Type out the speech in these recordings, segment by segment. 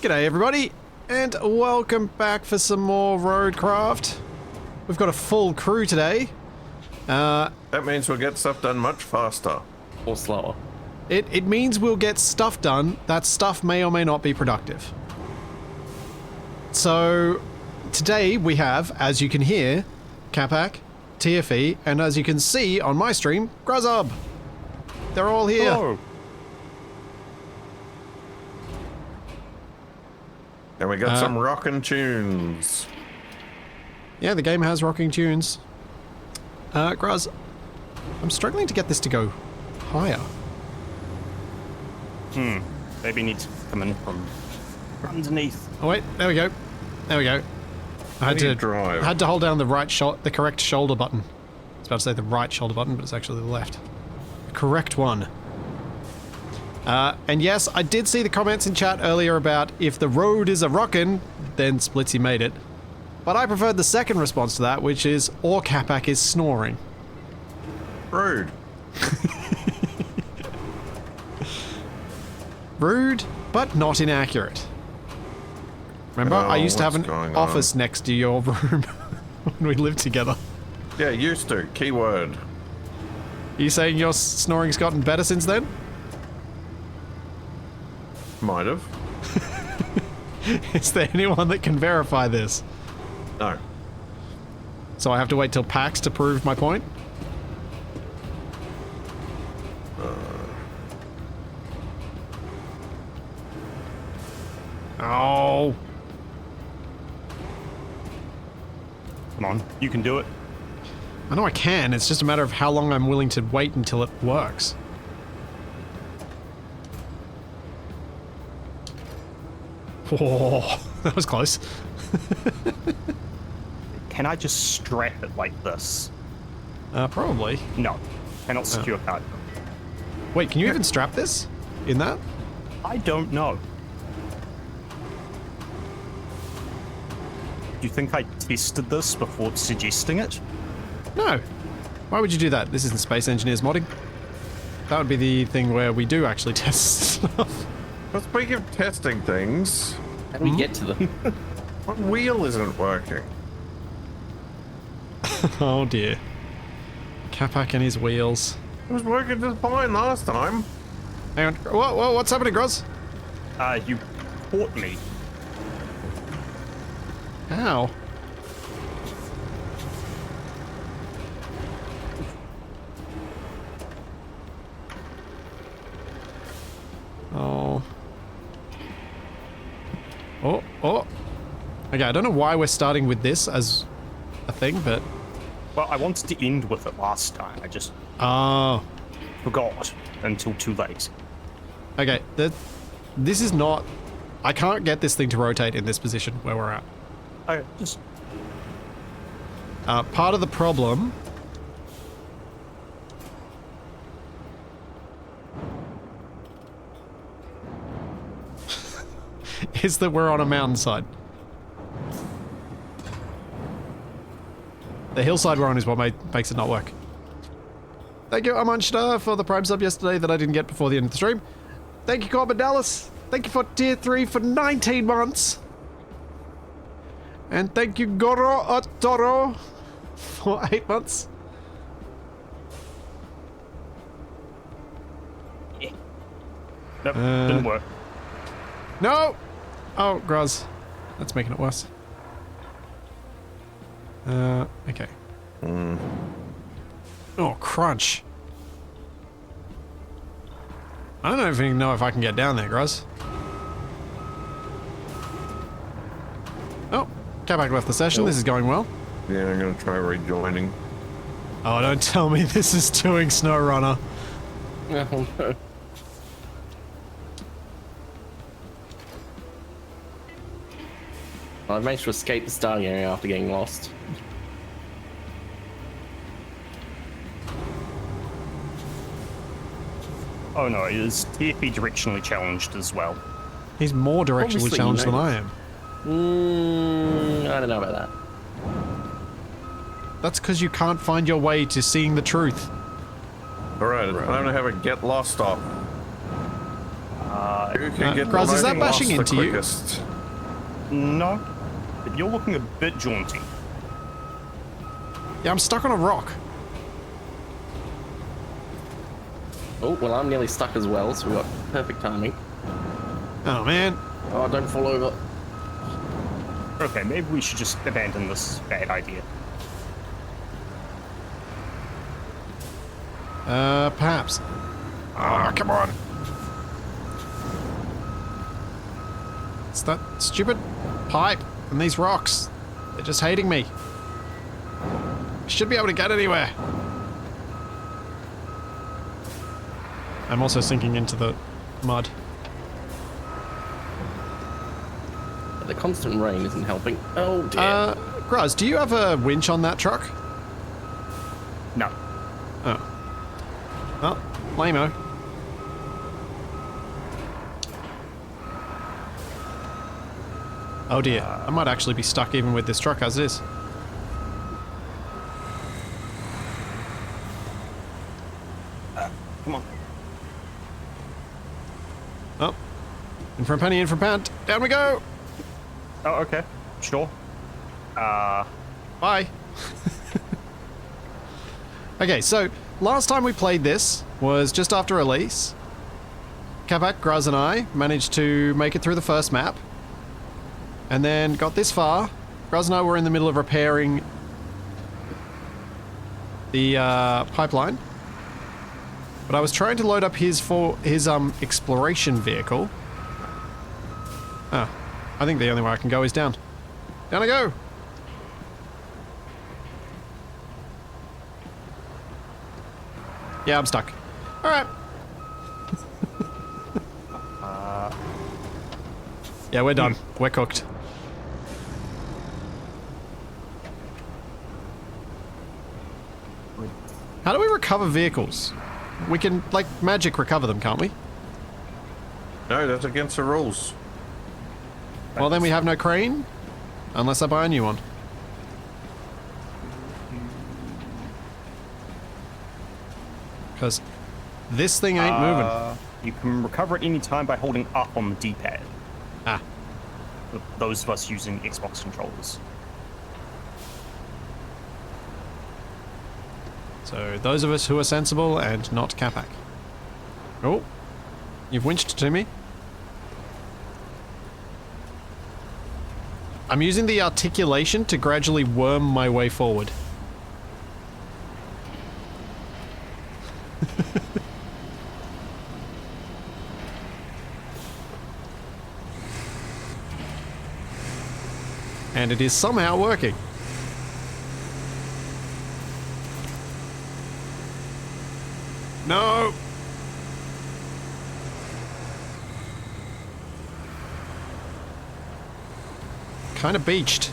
G'day everybody, and welcome back for some more Roadcraft. We've got a full crew today. That means we'll get stuff done much faster. Or slower. It means we'll get stuff done. That stuff may or may not be productive. So, today we have, as you can hear, Capac, TFE, and as you can see on my stream, gruzzob. They're all here. Hello. And we got some rockin' tunes. Yeah, the game has rocking tunes. Gruz, I'm struggling to get this to go higher. Maybe you need to come in from underneath. Oh wait, there we go. There we go. I had to hold down the correct shoulder button. I was about to say the right shoulder button, but it's actually the left. The correct one. And yes, I did see the comments in chat earlier about if the road is a rockin', then Splitsy made it. But I preferred the second response to that, which is, or Capac is snoring. Rude. Rude, but not inaccurate. Remember, I used to have an office next to your room when we lived together. Yeah, used to. Keyword. Are you saying your snoring's gotten better since then? Might have. Is there anyone that can verify this? No. So I have to wait till PAX to prove my point? Oh. Come on, you can do it. I know I can, it's just a matter of how long I'm willing to wait until it works. Oh, that was close. Can I just strap it like this? Probably. No, cannot secure card. Wait, can you even strap this? In that? I don't know. Do you think I tested this before suggesting it? No. Why would you do that? This isn't Space Engineers modding. That would be the thing where we do actually test stuff. Well, speaking of testing things, How do we get to them? what wheel isn't working? Oh dear. Capac and his wheels. It was working just fine last time. Hang on. What's happening, Groz? You caught me. How? Oh. Oh. Okay, I don't know why we're starting with this as a thing, but... Well, I wanted to end with it last time. I just Oh. forgot until too late. Okay, this is not... I can't get this thing to rotate in this position where we're at. I just... Part of the problem... is that we're on a mountainside. The hillside we're on is what makes it not work. Thank you, Amanshta, for the Prime sub yesterday that I didn't get before the end of the stream. Thank you, Corbin Dallas. Thank you for tier 3 for 19 months. And thank you, Goro Otoro, for 8 months. Yeah. Nope, didn't work. No! Oh, Gruz. That's making it worse. Okay. Oh, crunch. I don't even know if I can get down there, Gruz. Oh, Capac left the session. This is going well. Yeah, I'm gonna try rejoining. Oh, don't tell me this is doing SnowRunner. Oh no. I managed to escape the starting area after getting lost. Oh no, it is TFE directionally challenged as well. He's more directionally Obviously, challenged than you know. I am. I don't know about that. That's because you can't find your way to seeing the truth. Alright, it's time to have a get lost off. Who can get Gruz, the is that loading bashing lost the into you? quickest? No, but you're looking a bit jaunty. Yeah, I'm stuck on a rock. Oh, well, I'm nearly stuck as well, so we've got perfect timing. Oh, man. Oh, don't fall over. Okay, maybe we should just abandon this bad idea. Perhaps. Ah, come on. It's that stupid pipe and these rocks. They're just hating me. Should be able to get anywhere. I'm also sinking into the mud. But the constant rain isn't helping. Oh, dear. Gruz, do you have a winch on that truck? No. Oh. Well, lame-o. Oh dear, I might actually be stuck even with this truck as it is. Come on. Oh. In for a penny, in for a pound. Down we go! Oh, okay. Sure. Bye. Okay, so last time we played this was just after release. Capac, Gruz and I managed to make it through the first map. And then got this far. Gruz and I were in the middle of repairing the pipeline. But I was trying to load up his exploration vehicle. Oh, I think the only way I can go is down. Down I go! Yeah, I'm stuck. Alright. Yeah, we're done. We're cooked. How do we recover vehicles? We can, like, magic recover them, can't we? No, that's against the rules. Well, then we have no crane. Unless I buy a new one. Because this thing ain't moving. You can recover at any time by holding up on the D-pad. Ah. For those of us using Xbox controllers. So, those of us who are sensible and not Capac. Oh. You've winched to me. I'm using the articulation to gradually worm my way forward. And it is somehow working. No! Kind of beached.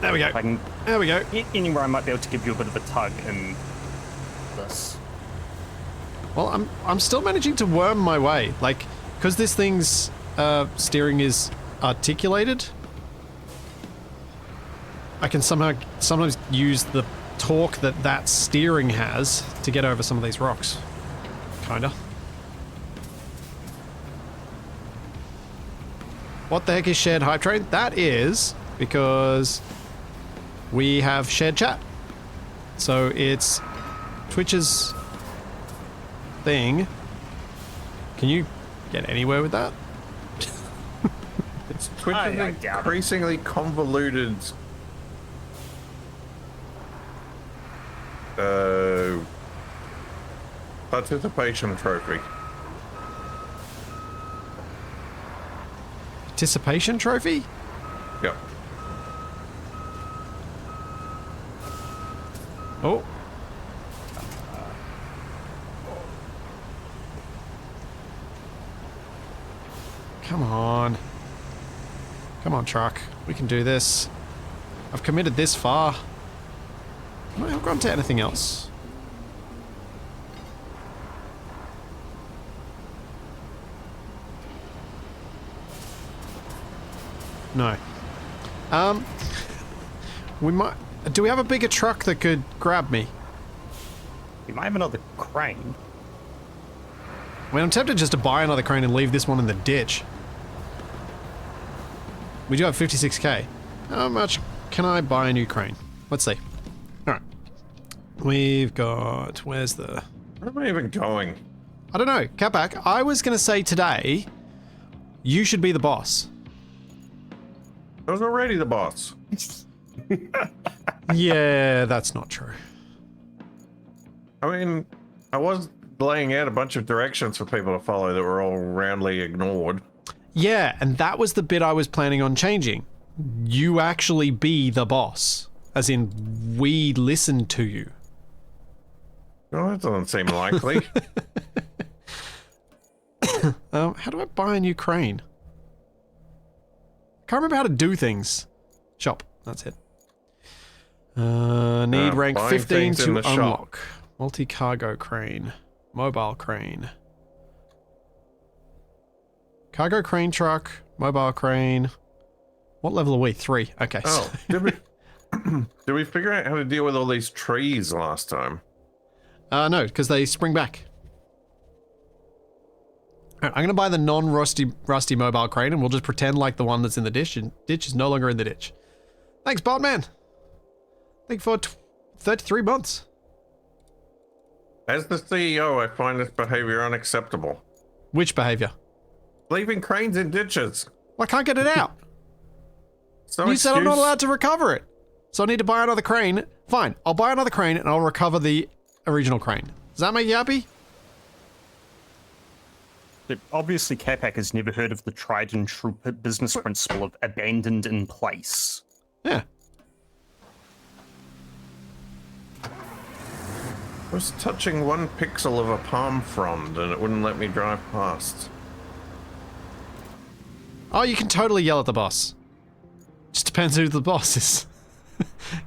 There we go. If I can There we go. get anywhere, I might be able to give you a bit of a tug in this. Well, I'm still managing to worm my way. Like, because this thing's steering is articulated, I can sometimes use the torque that steering has to get over some of these rocks. Kinda. What the heck is shared hype train? That is because we have shared chat. So it's Twitch's thing. Can you get anywhere with that? It's Twitch's I doubt it. increasingly convoluted participation trophy. Participation trophy? Yep. Oh. Come on. Come on, truck. We can do this. I've committed this far. Can I hook on to anything else? No. We might... Do we have a bigger truck that could grab me? We might have another crane. I mean, I'm tempted just to buy another crane and leave this one in the ditch. We do have 56k. How much can I buy a new crane? Let's see. Alright. We've got... Where's the... Where am I even going? I don't know. Capac, I was going to say today, you should be the boss. I was already the boss. Yeah, that's not true. I mean, I was laying out a bunch of directions for people to follow that were all roundly ignored. Yeah, and that was the bit I was planning on changing. You actually be the boss. As in, we listen to you. Well, that doesn't seem likely. How do I buy a new crane? Can't remember how to do things. Shop, that's it. Need rank buying 15 things in to the shop. unlock. Multi-cargo crane. Mobile crane. Cargo crane truck. Mobile crane. What level are we? 3. Okay. Oh, did we figure out how to deal with all these trees last time? No, because they spring back. Alright, I'm going to buy the non-rusty mobile crane and we'll just pretend like the one that's in the ditch is no longer in the ditch. Thanks, Botman. Thank you for 33 months. As the CEO, I find this behavior unacceptable. Which behavior? Leaving cranes in ditches. Well, I can't get it out. No You said I'm not excuse. allowed to recover it. So I need to buy another crane. Fine, I'll buy another crane and I'll recover the original crane. Does that make you happy? But obviously, Capac has never heard of the tried and true business principle of abandoned in place. Yeah. I was touching 1 pixel of a palm frond and it wouldn't let me drive past. Oh, you can totally yell at the boss. Just depends who the boss is.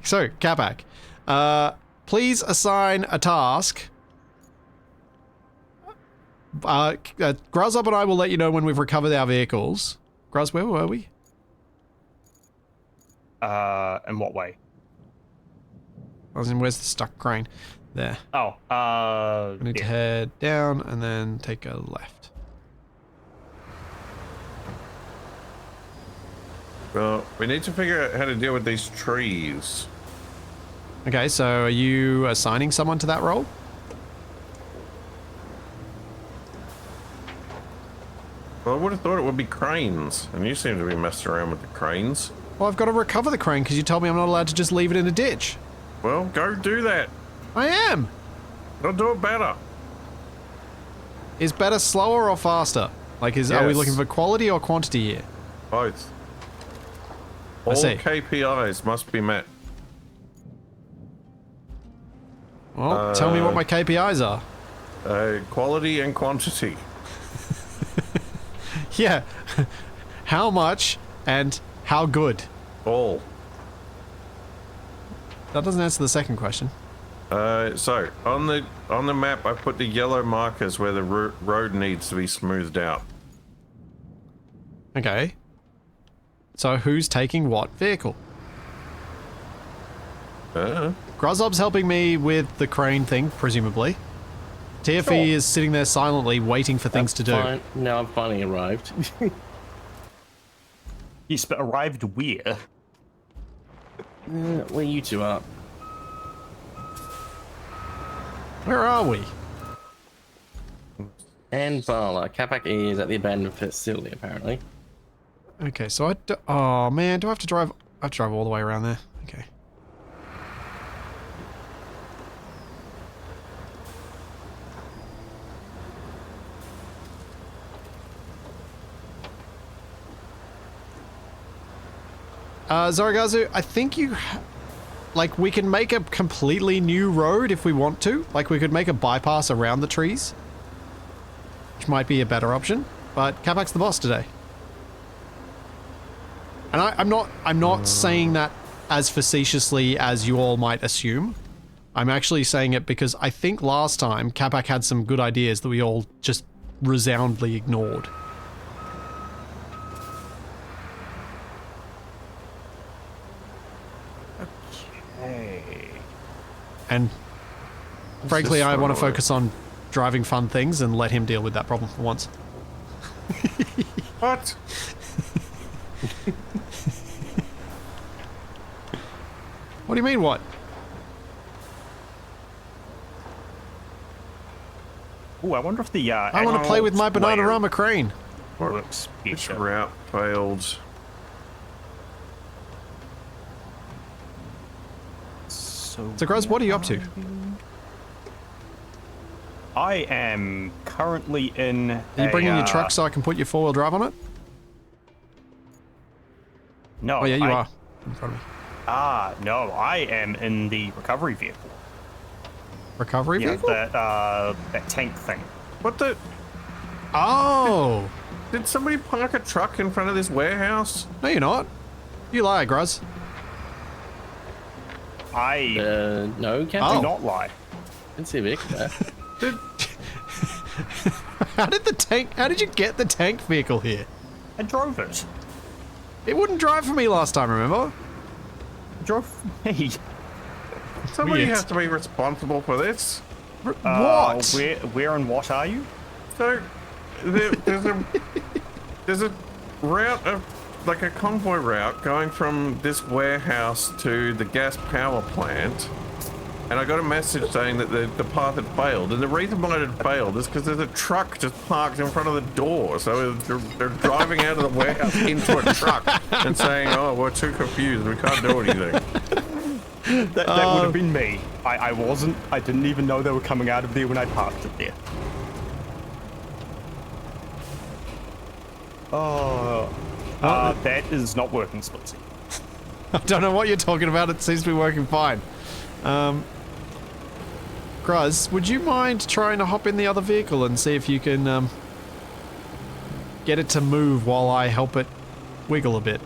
So, Capac, please assign a task. Gruzzob and I will let you know when we've recovered our vehicles. Gruz, where were we? In what way? I was in, where's the stuck crane? There. Oh, We need to head down and then take a left. Well, we need to figure out how to deal with these trees. Okay, so are you assigning someone to that role? Well, I would have thought it would be cranes, and you seem to be messing around with the cranes. Well, I've got to recover the crane because you told me I'm not allowed to just leave it in a ditch. Well, go do that. I am! I'll do it better. Is better slower or faster? Like, are we Yes. looking for quality or quantity here? Both. I All see. KPIs must be met. Well, tell me what my KPIs are. Quality and quantity. Yeah. How much and how good? All. That doesn't answer the second question. So on the map, I put the yellow markers where the road needs to be smoothed out. Okay. So who's taking what vehicle? Gruzzob's helping me with the crane thing, presumably. TFE Sure. is sitting there silently waiting for things to do. Fine. Now I've finally arrived. Yes, but arrived where? Where you two are. Where are we? And Bala. Capac is at the abandoned facility, apparently. Okay, so oh man, do I have to drive? I have to drive all the way around there. Okay. Zoragazu, I think like, we can make a completely new road if we want to. Like, we could make a bypass around the trees. Which might be a better option. But Capac's the boss today. And I'm not saying that as facetiously as you all might assume. I'm actually saying it because I think last time Capac had some good ideas that we all just resoundingly ignored. Hey. And frankly, just I want to throw it. focus on driving fun things and let him deal with that problem for once. What? What do you mean, what? Oh, I wonder if the I want to play with my Bananarama crane. works Which better. route failed? So Gruz, what are you up to? I am currently in. Are you bringing your truck so I can put your four-wheel drive on it? No. Oh, yeah, you are. In front of me. No, I am in the recovery vehicle. Recovery Yeah, vehicle? that tank thing. What the? Oh! Did somebody park a truck in front of this warehouse? No, you're not. You lie, Gruz. I No, Captain. Oh. do not lie. Let's see, Vic. Did, How did you get the tank vehicle here? I drove it. It wouldn't drive for me last time, remember? I drove for me. somebody Weird. has to be responsible for this. What? Where and what are you? So there's a route of like a convoy route going from this warehouse to the gas power plant, and I got a message saying that the path had failed, and the reason why it had failed is because there's a truck just parked in front of the door, so they're driving out of the warehouse into a truck and saying, oh, we're too confused, we can't do anything. That would have been me. I wasn't. I didn't even know they were coming out of there when I parked it there. Oh. That is not working, Splitsy. I don't know what you're talking about. It seems to be working fine. Gruz, would you mind trying to hop in the other vehicle and see if you can get it to move while I help it wiggle a bit?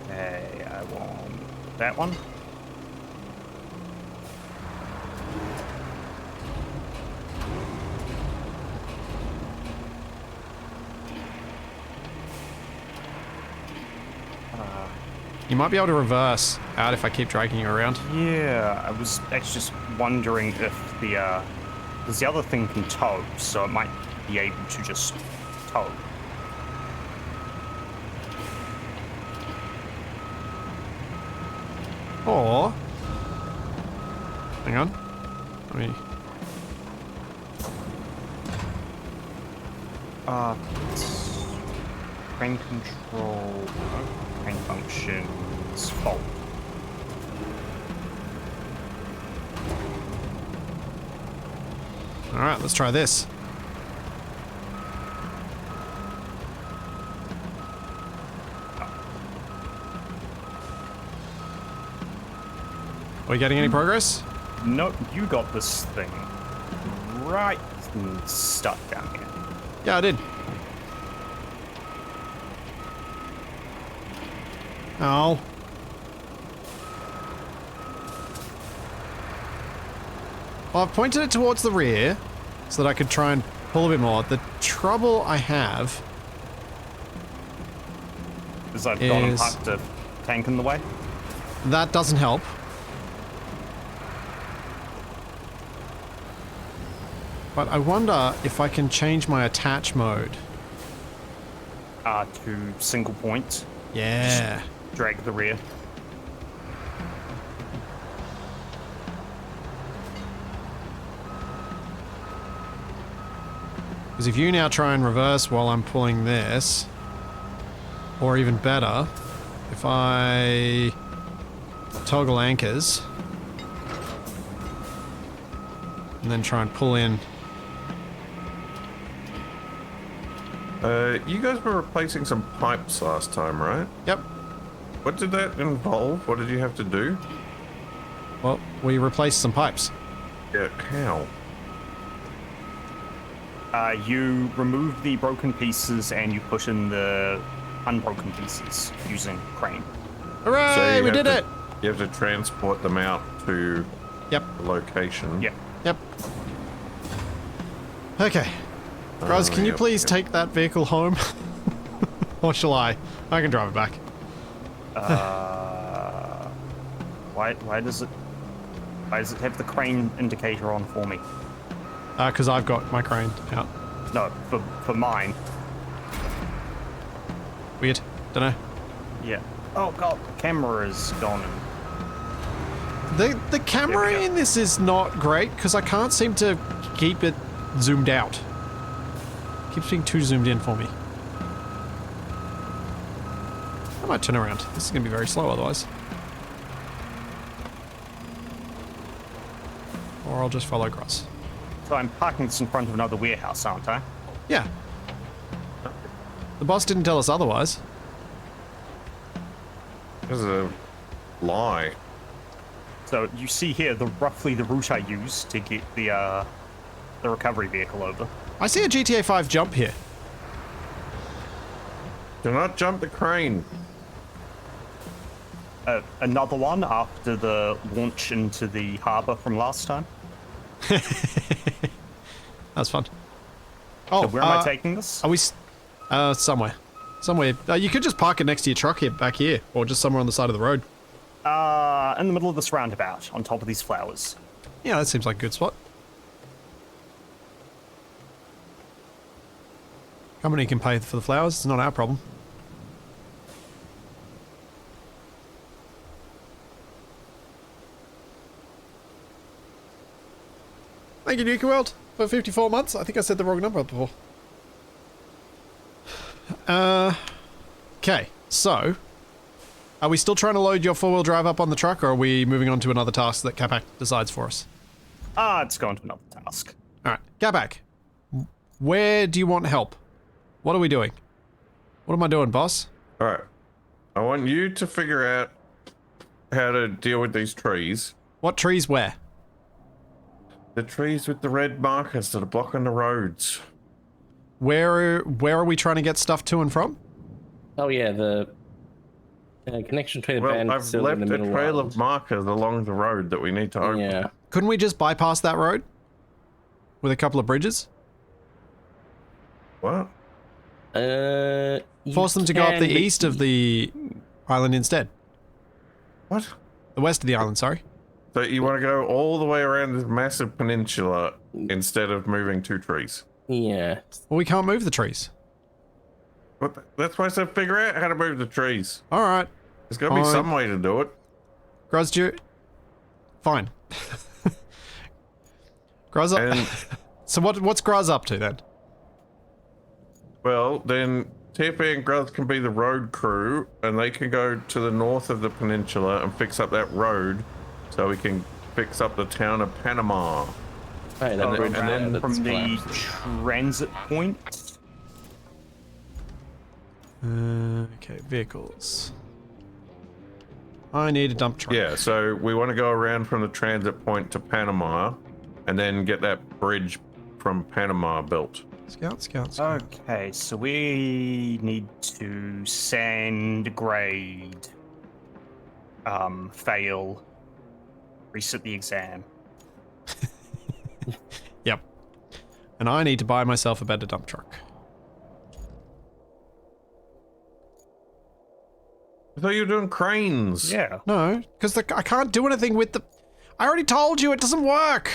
Hey, I want that one. You might be able to reverse out if I keep dragging you around. Yeah, I was actually just wondering if because the other thing can tow, so it might be able to just tow. Or... Hang on. Let me... Crane control, crane functions, fault. Alright, let's try this. Are we getting any progress? Nope, you got this thing right stuck down here. Yeah, I did. Oh. Well, I've pointed it towards the rear so that I could try and pull a bit more. The trouble I have Because I've got him Is- parked a tank in the way. that doesn't help. But I wonder if I can change my attach mode. To single point, Yeah. drag the rear. Because if you now try and reverse while I'm pulling this, or even better, if I toggle anchors and then try and pull in. You guys were replacing some pipes last time, right? Yep. What did that involve? What did you have to do? Well, we replaced some pipes. Yeah, how? You remove the broken pieces and you put in the unbroken pieces using crane. Hooray! you We have did to- it! You have to transport them out to Yep. the location. Yep. Yep. Okay. Raz, can you yep, please yep. take that vehicle home? Or shall I? I can drive it back. Why does it... Guys, have the crane indicator on for me. Because I've got my crane out. No, for mine. Weird. Dunno. Yeah. Oh god, the camera is gone. The camera There we go. in this is not great because I can't seem to keep it zoomed out. Keeps being too zoomed in for me. I might turn around. This is going to be very slow otherwise. Or I'll just follow Gross. So I'm parking this in front of another warehouse, aren't I? Yeah. The boss didn't tell us otherwise. This is a lie. So you see here roughly the route I used to get the recovery vehicle over. I see a GTA 5 jump here. Do not jump the crane. Another one after the launch into the harbour from last time. That was fun. Oh, So where am I taking this? Are we... somewhere. Somewhere. You could just park it next to your truck here, back here. Or just somewhere on the side of the road. In the middle of this roundabout, on top of these flowers. Yeah, that seems like a good spot. Company can pay for the flowers. It's not our problem. Thank you, Nuka World, for 54 months. I think I said the wrong number before. Okay, so... Are we still trying to load your four-wheel drive up on the truck, or are we moving on to another task that Capac decides for us? It's going to another task. Alright, Capac. Where do you want help? What are we doing? What am I doing, boss? Alright. I want you to figure out how to deal with these trees. What trees where? The trees with the red markers that are blocking the roads. Where are we trying to get stuff to and from? Oh yeah, the connection between the Well, band I've facility left and the a middle trail island. of markers along the road that we need to open. Yeah. Couldn't we just bypass that road? With a couple of bridges? What? Force them to go up the east of the island instead. What? The west of the island, sorry. So you want to go all the way around this massive peninsula instead of moving two trees? Yeah. Well, we can't move the trees. That's why I said figure out how to move the trees. Alright. There's got to be Fine. some way to do it. Gruz, do you... Fine. Gruz up... And, So what's Gruz up to then? well, then TFE and Gruz can be the road crew, and they can go to the north of the peninsula and fix up that road so we can fix up the town of Panama. Hey, that Oh, bridge and there then that's from the collapsed. transit point. Okay, vehicles. I need a dump truck. Yeah, so we want to go around from the transit point to Panama and then get that bridge from Panama built. Scout. Okay, so we need to sand, grade, fail, reset the exam. Yep. And I need to buy myself a better dump truck. I thought you were doing cranes. Yeah. No, because I can't do anything with the... I already told you it doesn't work!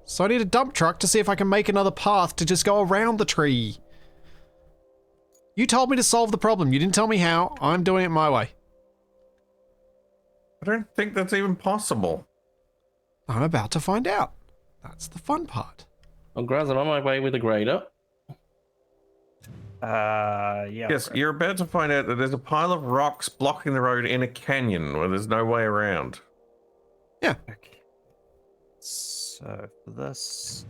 So I need a dump truck to see if I can make another path to just go around the tree. You told me to solve the problem. You didn't tell me how. I'm doing it my way. I don't think that's even possible. I'm about to find out. That's the fun part. Well, Graz, I'm on my way with a grader. Yeah. Yes, you're about to find out that there's a pile of rocks blocking the road in a canyon where there's no way around. Yeah. Okay. So for this.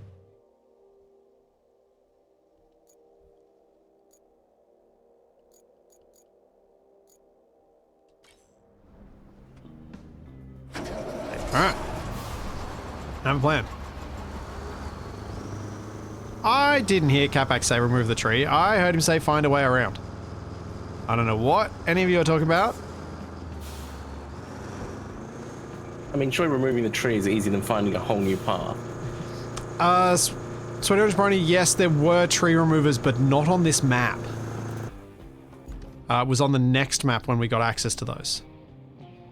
Alright. I have a plan. I didn't hear Capac say remove the tree. I heard him say find a way around. I don't know what any of you are talking about. I mean, surely removing the tree is easier than finding a whole new path. Sweet Orange Brony, yes, there were tree removers, but not on this map. It was on the next map when we got access to those.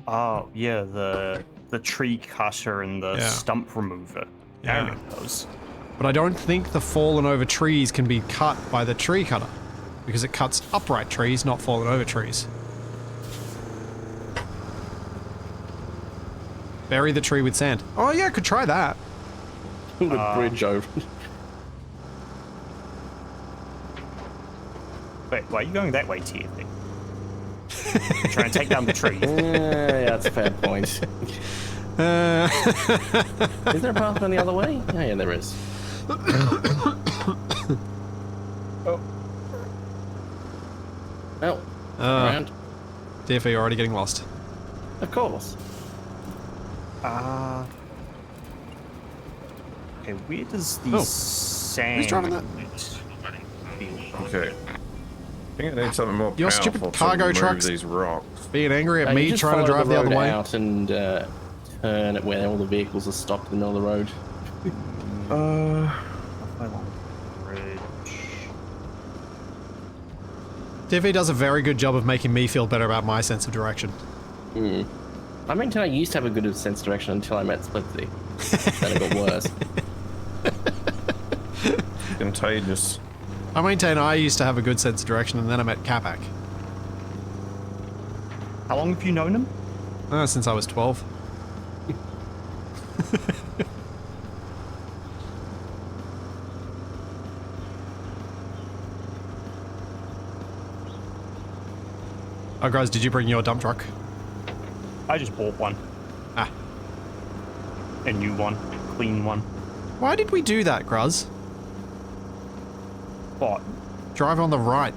Oh yeah, the the tree cutter and the Yeah. stump remover. Yeah. Carrying those. But I don't think the fallen over trees can be cut by the tree cutter. Because it cuts upright trees, not fallen over trees. Bury the tree with sand. Oh yeah, I could try that. Put a bridge over. Wait, why are you going that way, TFE? Trying to take down the tree. Yeah, that's a fair point. Is there a path going the other way? Oh, yeah, there is. Oh. Oh, around. TFE already getting lost. Of course. Okay, where does the sand... driving that? Okay. I think I need something more Your powerful stupid to cargo move trucks. these rocks. Being angry at You me just trying to follow drive the other road way. out and turn it where all the vehicles are stopped in the middle of the road. TFE does a very good job of making me feel better about my sense of direction. I maintain I used to have a good sense of direction until I met Splitsy. Then it got worse. Contagious. I maintain I used to have a good sense of direction and then I met Capac. How long have you known him? Since I was 12. Oh guys, did you bring your dump truck? I just bought one. Ah. A new one. Clean one. Why did we do that, Gruz? What? Drive on the right.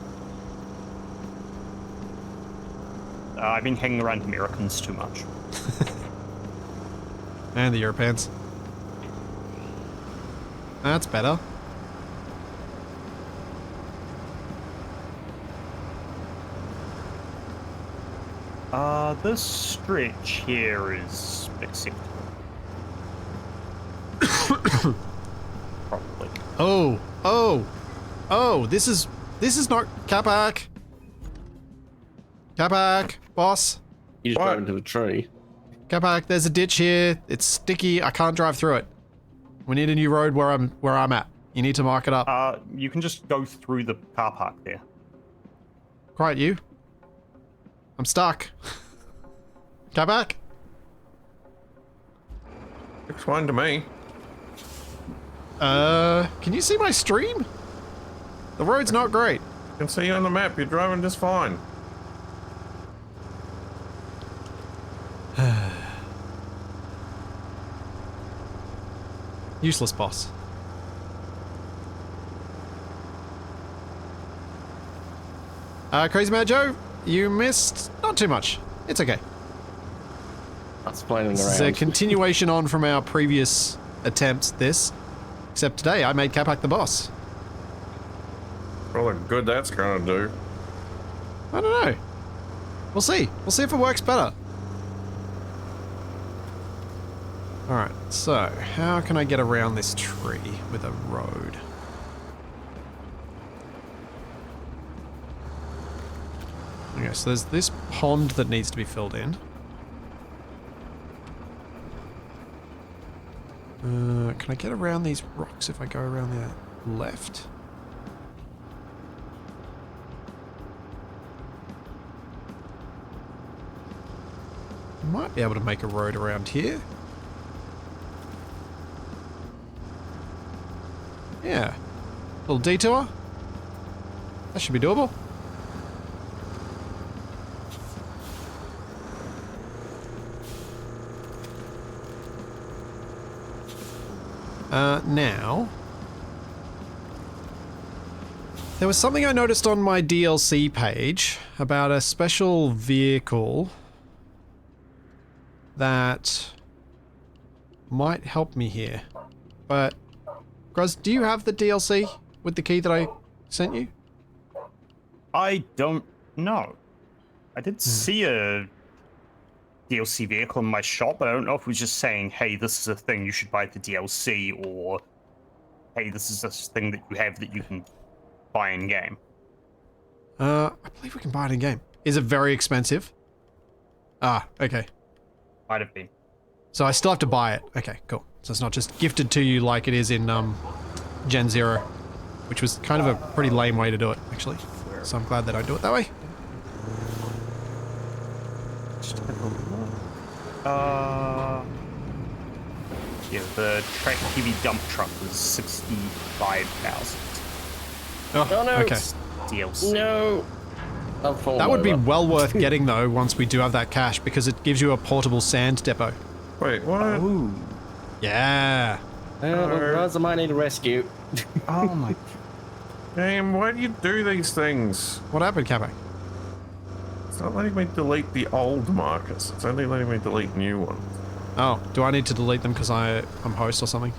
I've been hanging around Americans too much. And the Europeans. That's better. This stretch here is acceptable. Probably. Oh, this is not Capac. Capac, boss. You just What? drove into the tree. Capac, there's a ditch here. It's sticky. I can't drive through it. We need a new road where I'm at. You need to mark it up. You can just go through the car park there. Quiet, you. I'm stuck. Capac? Looks fine to me. Can you see my stream? The road's not great. I can see you on the map. You're driving just fine. Useless boss. Crazy Mad Joe, you missed not too much. It's okay. That's flailing This is a around. continuation on from our previous attempts at this. Except today I made Capac the boss. For all the good that's gonna do. I don't know. We'll see. We'll see if it works better. Alright, so how can I get around this tree with a road? Okay, so there's this pond that needs to be filled in. Can I get around these rocks if I go around the left? Might be able to make a road around here. Yeah. Little detour. That should be doable. Now, there was something I noticed on my DLC page about a special vehicle that might help me here. But, Gruz, do you have the DLC with the key that I sent you? I don't know. I did see a DLC vehicle in my shop, but I don't know if it was just saying, hey, this is a thing, you should buy the DLC, or hey, this is this thing that you have that you can buy in game. I believe we can buy it in game. Is it very expensive? Ah, okay. Might have been. So I still have to buy it. Okay, cool. So it's not just gifted to you like it is in Gen 0, which was kind of a pretty lame way to do it, actually. So I'm glad they don't do it that way. Just have a look. Yeah, the track heavy dump truck was 65,000 Oh, Oh no! okay. DLC. No! I'll fall That would be over. well worth getting, though, once we do have that cash, because it gives you a portable sand depot. Wait, what? Ooh. Yeah. Well, Gruz, I might need a rescue. Oh my. Damn, why do you do these things? What happened, Capac? It's not letting me delete the old markers. It's only letting me delete new ones. Oh, do I need to delete them because I'm host or something?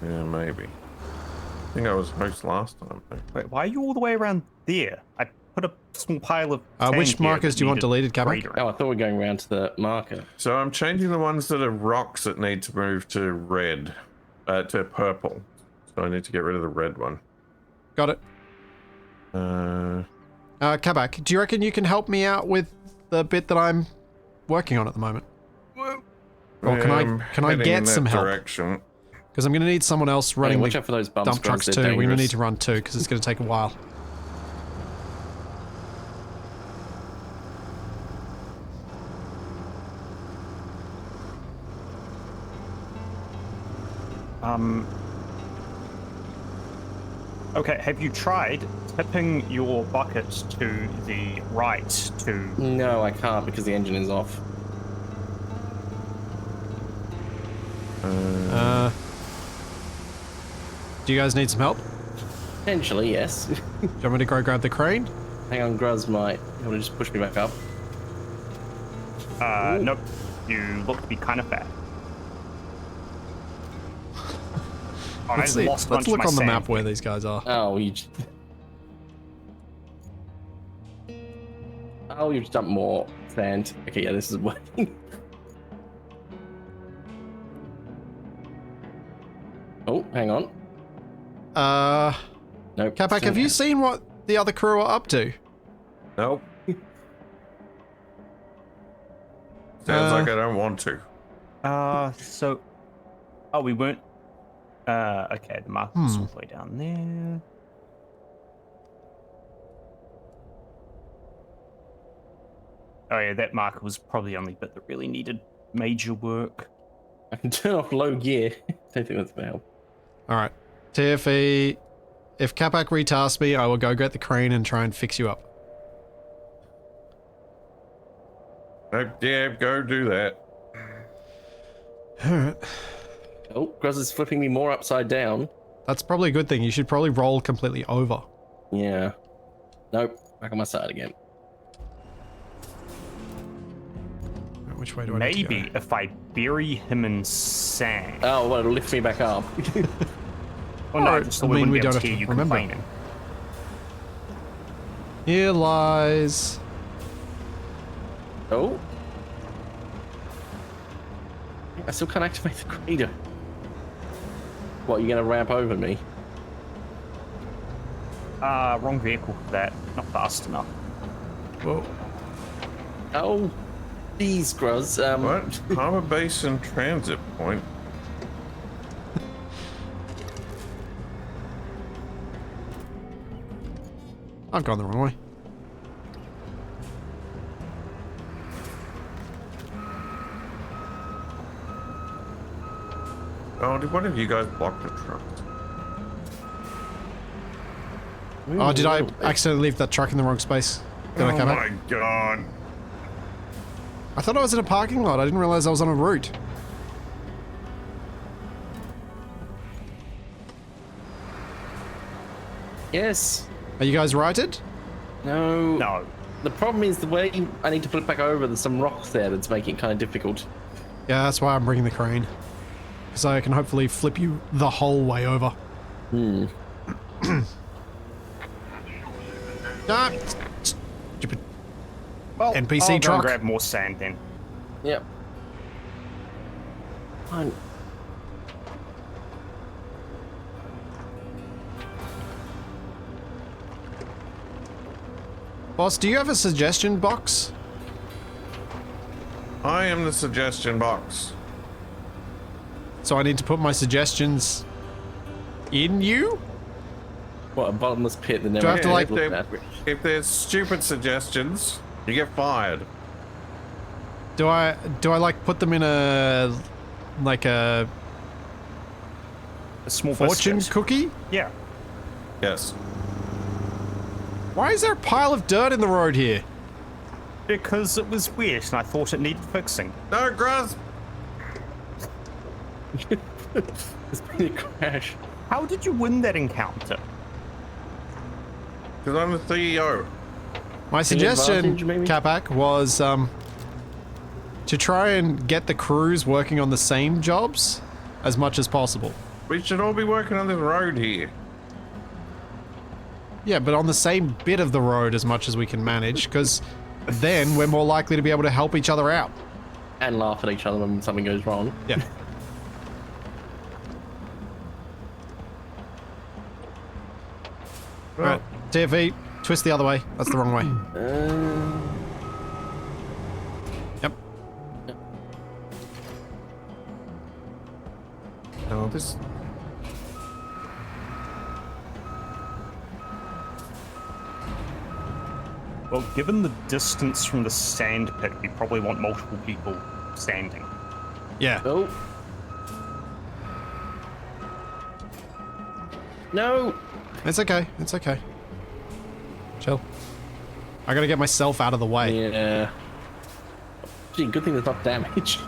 Yeah, maybe. I think I was host last time. Wait, why are you all the way around there? I put a small pile of. Which sand here markers that do you want needed deleted, Capac? gradering. Oh, I thought we were going around to the marker. So I'm changing the ones that are rocks that need to move to red, to purple. So I need to get rid of the red one. Got it. Capac, do you reckon you can help me out with the bit that I'm working on at the moment? Or can I get some help? Direction. Because I'm going to need someone else Hey, running watch the out for those bumps, dump Gruz, trucks they're too. We're going to dangerous. need to run two because it's going to take a while. Okay, have you tried tipping your bucket to the right to... No, I can't because the engine is off. Do you guys need some help? Potentially, yes. Do you want me to go grab the crane? Hang on, Gruz might. You want to just push me back up? Nope. You look to be kind of fat. Oh, I Let's see. lost a bunch Let's look of my on the sand. map where these guys are. Oh, you just... Oh, you've just dumped more sand. Okay, yeah, this is working. Oh, hang on. Nope. Capac, have you seen what the other crew are up to? Nope. Sounds like I don't want to. So... Oh, we weren't... okay, the marker's all the way down there. Oh yeah, that marker was probably the only bit that really needed major work. I can turn off low gear. Don't think that's gonna help. Alright. TFE, if Capac retasks me, I will go get the crane and try and fix you up. Yeah, go do that. Alright. Oh, Gruz is flipping me more upside down. That's probably a good thing. You should probably roll completely over. Yeah. Nope. Back on my side again. Right, which way do I need to go? Maybe if I bury him in sand. Oh, well, it'll lift me back up. Oh no, Alright, so I we mean, wouldn't we be don't able have to hear to you remember. complaining. Here lies... Oh. I still can't activate the grader. What, you gonna ramp over me? Wrong vehicle for that. Not fast enough. Whoa. Oh, these Gruz. What? Harbor Basin Transit Point. I've gone the wrong way. Oh, did one of you guys block the truck? Oh, did I accidentally leave that truck in the wrong space? Did I Oh come my back? god. I thought I was in a parking lot. I didn't realize I was on a route. Yes. Are you guys righted? No. No. The problem is the way I need to flip back over. There's some rocks there that's making it kind of difficult. Yeah, that's why I'm bringing the crane. So I can hopefully flip you the whole way over. Ah, stupid Well, NPC I'll go truck. and grab more sand then. Yep. Fine. Boss, do you have a suggestion box? I am the suggestion box. So I need to put my suggestions in you? What, a bottomless pit that never... Do I have to, like, looked at? If there's stupid suggestions, you get fired. Do I like put them in a small fortune biscuit. cookie? Yeah. Yes. Why is there a pile of dirt in the road here? Because it was weird and I thought it needed fixing. No, Gruz! There's been a crash. How did you win that encounter? Because I'm the CEO. My suggestion, advantage, maybe? Capac, was to try and get the crews working on the same jobs as much as possible. We should all be working on this road here. Yeah, but on the same bit of the road as much as we can manage, because then we're more likely to be able to help each other out. And laugh at each other when something goes wrong. Yeah. Alright, TFE, twist the other way. That's the wrong way. Yep. Oh, this... Well, given the distance from the sand pit, we probably want multiple people standing. Yeah. Oh. No! It's okay. It's okay. Chill. I gotta get myself out of the way. Yeah. Gee, good thing there's not damage.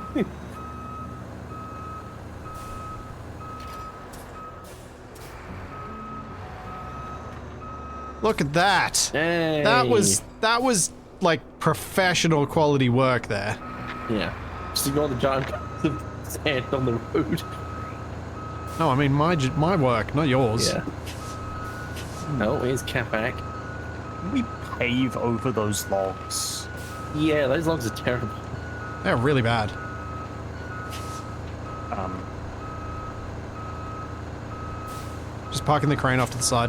Look at that. Hey. That was like professional quality work there. Yeah. Just ignore the giant piles of sand on the road. No, I mean my work, not yours. Yeah. Oh, here's Capac. We pave over those logs. Yeah, those logs are terrible. They're really bad. Just parking the crane off to the side.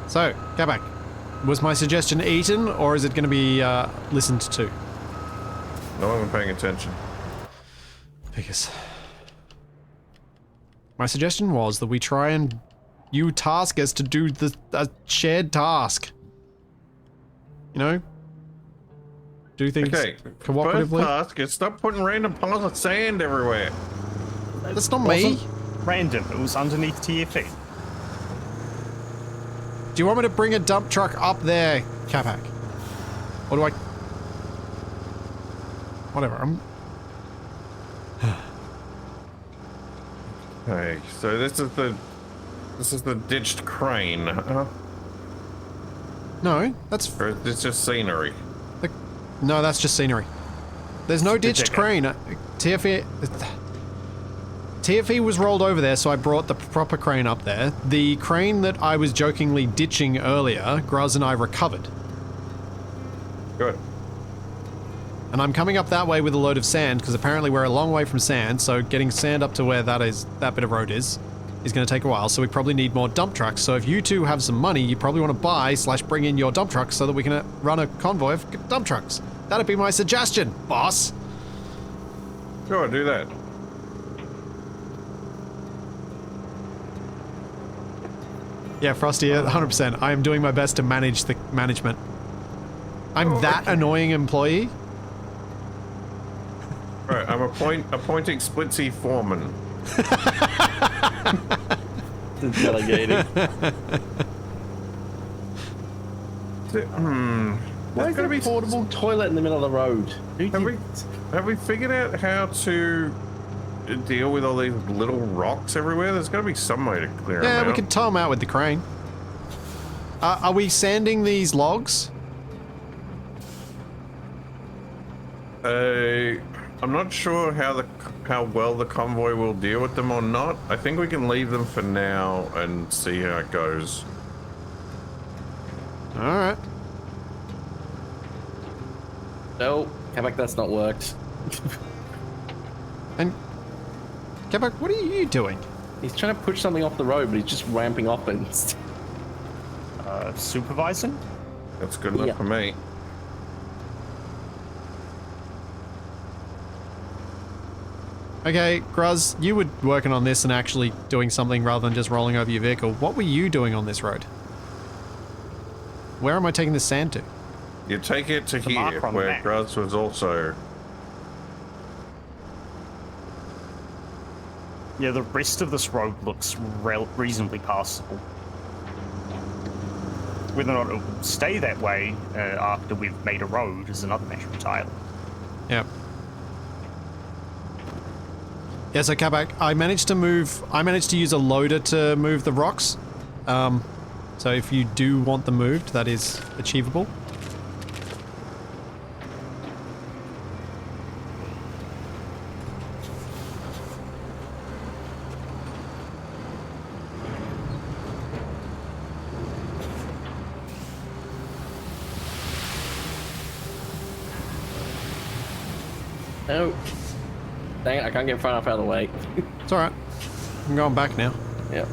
So, Capac, was my suggestion eaten, or is it going to be listened to? No one paying attention. Because my suggestion was that we try and you task us to do a shared task. You know? Do things Okay, cooperatively. first task is stop putting random piles of sand everywhere. That's not me. Wasn't random, it was underneath TFE. Do you want me to bring a dump truck up there, Capac? Or do I... Whatever, I'm... Okay, so this is the ditched crane, huh? No, that's... Or is this just scenery? No, that's just scenery. There's no ditched digger. crane. TFE... TFE was rolled over there, so I brought the proper crane up there. The crane that I was jokingly ditching earlier, Gruz and I recovered. Good. And I'm coming up that way with a load of sand, because apparently we're a long way from sand, so getting sand up to where that bit of road is going to take a while, so we probably need more dump trucks. So if you two have some money, you probably want to buy / bring in your dump trucks so that we can run a convoy of dump trucks. That'd be my suggestion, boss. Sure, do that. Yeah, Frosty, 100%. I am doing my best to manage the management. I'm that annoying employee. Right, I'm appointing Splitsy foreman. Delegating. Why is there a portable toilet in the middle of the road? Have we figured out how to deal with all these little rocks everywhere? There's got to be some way to clear them Yeah, out. we can tow them out with the crane. Are we sanding these logs? I'm not sure how well the convoy will deal with them or not. I think we can leave them for now and see how it goes. Alright. No, Capac, that's not worked. And... Capac, what are you doing? He's trying to push something off the road, but he's just ramping up and... Supervising? That's good enough for me. Okay, Gruz, you were working on this and actually doing something rather than just rolling over your vehicle. What were you doing on this road? Where am I taking this sand to? You take it to The here, marker on the where map. Gruz was also. Yeah, the rest of this road looks reasonably passable. Whether or not it will stay that way after we've made a road is another matter entirely. Yep. Yeah, so Capac, I managed to use a loader to move the rocks. So if you do want them moved, that is achievable. Oh. Dang it, I can't get far enough out of the way. It's alright. I'm going back now. Yep.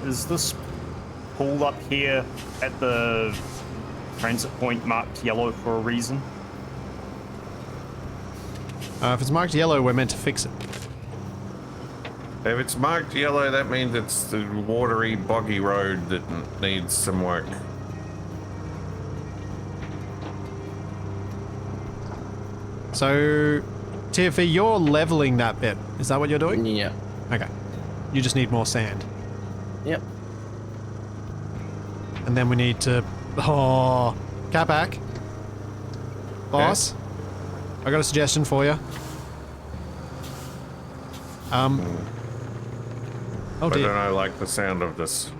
Is this pool up here at the transit point marked yellow for a reason? If it's marked yellow, we're meant to fix it. If it's marked yellow, that means it's the watery, boggy road that needs some work. So, TFE, you're leveling that bit. Is that what you're doing? Yeah. Okay. You just need more sand. Yep. And then we need to... Oh, Capac. Boss, I got a suggestion for you. Oh I dear. don't like the sound of this.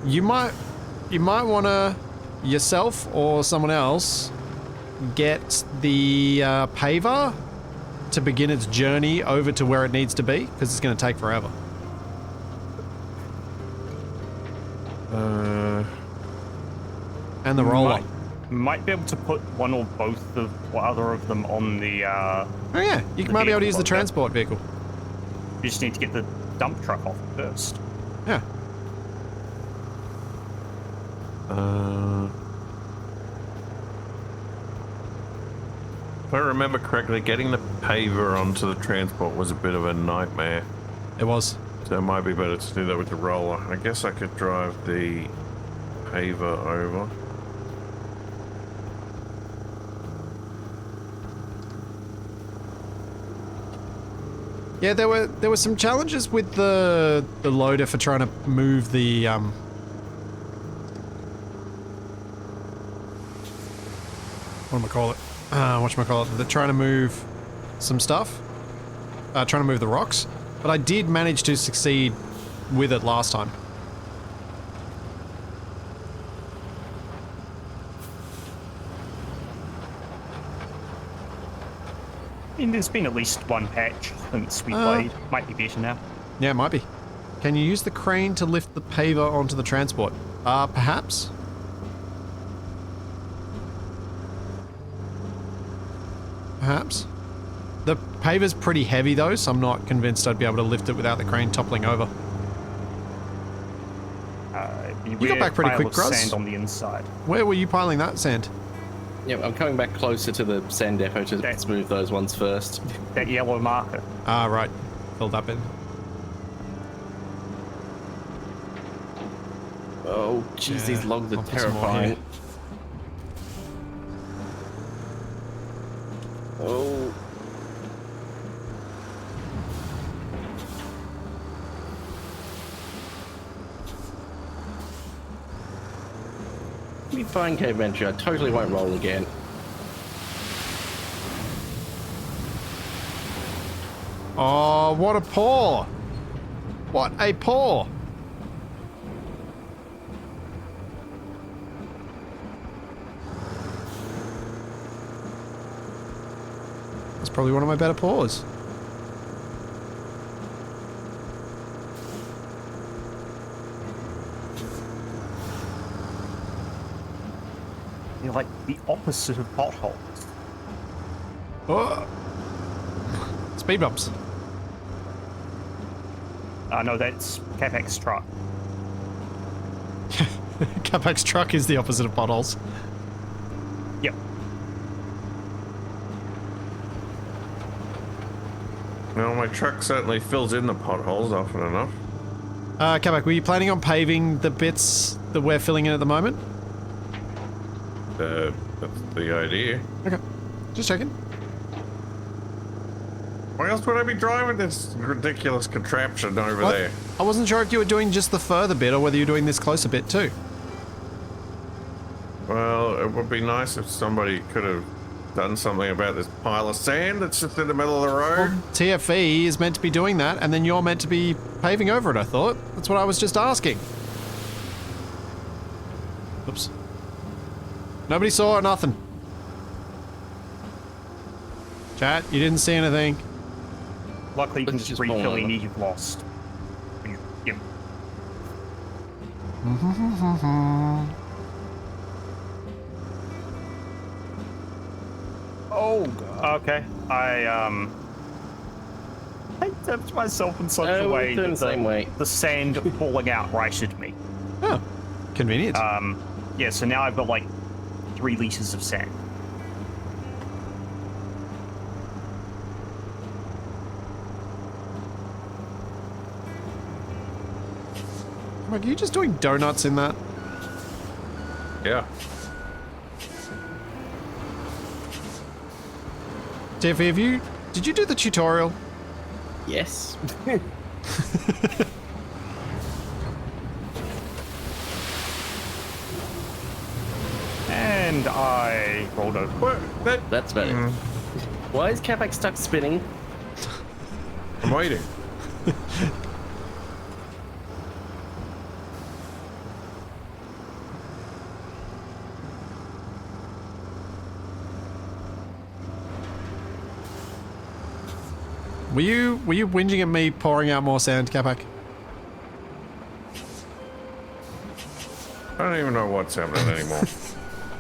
You might want to yourself or someone else get the paver to begin its journey over to where it needs to be, because it's going to take forever. And the roller. Might be able to put one or both of other of them on the. Oh yeah, you might be able to use the transport vehicle. You just need to get the dump truck off first. Yeah. If I remember correctly, getting the paver onto the transport was a bit of a nightmare. It was. So it might be better to do that with the roller. I guess I could drive the paver over. Yeah, there were some challenges with the loader for trying to move the whatchamacallit? They're trying to move some stuff. Trying to move the rocks. But I did manage to succeed with it last time. I mean, there's been at least one patch since we played. Might be better now. Yeah, it might be. Can you use the crane to lift the paver onto the transport? Perhaps? Perhaps? The paver's pretty heavy though, so I'm not convinced I'd be able to lift it without the crane toppling over. You got back pretty quick, Gruz. Sand on the inside. Where were you piling that sand? Yep, I'm coming back closer to the sand depot to smooth those ones first. That yellow marker. Ah, right. Filled up in. Oh, jeez, Yeah, these logs are I'll put some more terrifying. here. Oh. Be fine, Cave Venture. I totally won't roll again. Oh, what a paw! What a paw! That's probably one of my better paws. You're like the opposite of potholes. Oh. Speed bumps. No, that's Capac's truck. Capac's truck is the opposite of potholes. Yep. Well, my truck certainly fills in the potholes often enough. Capac, were you planning on paving the bits that we're filling in at the moment? That's the idea. Okay. Just checking. Why else would I be driving this ridiculous contraption over What? there? I wasn't sure if you were doing just the further bit or whether you're doing this closer bit too. Well, it would be nice if somebody could have done something about this pile of sand that's just in the middle of the road. Well, TFE is meant to be doing that, and then you're meant to be paving over it, I thought. That's what I was just asking. Oops. Nobody saw or nothing. Chat, you didn't see anything. Luckily, you can Let's just just pull refill on any them. you've lost. Yep. Oh, okay. I tipped myself in such a we're way doing that the same way. the sand falling out righted me. Oh, convenient. Yeah, so now I've got like 3 liters of sand. Are you just doing donuts in that? Yeah. TFE, did you do the tutorial? Yes. And I rolled over. What? That's better. Why is Capac stuck spinning? I'm waiting. Were you whinging at me pouring out more sand, Capac? I don't even know what's happening anymore.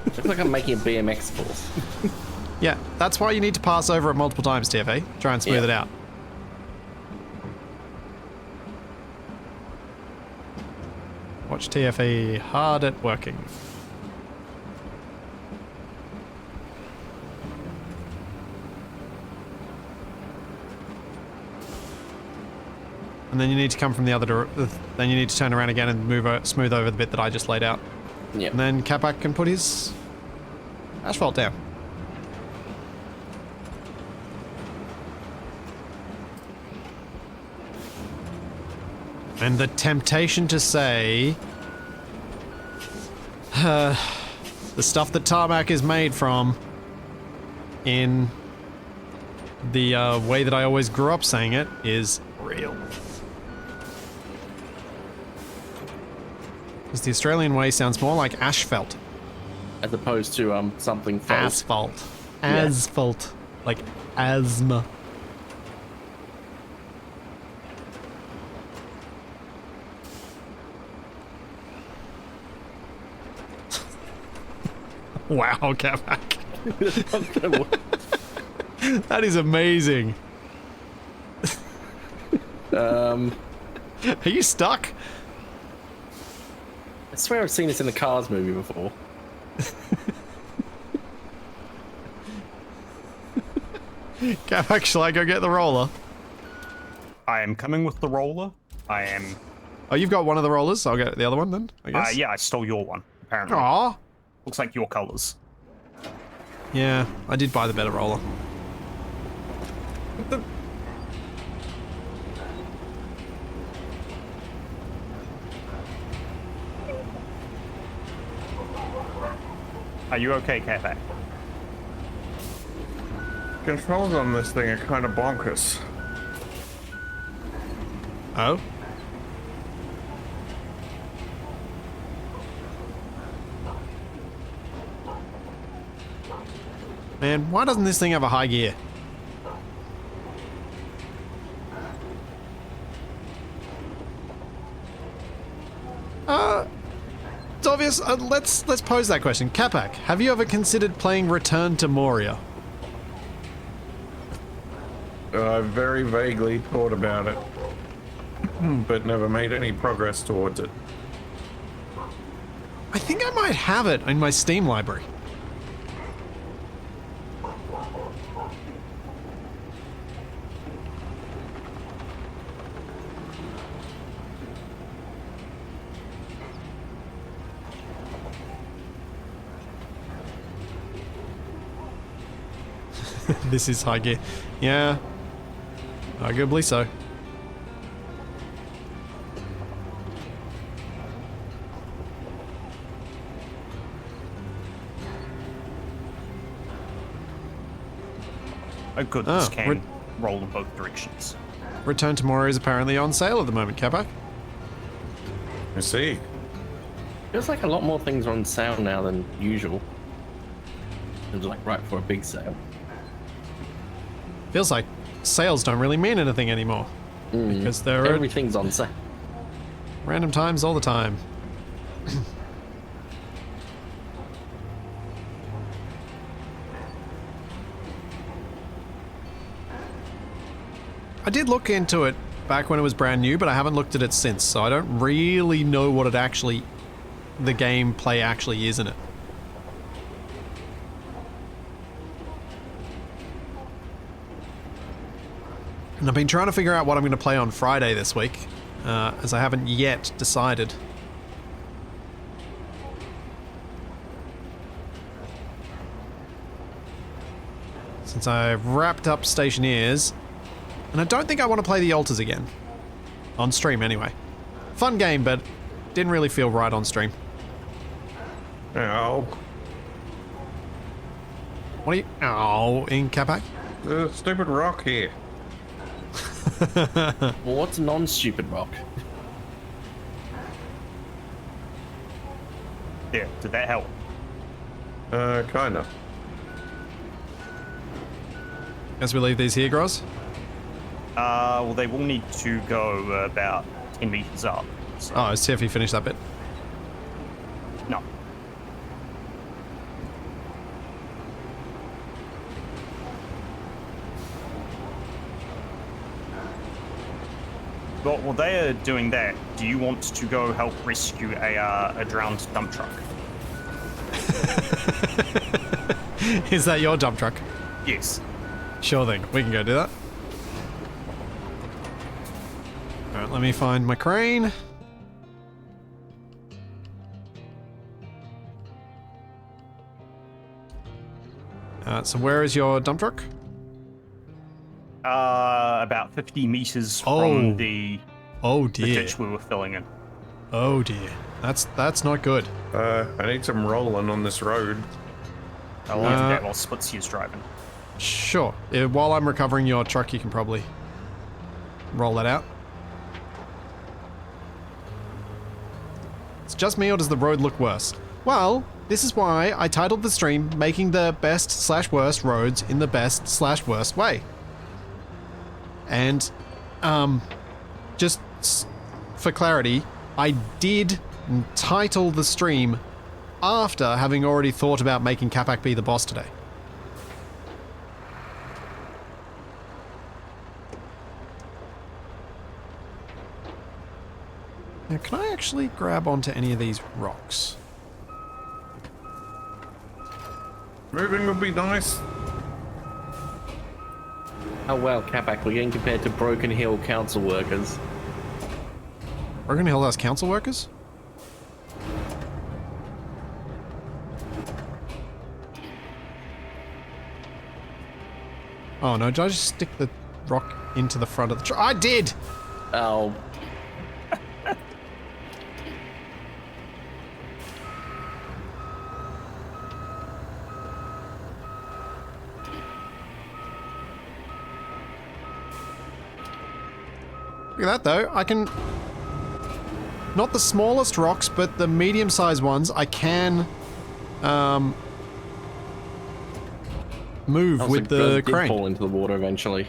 Looks like I'm making a BMX course. Yeah, that's why you need to pass over it multiple times, TFE. Try and smooth Yeah. it out. Watch TFE hard at working. And then you need to come from the other then you need to turn around again and smooth over the bit that I just laid out. Yep. And then Capac can put his asphalt down. And the temptation to say the stuff that tarmac is made from in the way that I always grew up saying it is real. Because the Australian way sounds more like asphalt. As opposed to something felt. Asphalt. Yeah. Asphalt. Like asthma. Wow, Capac. That is amazing. Are you stuck? I swear I've seen this in the Cars movie before. Capac, shall I go get the roller? I am coming with the roller. I am. Oh, you've got one of the rollers. I'll get the other one then, I guess. Yeah, I stole your one, apparently. Aw. Looks like your colors. Yeah, I did buy the better roller. Are you okay, Capac? Controls on this thing are kind of bonkers. Oh? Man, why doesn't this thing have a high gear? It's obvious. Let's pose that question. Capac, have you ever considered playing Return to Moria? I very vaguely thought about it, but never made any progress towards it. I think I might have it in my Steam library. This is high gear. Yeah. Arguably so. Oh, good. Oh, This can roll in both directions. Return to Moria is apparently on sale at the moment, Capac. I see. Feels like a lot more things are on sale now than usual. It's like right for a big sale. Feels like sales don't really mean anything anymore. Because there are Everything's on sale. random times all the time. I did look into it back when it was brand new, but I haven't looked at it since, so I don't really know what it actually, the gameplay actually is in it. And I've been trying to figure out what I'm going to play on Friday this week, as I haven't yet decided. Since I've wrapped up Stationeers, and I don't think I want to play the Altars again. On stream, anyway. Fun game, but didn't really feel right on stream. Ow. What are you... Ow, in Capac? The stupid rock here. Well, what's non-stupid rock? There, did that help? Kinda. Guess we leave these here, Groz? Well, they will need to go about 10 meters up. So, Oh, has TFE finished that bit? no. Well, while they are doing that, do you want to go help rescue a drowned dump truck? Is that your dump truck? Yes. Sure thing, we can go do that. Alright, let me find my crane. So where is your dump truck? About 50 meters Oh. from the dear. ditch we were filling in. Oh dear. That's not good. I need some rolling on this road. I'll leave that while Splitsy is driving. Sure. While I'm recovering your truck, you can probably roll that out. It's just me, or does the road look worse? Well, this is why I titled the stream Making the Best/Worst Roads in the Best/Worst Way. And, just for clarity, I did title the stream after having already thought about making Capac be the boss today. Now, can I actually grab onto any of these rocks? Moving would be nice. Oh well, Capac, we're getting compared to Broken Hill council workers. Broken Hill has council workers? Oh no, did I just stick the rock into the front of the truck? I did! Oh, Look at that though, I can... Not the smallest rocks, but the medium-sized ones, I can... move with the did crane. fall into the water eventually.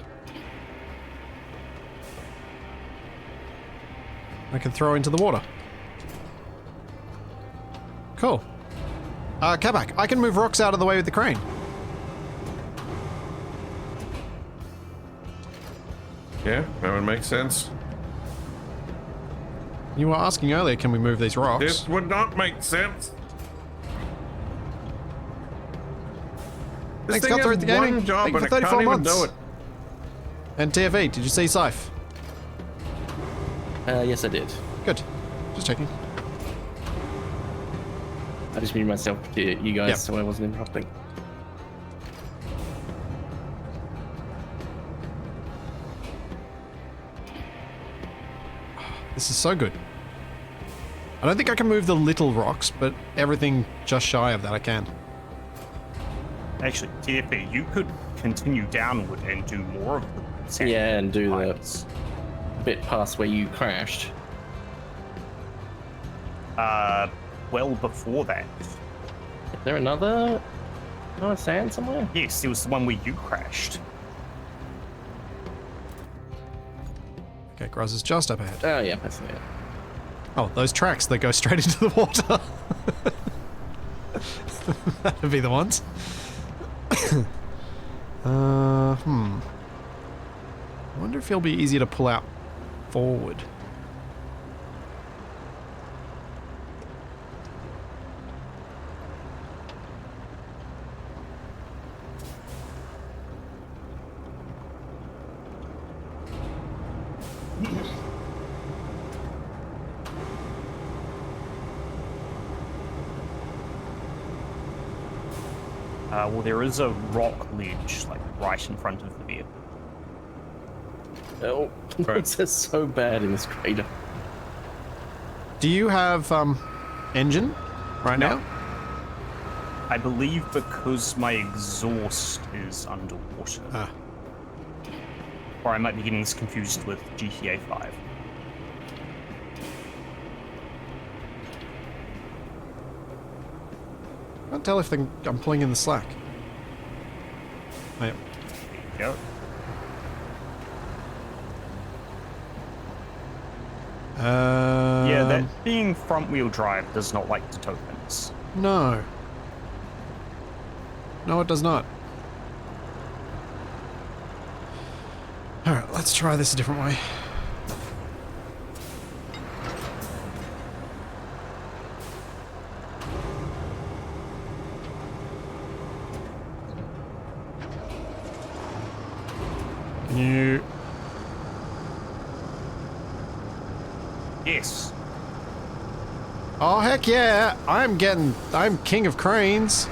I can throw into the water. Cool. Capac, I can move rocks out of the way with the crane. Yeah, that would make sense. You were asking earlier, can we move these rocks? This would not make sense. This Thanks, thing Cutthroat has Gaming. one job Thank you and for it can't 34 even months. do it. And TFE, did you see Scythe? Yes, I did. Good. Just checking. I just muted myself to you guys Yep. so I wasn't interrupting. This is so good. I don't think I can move the little rocks, but everything just shy of that I can. Actually, TFE, you could continue downward and do more of the sand. Yeah, and do piles. the bit past where you crashed. Well before that. Is there another sand somewhere? Yes, it was the one where you crashed. Okay, Gruz is just up ahead. Oh, yeah, that's it. Oh, those tracks that go straight into the water. That'd be the ones. I wonder if it'll be easier to pull out forward. Well, there is a rock ledge, like, right in front of the vehicle. Oh, it's just so bad in this crater. Do you have engine right No. now? I believe because my exhaust is underwater. Ah. Or I might be getting this confused with GTA 5. Can't tell if I'm pulling in the slack. Oh, yeah. Go. Yeah, that being front-wheel drive does not like to tow things. No. No, it does not. Alright, let's try this a different way. Can you... Yes. Oh, heck yeah! I'm king of cranes.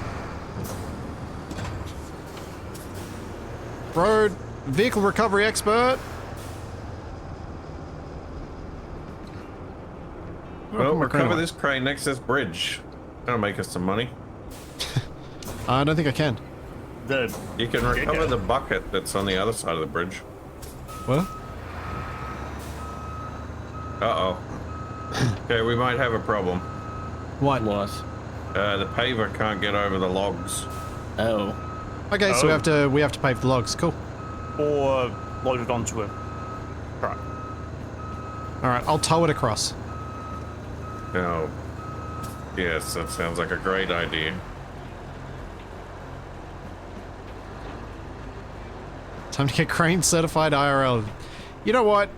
Road vehicle recovery expert. Well, my crane recover away. this crane next to this bridge. That'll make us some money. I don't think I can. You can recover the bucket that's on the other side of the bridge. What? Uh-oh. Okay, we might have a problem. What? What? The paver can't get over the logs. Oh. Okay, so we have to pave the logs. Cool. Or load it onto a truck. All right, I'll tow it across. Oh. Yes, that sounds like a great idea. Time to get crane certified IRL. You know what?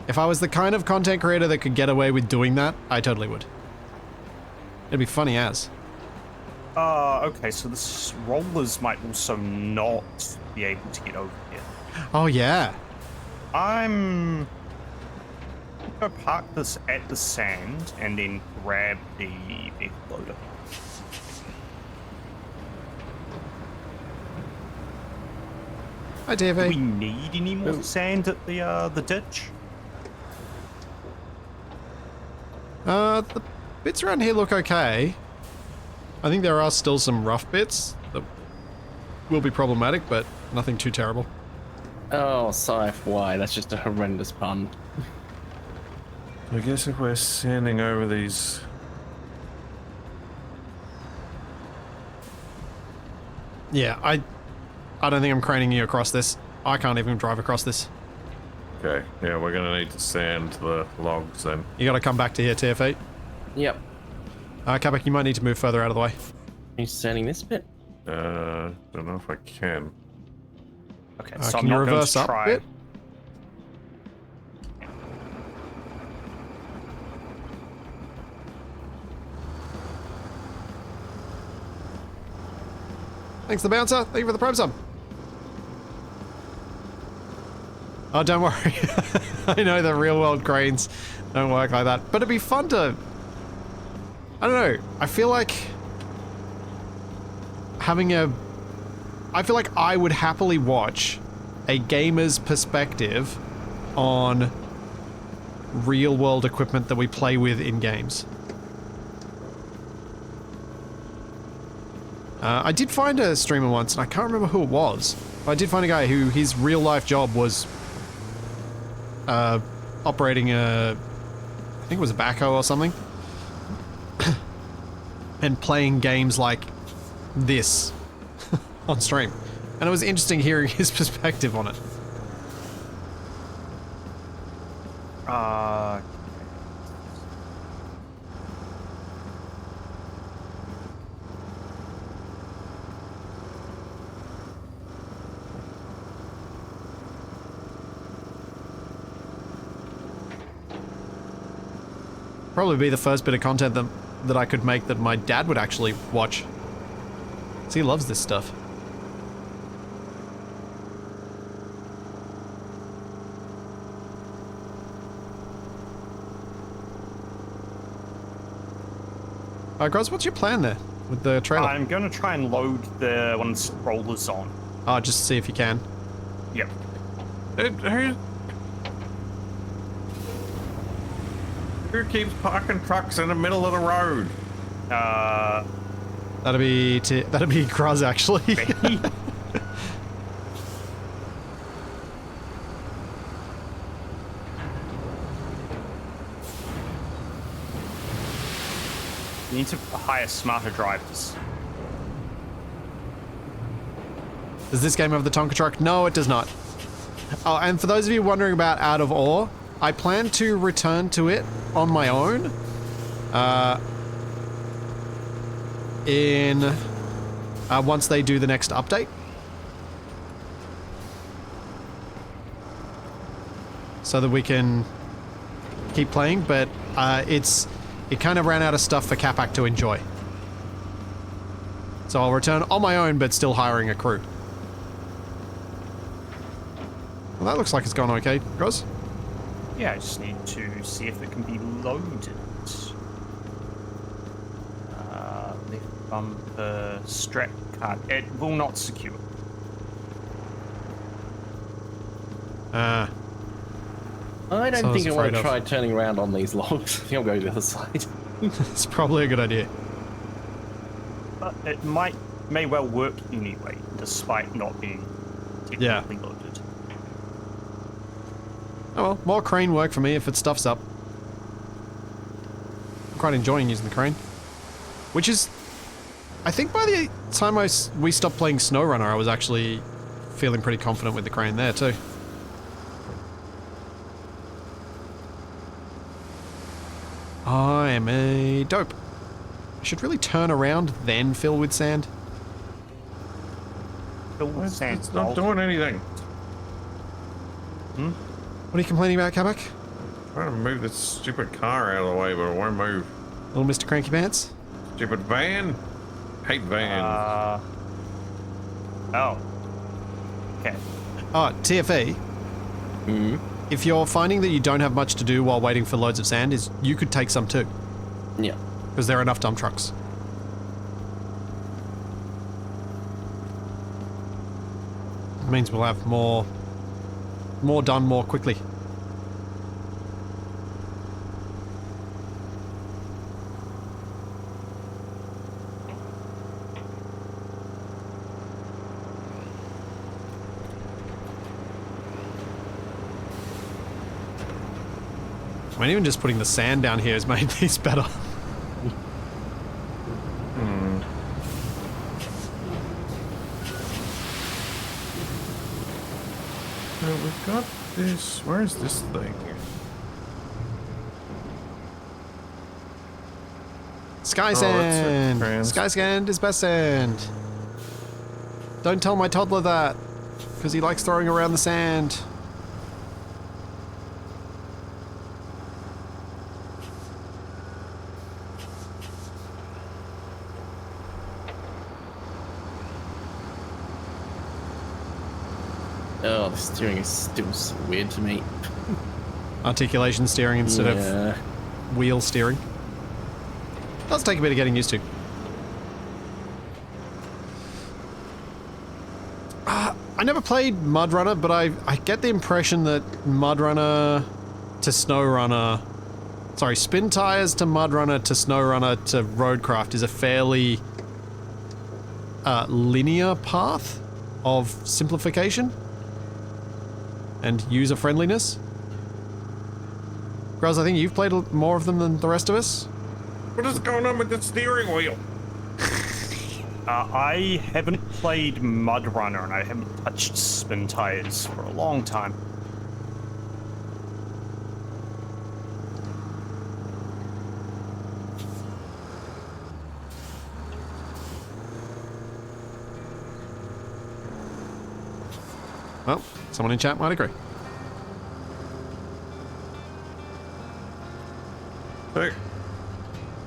If I was the kind of content creator that could get away with doing that, I totally would. It'd be funny as. Okay, so the rollers might also not be able to get over here. Oh yeah. I'm gonna park this at the sand and then grab the vehicle loader. Hi, Do we TFE. need any more sand at the ditch? The bits around here look okay. I think there are still some rough bits that will be problematic, but nothing too terrible. Oh, Scythe, why? That's just a horrendous pun. I guess if we're sanding over these... Yeah, I don't think I'm craning you across this. I can't even drive across this. Okay, yeah, we're gonna need to sand the logs then. You gotta come back to here, TF8. Yep. Capac, you might need to move further out of the way. Are you sanding this bit? Don't know if I can. Okay, so can I'm you not going reverse to up a try. bit? Thanks, the bouncer. Thank you for the prime sub. Oh, don't worry. I know the real world cranes don't work like that. But it'd be fun to... I don't know. I feel like having a... I feel like I would happily watch a gamer's perspective on real world equipment that we play with in games. I did find a streamer once, and I can't remember who it was. But I did find a guy who his real life job was operating a, I think it was a backhoe or something, and playing games like this on stream. And it was interesting hearing his perspective on it. Probably be the first bit of content that I could make that my dad would actually watch. 'Cause he loves this stuff. Groz, what's your plan there with the trailer? I'm going to try and load the one that's rollers on. Oh, just to see if you can. Yep. Who keeps parking trucks in the middle of the road? That'd be Gruz, actually. You need to hire smarter drivers. Does this game have the Tonka truck? No, it does not. Oh, and for those of you wondering about Out of Ore, I plan to return to it on my own. Once they do the next update. So that we can keep playing, but it kind of ran out of stuff for Capac to enjoy. So I'll return on my own, but still hiring a crew. Well, that looks like it's gone okay, Groz. Yeah, I just need to see if it can be loaded. Lift bumper, strap card. It will not secure. I don't So I was think I want afraid to of. try turning around on these logs. I think I'll go to the other side. It's probably a good idea. But it may well work anyway, despite not being technically loaded. Oh well, more crane work for me if it stuffs up. I'm quite enjoying using the crane. Which is... I think by the time we stopped playing SnowRunner, I was actually feeling pretty confident with the crane there too. I am a dope. I should really turn around then fill with sand. It's not doing anything. What are you complaining about, Capac? Trying to move this stupid car out of the way, but it won't move. Little Mr. Cranky Pants? Stupid van. Hate vans. Oh. Okay. Oh, TFE. If you're finding that you don't have much to do while waiting for loads of sand, you could take some too. Yeah. Because there are enough dump trucks. It means we'll have more done more quickly. I mean, even just putting the sand down here has made these better. So we've got this. Where is this thing? Sky that's sand! it. Sky sand is best sand. Don't tell my toddler that. because he likes throwing around the sand. Oh, the steering is still so weird to me. Articulation steering instead of wheel steering. Does take a bit of getting used to. I never played Mud Runner, but I get the impression that Mud Runner to Snow Runner... Sorry, Spin Tires to Mud Runner to Snow Runner to Roadcraft is a fairly linear path of simplification and user-friendliness. Gruz, I think you've played more of them than the rest of us. What is going on with the steering wheel? I haven't played Mud Runner and I haven't touched Spin Tires for a long time. Well, someone in chat might agree. So,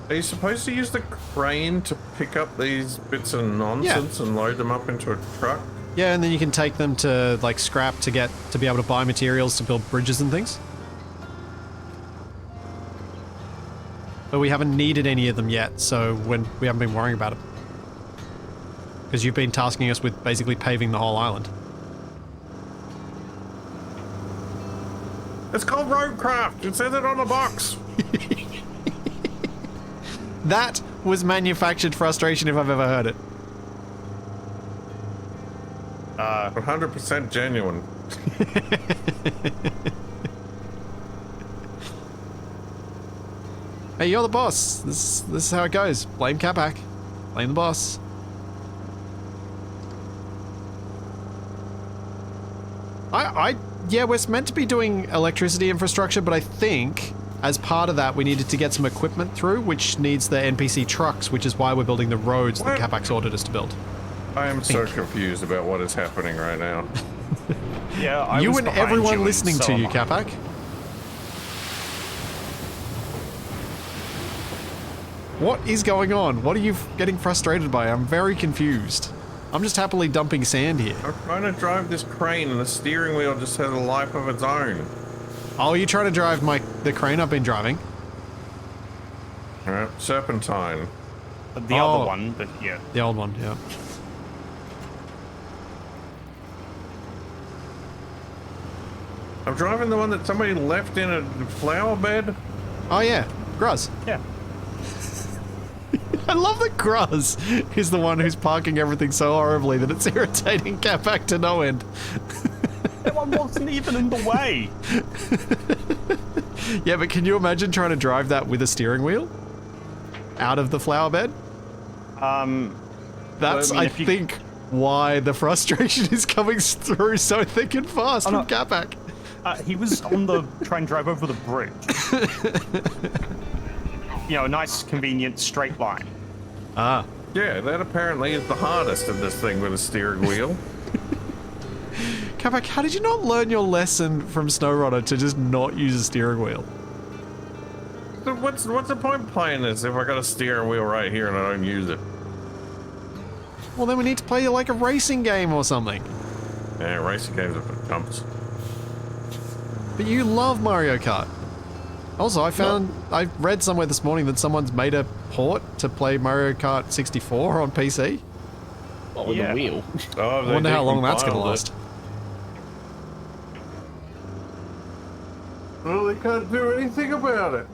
are you supposed to use the crane to pick up these bits of nonsense and load them up into a truck? Yeah, and then you can take them to, like, scrap to be able to buy materials to build bridges and things. But we haven't needed any of them yet, so we haven't been worrying about it. Because you've been tasking us with basically paving the whole island. It's called Roadcraft. It says it on the box. That was manufactured frustration if I've ever heard it. 100% genuine. Hey, you're the boss. This is how it goes. Blame Capac. Blame the boss. Yeah, we're meant to be doing electricity infrastructure, but I think as part of that we needed to get some equipment through, which needs the NPC trucks, which is why we're building the roads that Capac's ordered us to build. I am so confused about what is happening right now. Yeah, I you was and behind everyone you, listening so to am you, I. Capac. What is going on? What are you getting frustrated by? I'm very confused. I'm just happily dumping sand here. I'm trying to drive this crane and the steering wheel just has a life of its own. Oh, you're trying to drive the crane I've been driving? Alright, serpentine. The other one, but yeah. The old one, yeah. I'm driving the one that somebody left in a flower bed. Oh yeah, Gruz. Yeah. I love that Gruz is the one who's parking everything so horribly that it's irritating Capac to no end. That one wasn't even in the way. Yeah, but can you imagine trying to drive that with a steering wheel? Out of the flower bed? That's, well, I mean, I think, why the frustration is coming through so thick and fast from Capac. He was on the try and drive over the bridge. You know, a nice, convenient straight line. Ah. Yeah, that apparently is the hardest of this thing with a steering wheel. Capac, how did you not learn your lesson from SnowRunner to just not use a steering wheel? So what's the point of playing this if I got a steering wheel right here and I don't use it? Well, then we need to play like a racing game or something. Yeah, racing games are for chumps. But you love Mario Kart. Also, I read somewhere this morning that someone's made a port to play Mario Kart 64 on PC. What, with Yeah. the wheel? Oh, I wonder how long that's going to decompiled it. last. Well, they can't do anything about it.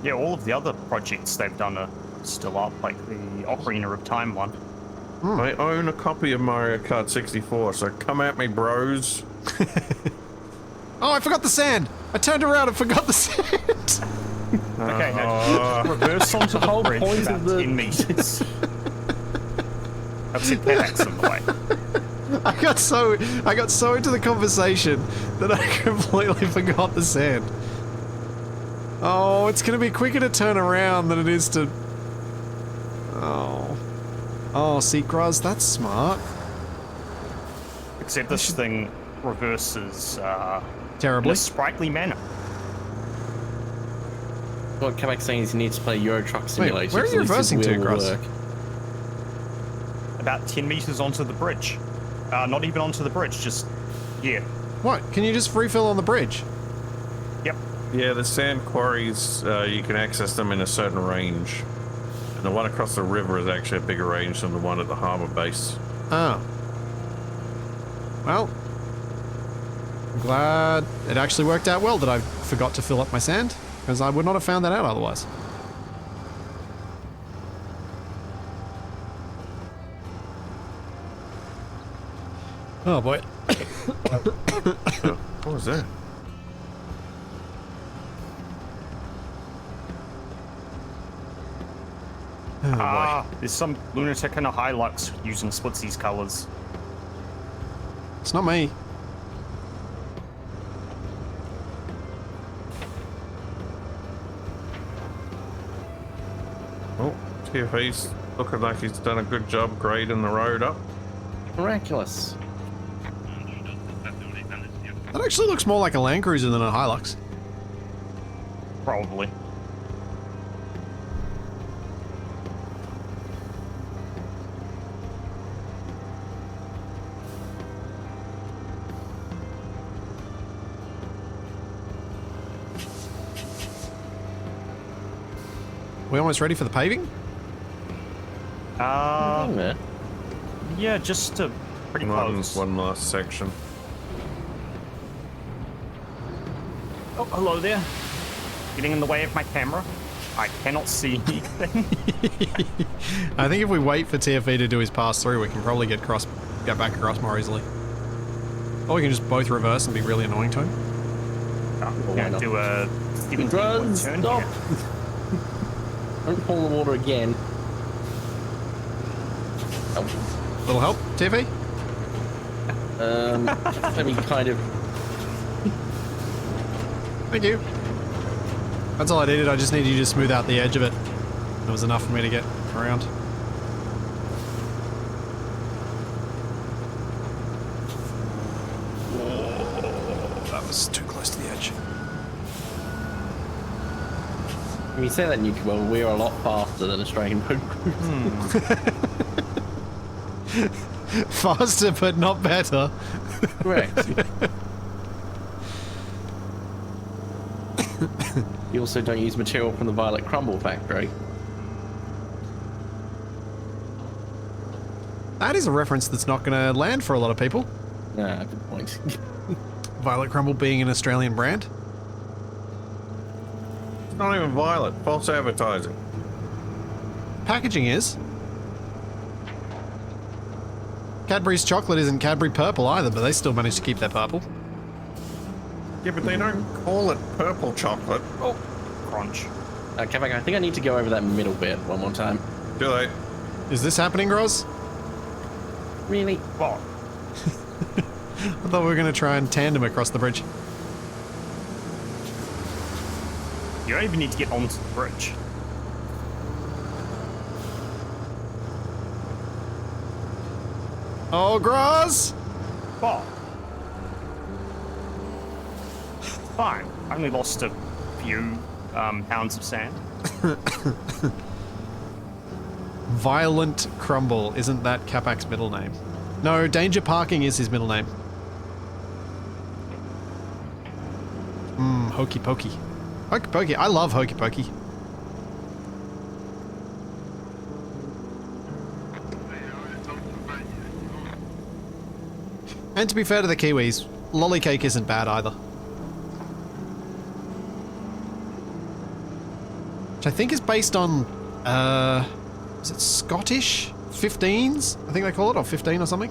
Yeah, all of the other projects they've done are still up, like the Ocarina of Time one. I own a copy of Mario Kart 64, so come at me, bros. Oh, I forgot the sand! I turned around and forgot the sand! Okay, now reverse onto the whole bridge point about of the- 10 meters. I've seen Capax on the way. I got so into the conversation that I completely forgot the sand. Oh, it's gonna be quicker to turn around than it is to... Oh. Oh, see, Gruz, that's smart. Except this thing reverses in Terribly. a sprightly manner. What Capac's saying is he needs to play Euro Truck Simulator. where are you so at least his reversing to, wheel will Gross? work. About 10 meters onto the bridge. Not even onto the bridge, just here. What? Can you just refill on the bridge? Yep. Yeah, the sand quarries, you can access them in a certain range. And the one across the river is actually a bigger range than the one at the harbour base. Oh. Well, I'm glad it actually worked out well that I forgot to fill up my sand, because I would not have found that out otherwise. Oh boy. What was that? Oh There's some lunatic in a Hilux using Splitsy's colors. It's not me. Oh, TFE's looking like he's done a good job grading the road up. Miraculous. That actually looks more like a Land Cruiser than a Hilux. Probably. We almost ready for the paving? Yeah. Yeah, just pretty close. One last section. Oh, hello there. Getting in the way of my camera. I cannot see anything. I think if we wait for TFE to do his pass through, we can probably get back across more easily. Or we can just both reverse and be really annoying to him. We're going to do a 17 Gruz, turn stop! here. Don't pull the water again. Oh, Little help, TFE? let me kind of... Thank you. That's all I needed. I just needed you to smooth out the edge of it. That was enough for me to get around. Whoa, that was too close to the edge. When you say that, Nuke, well, we're a lot faster than Australian road crews. Faster, but not better. Correct. You also don't use material from the Violet Crumble factory. That is a reference that's not going to land for a lot of people. Ah, good point. Violet Crumble being an Australian brand. It's not even Violet. False advertising. Packaging is. Cadbury's chocolate isn't Cadbury purple either, but they still managed to keep their purple. Yeah, but they don't call it purple chocolate. Oh, crunch. Capac, I think I need to go over that middle bit one more time. Do they? Is this happening, Groz? Really? Well, I thought we were going to try and tandem across the bridge. you don't even need to get onto the bridge. Oh, Groz! Well, fine. I only lost a few pounds of sand. Violent Crumble. Isn't that Capac's middle name? No, Danger Parking is his middle name. Hokey Pokey. Hokey Pokey. I love Hokey Pokey. And to be fair to the Kiwis, Lollycake isn't bad either. Which I think is based on, is it Scottish 15s? I think they call it, or 15 or something.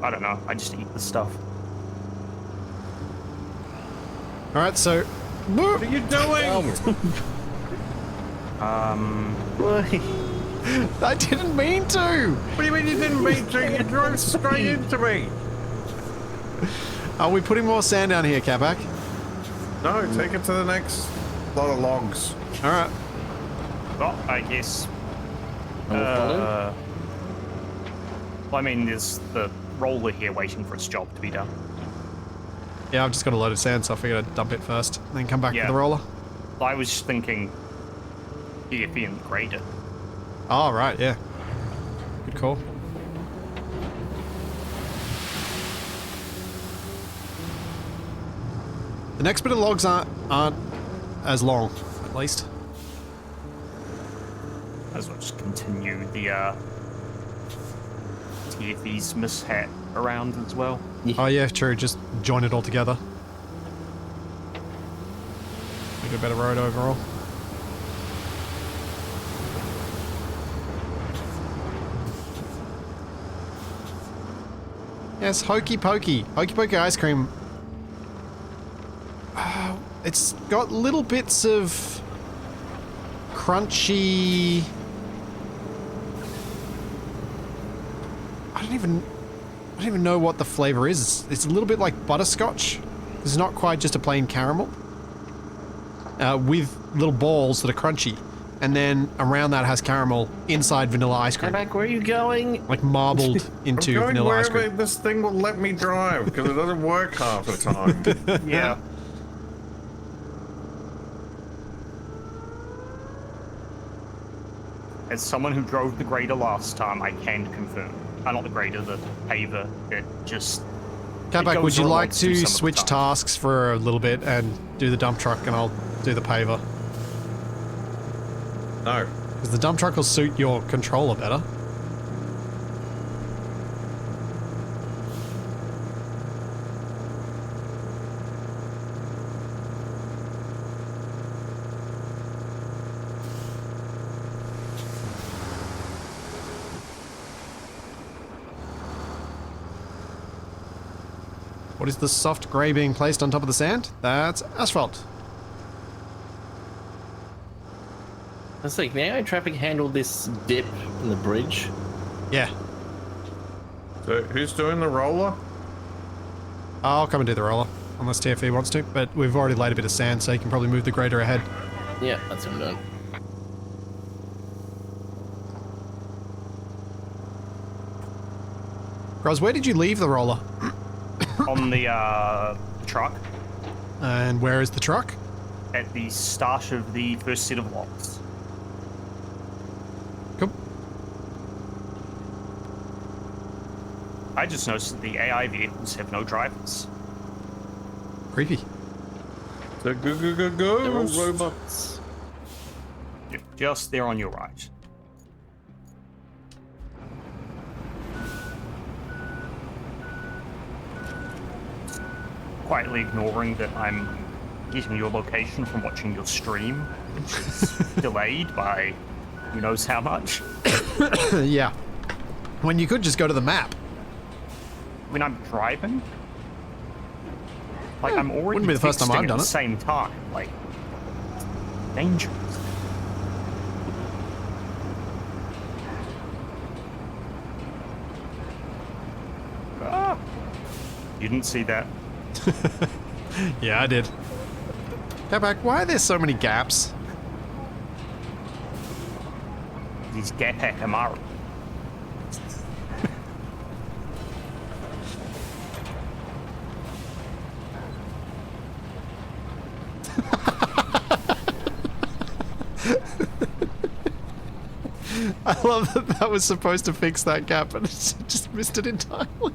I don't know. I just eat the stuff. Alright, so... What are you doing? I didn't mean to! What do you mean you didn't mean to? You drove straight into me. Are we putting more sand down here, Capac? No, take it to the next lot of logs. Alright. Well, I guess. I will follow. Well, I mean, there's the roller here waiting for its job to be done. Yeah, I've just got a load of sand, so I figured I'd dump it first, and then come back Yeah. with the roller. I was thinking TFE and the grader. Oh, right, yeah. Good call. The next bit of logs aren't as long, at least. As well just continue the TFE's mishap around as well. Oh yeah, true, just join it all together. Make a better road overall. Yes, Hokey Pokey. Hokey Pokey ice cream. It's got little bits of crunchy... I don't even know what the flavor is. It's a little bit like butterscotch. It's not quite just a plain caramel. With little balls that are crunchy. And then around that has caramel inside vanilla ice cream. Capac, where are you going? Like marbled into I'm going vanilla ice wherever cream. this thing will let me drive, because it doesn't work half the time. Yeah. As someone who drove the grader last time, I can confirm. Not the grader, the paver. It just... Capac, goes would you where it like wants to to some of the switch time. tasks for a little bit and do the dump truck and I'll do the paver? No. Because the dump truck will suit your controller better. What is the soft grey being placed on top of the sand? That's asphalt. Let's see, can AI traffic handle this dip in the bridge? Yeah. So who's doing the roller? I'll come and do the roller, unless TFE wants to, but we've already laid a bit of sand, so you can probably move the grader ahead. Yeah, that's what I'm doing. Groz, where did you leave the roller? On the truck, And where is the truck? at the start of the first set of locks. Cool. I just noticed that the AI vehicles have no drivers. Creepy. So They're all go. robots. Yep, just there on your right. Quietly ignoring that I'm getting your location from watching your stream, which is delayed by who knows how much. Yeah. When you could just go to the map. When I'm driving, like I'm already wouldn't be the first time texting I've at done the it. same time, like dangerous. Ah, you didn't see that. Yeah, I did. Capac, why are there so many gaps? These Capac Amara. I love that that was supposed to fix that gap, but it just missed it entirely.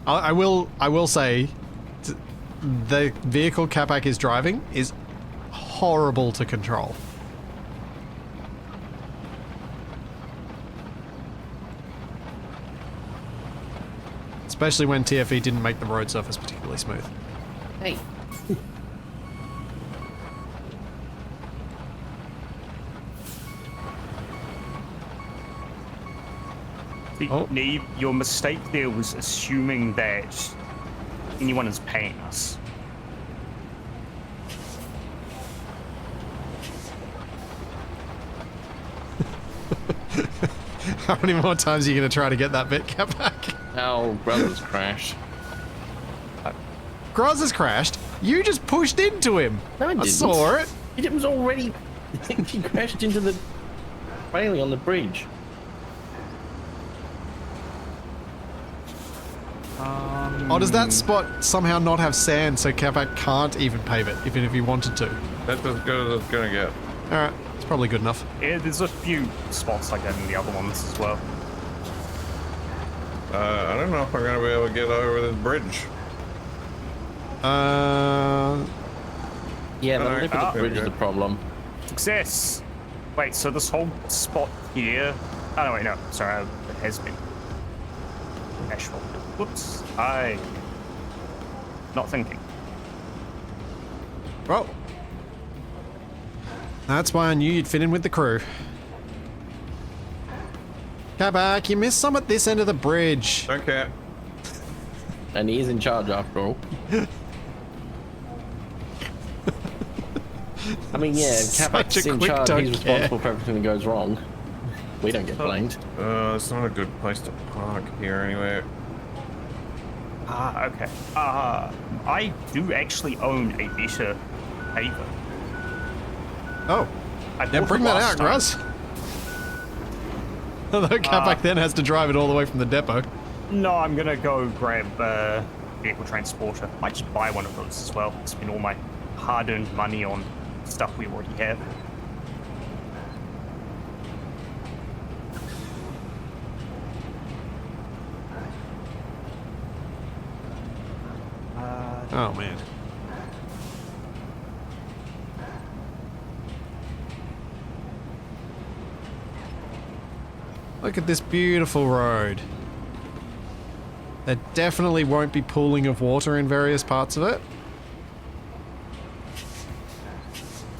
I will say, the vehicle Capac is driving is horrible to control. Especially when TFE didn't make the road surface particularly smooth. Hey. Oh. Neve, your mistake there was assuming that anyone is paying us. How many more times are you going to try to get that bit, Capac? Our brothers crashed. Gruz has crashed. You just pushed into him. No, I I didn't. saw it. It was already. He crashed into the railing on the bridge. Oh, does that spot somehow not have sand so Capac can't even pave it, even if he wanted to? That's as good as it's gonna get. Alright, it's probably good enough. Yeah, there's a few spots like that in the other ones as well. I don't know if I'm gonna be able to get over this bridge. Yeah, the Alright. lip of the bridge is the problem. Success! Wait, so this whole spot here... Oh, no, wait, no. Sorry, it has been. Asphalt. Whoops. Not thinking. Well, that's why I knew you'd fit in with the crew. Capac, you missed some at this end of the bridge. Okay. And he is in charge after all. I mean, yeah, if Such Capac's a in quick charge, don't he's responsible for everything that goes wrong. We don't get blamed. It's not a good place to park here anyway. Okay. I do actually own a better paver. Oh, I then bought bring it that last out, time. Gruz. Although Capac then has to drive it all the way from the depot. No, I'm gonna go grab vehicle transporter. Might just buy one of those as well. Spend all my hard-earned money on stuff we already have. Oh, man. Look at this beautiful road. There definitely won't be pooling of water in various parts of it.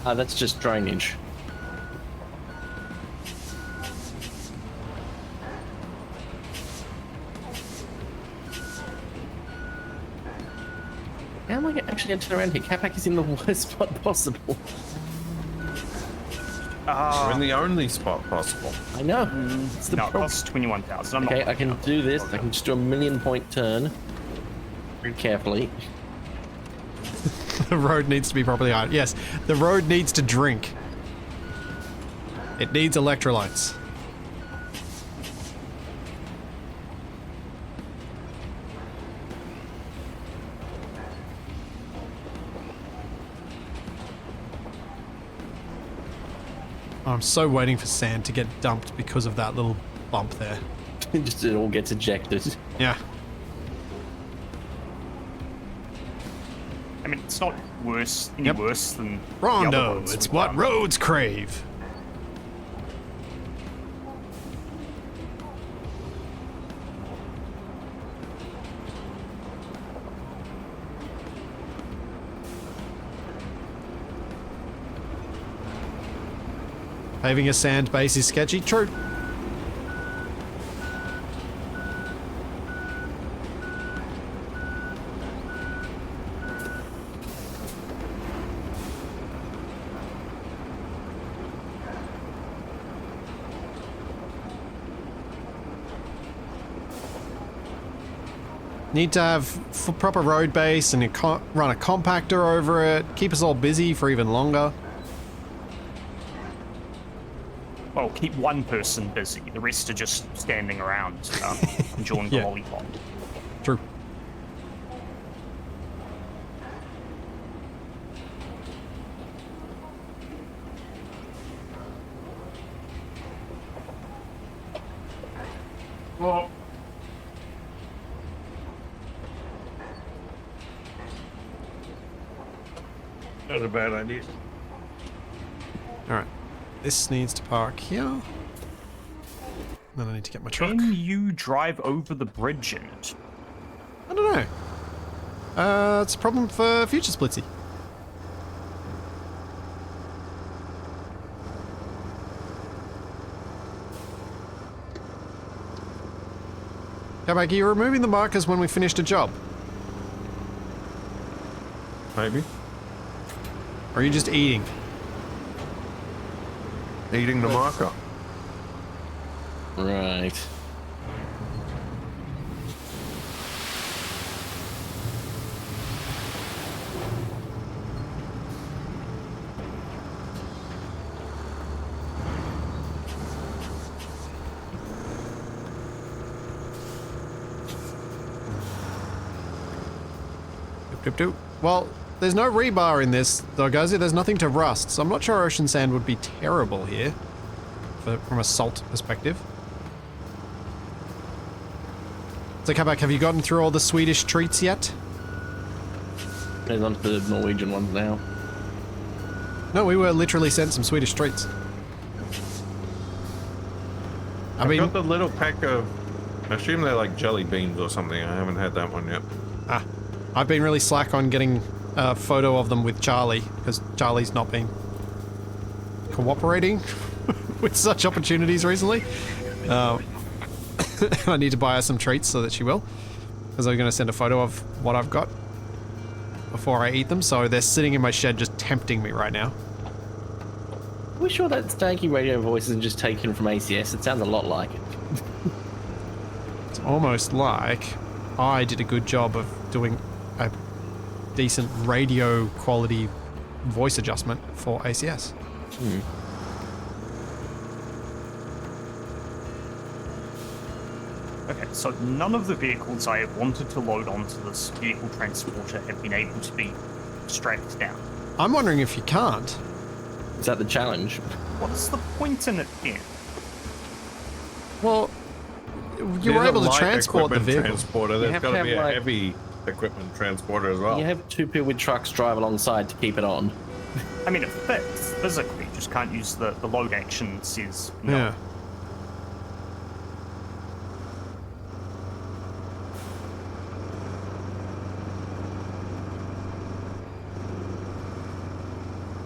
That's just drainage. How am I actually going to turn around here? Capac is in the worst spot possible. We're in the only spot possible. I know. It's the No, it problem. costs 21,000. Okay, I can do this. I can just do a 1,000,000 turn. Very carefully. The road needs to be properly ironed. Yes, the road needs to drink. It needs electrolytes. I'm so waiting for sand to get dumped because of that little bump there. Just it all gets ejected. Yeah. I mean, it's not worse, any Yep. worse than the other Rondo, ones it's we've what done. roads crave. Paving a sand base is sketchy. True. Need to have proper road base and run a compactor over it. Keep us all busy for even longer. Well, keep one person busy. The rest are just standing around, enjoying the Yeah. lollipop. True. Well, not a bad idea. Alright. This needs to park here. Then I need to get my truck. Can you drive over the bridge in it? I don't know. It's a problem for future Splitsy. Capac, are you removing the markers when we finished a job? Maybe. Or are you just eating? Eating the marker. Right. Doop doop. Well, there's no rebar in this, though, guys. There's nothing to rust, so I'm not sure ocean sand would be terrible here from a salt perspective. So, Capac, have you gotten through all the Swedish treats yet? There's on to the Norwegian ones now. No, we were literally sent some Swedish treats. I've got the little pack of, I assume they're like jelly beans or something. I haven't had that one yet. I've been really slack on getting a photo of them with Charlie, because Charlie's not been cooperating with such opportunities recently. I need to buy her some treats so that she will, because I'm going to send a photo of what I've got before I eat them, so they're sitting in my shed just tempting me right now. Are we sure that stanky radio voice isn't just taken from ACS? It sounds a lot like it. It's almost like I did a good job of doing a decent radio quality voice adjustment for ACS. Okay, so none of the vehicles I have wanted to load onto this vehicle transporter have been able to be strapped down. I'm wondering if you can't. Is that the challenge? What's the point in it then? Well, you There's were a able to light transport the equipment vehicle. transporter. You There's have got to to be have, a like- heavy equipment transporter as well. You have two people with trucks drive alongside to keep it on. I mean, it fits physically, just can't use the load action says no. Yeah.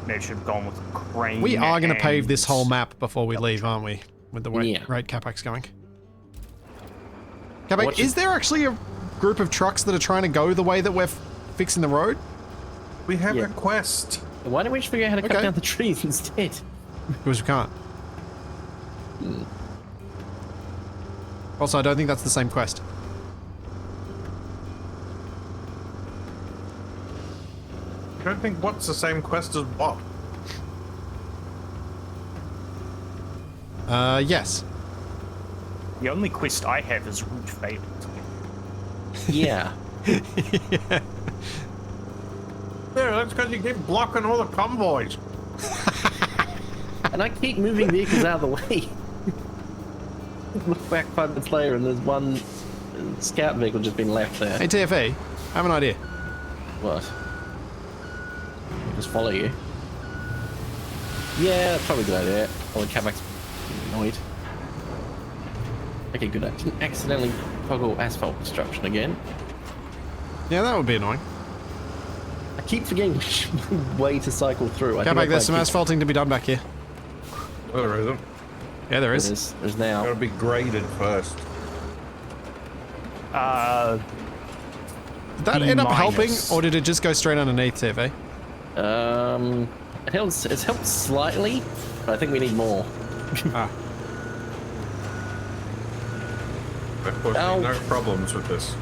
Maybe should have gone with a crane. We are going to pave and- this whole map before we leave, aren't we? With the way Yeah. rate Capac's going. Capac, What's is it- there actually a group of trucks that are trying to go the way that we're fixing the road? We have Yeah. a quest. Why don't we just figure out how to cut Okay. down the trees instead? Because we can't. Also, I don't think that's the same quest. I don't think what's the same quest as what. Yes. The only quest I have is route failed. Yeah. There, that's because you keep blocking all the convoys. And I keep moving vehicles out of the way. Look back 5 minutes later and there's one scout vehicle just been left there. Hey, TFE, I have an idea. What? Just follow you. Yeah, that's probably a good idea. Oh, the Capac's annoyed. Okay, good. I didn't accidentally toggle asphalt construction again. Yeah, that would be annoying. I keep forgetting which way to cycle through. I think Capac, if there's I some keep- asphalting to be done back here. Oh, there isn't. Yeah, there is. There's now. Got to be graded first. Did that B end up helping, minus. or did it just go straight underneath, TFE? It's helped slightly, but I think we need more. Ah. Of course, Ow. no problems with this.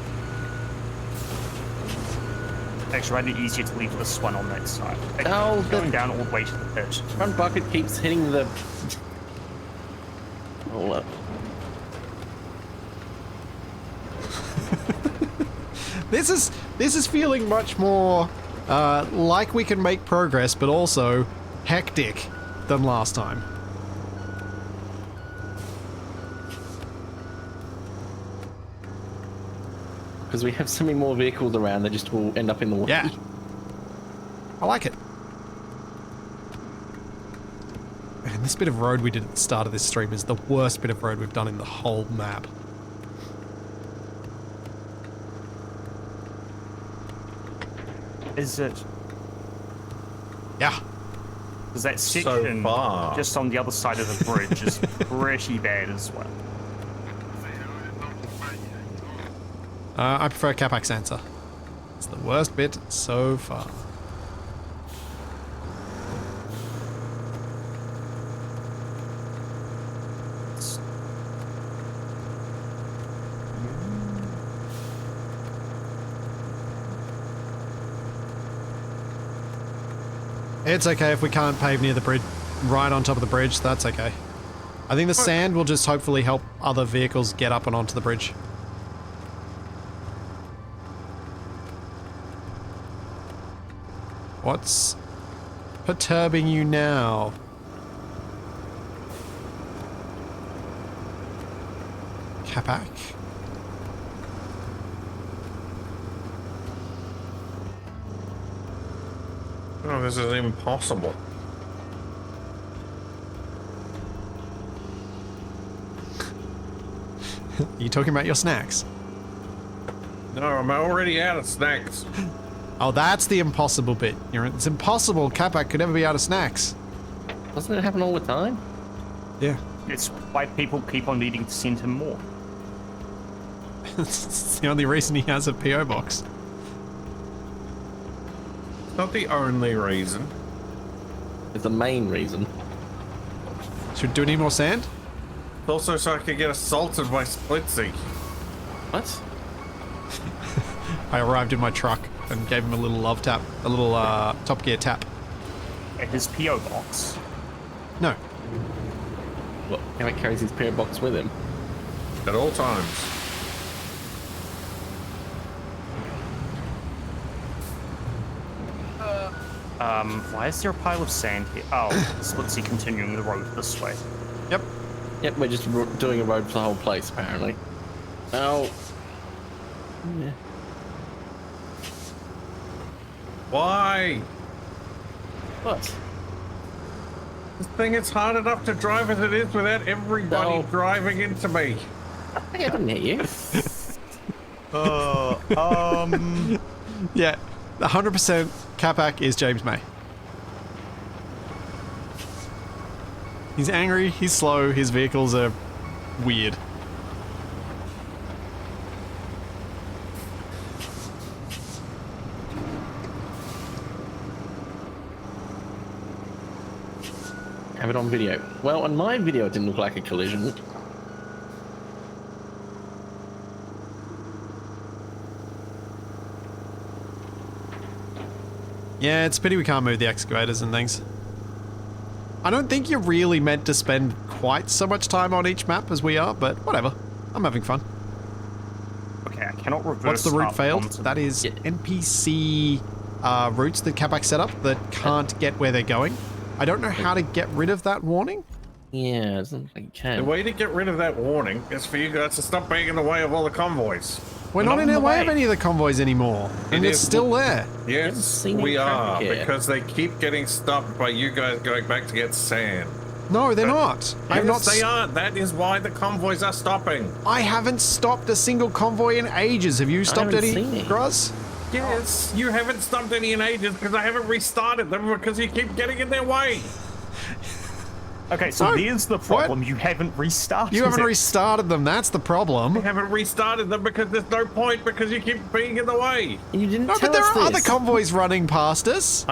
Actually, I find it easier to leave this one on that side. Oh, Going the down all the way to the pit. front bucket keeps hitting the. Hold up. This is feeling much more like we can make progress, but also hectic than last time. Because we have so many more vehicles around, they just all end up in the way. Yeah. I like it. Man, this bit of road we did at the start of this stream is the worst bit of road we've done in the whole map. Is it? Yeah. Because that So section far. just on the other side of the bridge is pretty bad as well. I prefer Capac's answer. It's the worst bit so far. It's okay if we can't pave near the bridge, right on top of the bridge, that's okay. I think the sand will just hopefully help other vehicles get up and onto the bridge. What's perturbing you now? Capac? Oh, this is impossible. You talking about your snacks? No, I'm already out of snacks. Oh, that's the impossible bit. It's impossible Capac could ever be out of snacks. Doesn't it happen all the time? Yeah. It's why people keep on needing to send him more. It's the only reason he has a PO box. Not the only reason. It's the main reason. Should we do any more sand? Also so I could get assaulted by Splitsy. What? I arrived in my truck and gave him a little love tap, a little Top Gear tap. At his PO box. No. What? How he carries his PO box with him? At all times. Why is there a pile of sand here? Oh, Splitsy continuing the road this way. Yep. Yep, we're just doing a road for the whole place, apparently. Oh. Yeah. Why? What? This thing is hard enough to drive as it is without everybody No. driving into me. Hey, I didn't hit you. Yeah. 100% Capac is James May. He's angry, he's slow, his vehicles are weird. Have it on video. Well, on my video, it didn't look like a collision. Yeah, it's a pity we can't move the excavators and things. I don't think you're really meant to spend quite so much time on each map as we are, but whatever. I'm having fun. Okay, I cannot reverse. What's the route up failed? onto That is Yeah. NPC routes that Capac set up that can't get where they're going. I don't know how to get rid of that warning. Yeah, it doesn't look like you The can. way to get rid of that warning is for you guys to stop being in the way of all the convoys. We're not in the way of any of the convoys anymore, and It it's is- still there. Yes, seen we any are, traffic here. because they keep getting stopped by you guys going back to get sand. No, they're not. I've not. Yes, they are. That is why the convoys are stopping. I haven't stopped a single convoy in ages. Have you stopped haven't any, seen it. Gruz? Yes, you haven't stopped any in ages because I haven't restarted them because you keep getting in their way. Okay, so No. there's the problem. You haven't restarted. You haven't it. restarted them. That's the problem. I haven't restarted them because there's no point because you keep being in the way. You didn't No, tell but there us are this. other convoys running past us.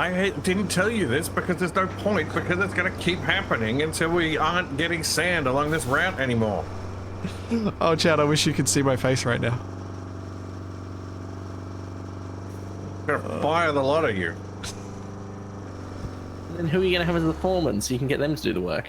Didn't tell you this because there's no point because it's going to keep happening until we aren't getting sand along this route anymore. Oh, Chad, I wish you could see my face right now. I'm going to fire the lot of you. Then who are you going to have as the foreman so you can get them to do the work?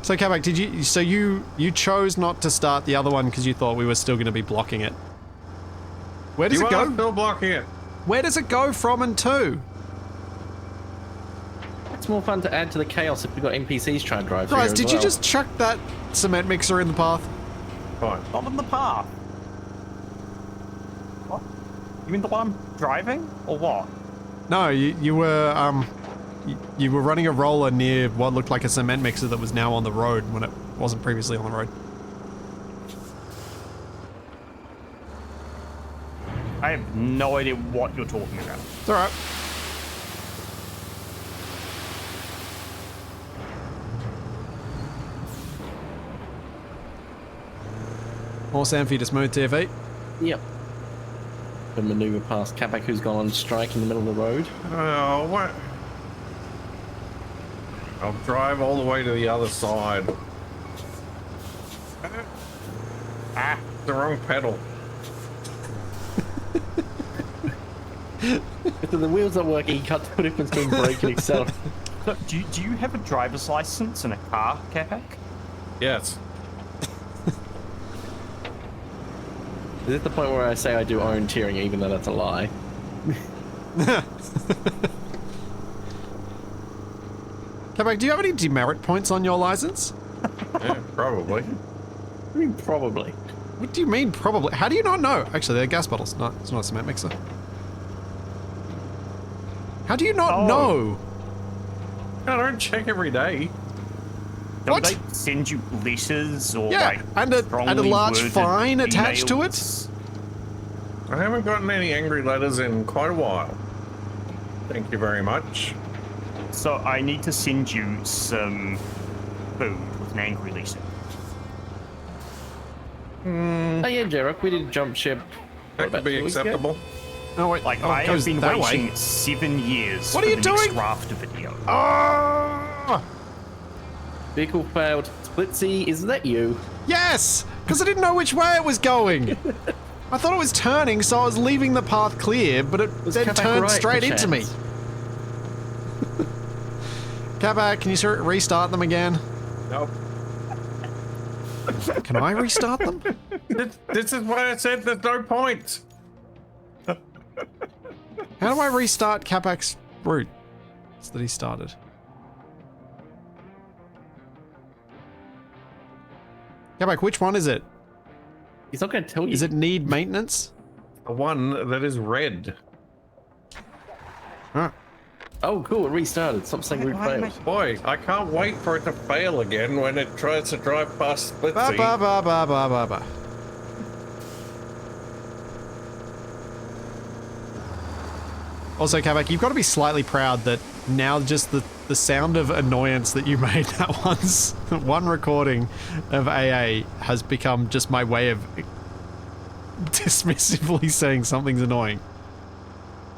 So, Capac, did you? So you chose not to start the other one because you thought we were still going to be blocking it. Where does You it are go? still blocking it. Where does it go from and to? It's more fun to add to the chaos if we've got NPCs trying to drive through Guys, here did as you well. just chuck that cement mixer in the path? Fine. Not in the path. What? You mean the one I'm driving, or what? No, you were you were running a roller near what looked like a cement mixer that was now on the road when it wasn't previously on the road. I have no idea what you're talking about. It's all right. More sand for you to smooth, TFE. Yep. The maneuver past Capac, who's gone on strike in the middle of the road. Oh, what? I'll drive all the way to the other side. The wrong pedal. If the wheels aren't working, you can't put the difference between brake and accelerator. So, do you have a driver's license and a car, Capac? Yes. Is this the point where I say I do own tearing, even though that's a lie? Capac, do you have any demerit points on your license? Yeah, probably. I mean, probably. What do you mean, probably? How do you not know? Actually, they're gas bottles. No, it's not a cement mixer. How do you not know? I don't check every day. Don't What? they send you letters or Yeah, like and a strongly large worded fine attached to it? emails? I haven't gotten any angry letters in quite a while. Thank you very much. So I need to send you some food with an angry letter. Oh yeah, Jarek, we did jump ship. That could be acceptable. No, wait. Like oh, I it have goes been that waiting way. 7 years What for are you the next doing? raft video. Oh! Vehicle failed. Splitsy, is that you? Yes! Because I didn't know which way it was going. I thought it was turning, so I was leaving the path clear, but it Was then Capac turned right, straight into me. perchance? Capac, can you restart them again? Nope. Can I restart them? This is why I said there's no point. How do I restart Capac's route that he started? Capac, which one is it? He's not going to tell you. Is it need maintenance? The one that is red. Huh. Oh, cool, it restarted. Stop saying we failed. Boy, I can't wait for it to fail again when it tries to drive past Ba Splitsy. ba ba ba ba ba ba. Also, Capac, you've got to be slightly proud that now just the sound of annoyance that you made that one recording of AA has become just my way of dismissively saying something's annoying.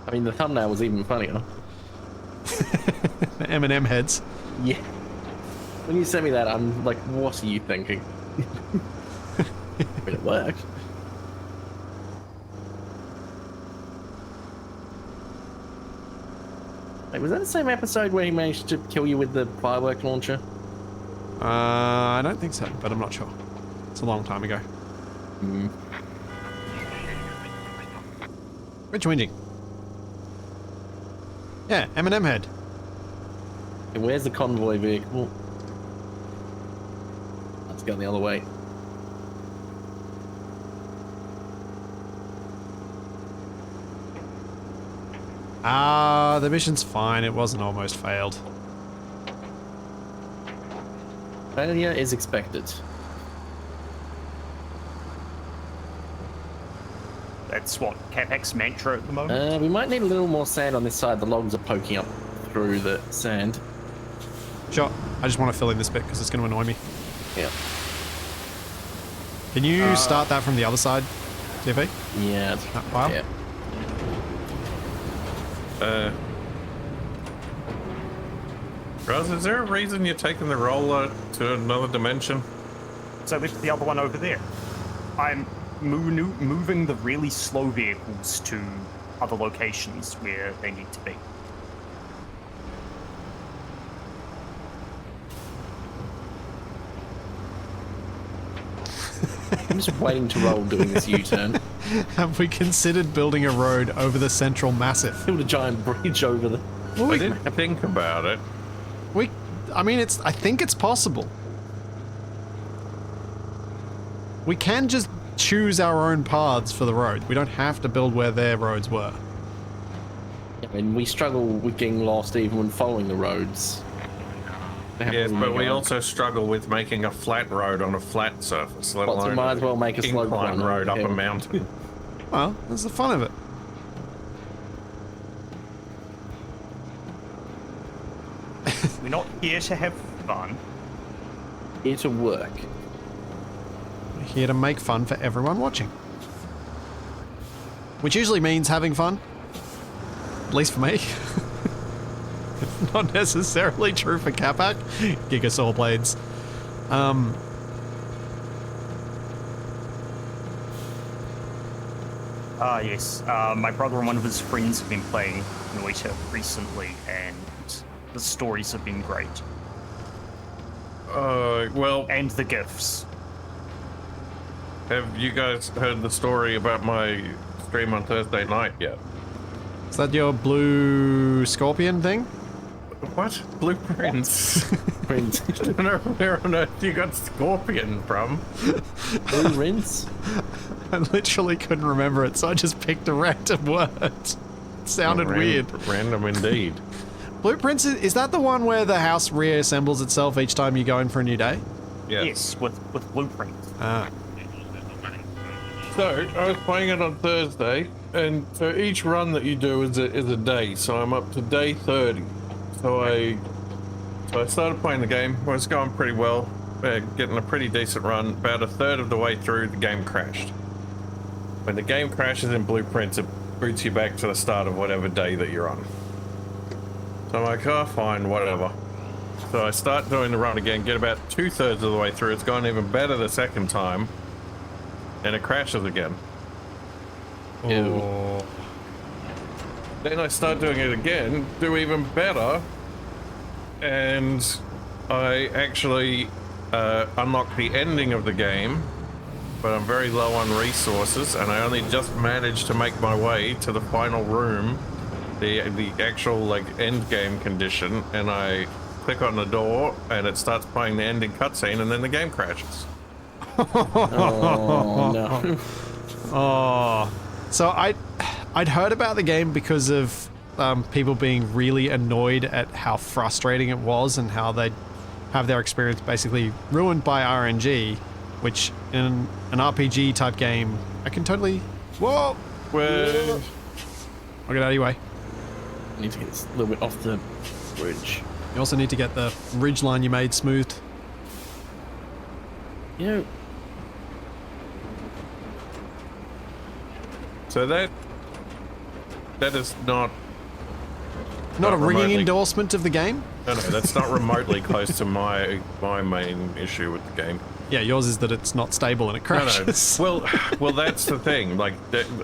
I mean, the thumbnail was even funnier. The M&M heads. Yeah. When you sent me that, I'm like, what are you thinking? But it worked. Wait, was that the same episode where he managed to kill you with the firework launcher? I don't think so, but I'm not sure. It's a long time ago. Hmm. Which whinging? Yeah, M&M head. And where's the convoy vehicle? Let's go the other way. The mission's fine. It wasn't almost failed. Failure is expected. That's what Capac's mantra at the moment. We might need a little more sand on this side. The logs are poking up through the sand. Sure. I just want to fill in this bit because it's going to annoy me. Yeah. Can you start that from the other side, TFE? Yeah. That pile? Yeah. Raz, is there a reason you're taking the roller to another dimension? So with the other one over there, I'm moving the really slow vehicles to other locations where they need to be. I'm just waiting to roll doing this U-turn. Have we considered building a road over the central massif? Build a giant bridge over the... I didn't think about it. I mean, I think it's possible. We can just choose our own paths for the road. We don't have to build where their roads were. I mean, we struggle with getting lost even when following the roads. Yes, but we also struggle with making a flat road on a flat surface, let Well, so alone might as well make a slope incline one road up over a here. mountain. Well, that's the fun of it. We're not here to have fun. Here to work. We're here to make fun for everyone watching. Which usually means having fun. At least for me. Not necessarily true for Capac. Gigasaw blades. Ah, yes. My brother and one of his friends have been playing Noita recently, and the stories have been great. Well, And the gifts. have you guys heard the story about my stream on Thursday night yet? Is that your blue scorpion thing? What? Blueprints? Prince. I don't know where on earth you got Scorpion from. Blue rinse. I literally couldn't remember it, so I just picked a random word. It sounded weird. Random indeed. Blueprints, is that the one where the house reassembles itself each time you go in for a new day? Yes, with blueprints. Ah. So, I was playing it on Thursday, and so each run that you do is a day, so I'm up to day 30. So I started playing the game, it was going pretty well, getting a pretty decent run. About a third of the way through, the game crashed. When the game crashes in Blueprints, it boots you back to the start of whatever day that you're on. So I'm like, oh, fine, whatever. So I start doing the run again, get about 2/3 of the way through, it's gone even better the second time, and it crashes again. Oh. Then I start doing it again, do even better, and I actually unlock the ending of the game, but I'm very low on resources, and I only just managed to make my way to the final room, the actual like end game condition, and I click on the door, and it starts playing the ending cutscene, and then the game crashes. Oh no. Oh. So I'd heard about the game because of people being really annoyed at how frustrating it was and how they'd have their experience basically ruined by RNG, which in an RPG type game, I can totally... Whoa! Well, I'll get out of your way. I need to get a little bit off the bridge. You also need to get the ridge line you made smoothed. You know, so that is not Not a ringing remotely- endorsement of the game? No, that's not remotely close to my main issue with the game. Yeah, yours is that it's not stable and it crashes. No. Well, that's the thing. Like,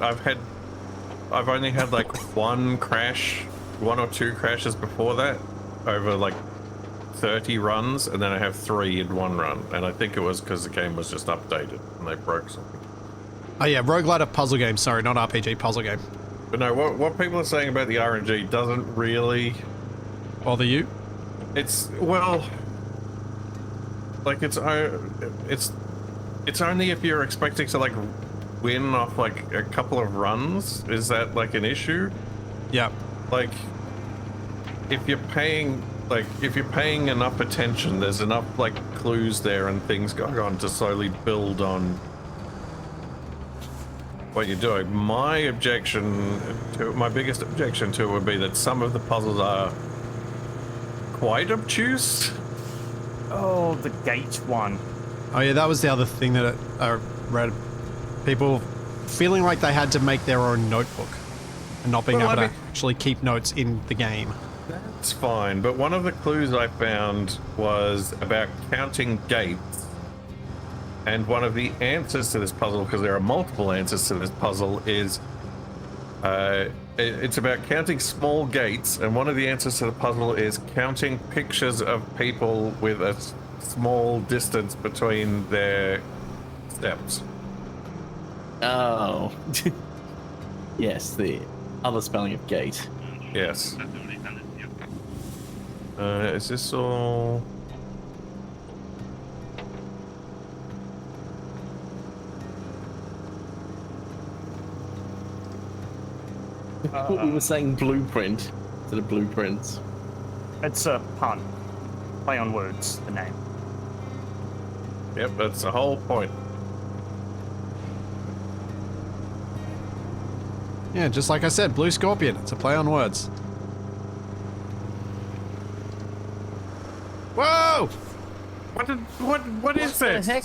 I've only had like one or two crashes before that over like 30 runs, and then I have 3 in one run. And I think it was because the game was just updated and they broke something. Oh yeah, roguelite of puzzle game. Sorry, not RPG, puzzle game. But no, what people are saying about the RNG doesn't really... Bother you? It's, well... Like, it's only if you're expecting to, like, win off, like, a couple of runs. Is that, like, an issue? Yeah. Like, if you're paying enough attention, there's enough, like, clues there and things going on to slowly build on what you're doing. My biggest objection to it would be that some of the puzzles are quite obtuse. Oh, the gate one. Oh yeah, that was the other thing that I read. People feeling like they had to make their own notebook and not being Well, able I to mean- actually keep notes in the game. That's fine, but one of the clues I found was about counting gates. And one of the answers to this puzzle, because there are multiple answers to this puzzle, is it's about counting small gates, and one of the answers to the puzzle is counting pictures of people with a small distance between their steps. oh. Yes, the other spelling of gate. Yes. Is this all... I thought we were saying blueprint instead of blueprints. It's a pun. Play on words, the name. Yep, that's the whole point. Yeah, just like I said, Blue Scorpion. It's a play on words. Whoa! What is this? Heck?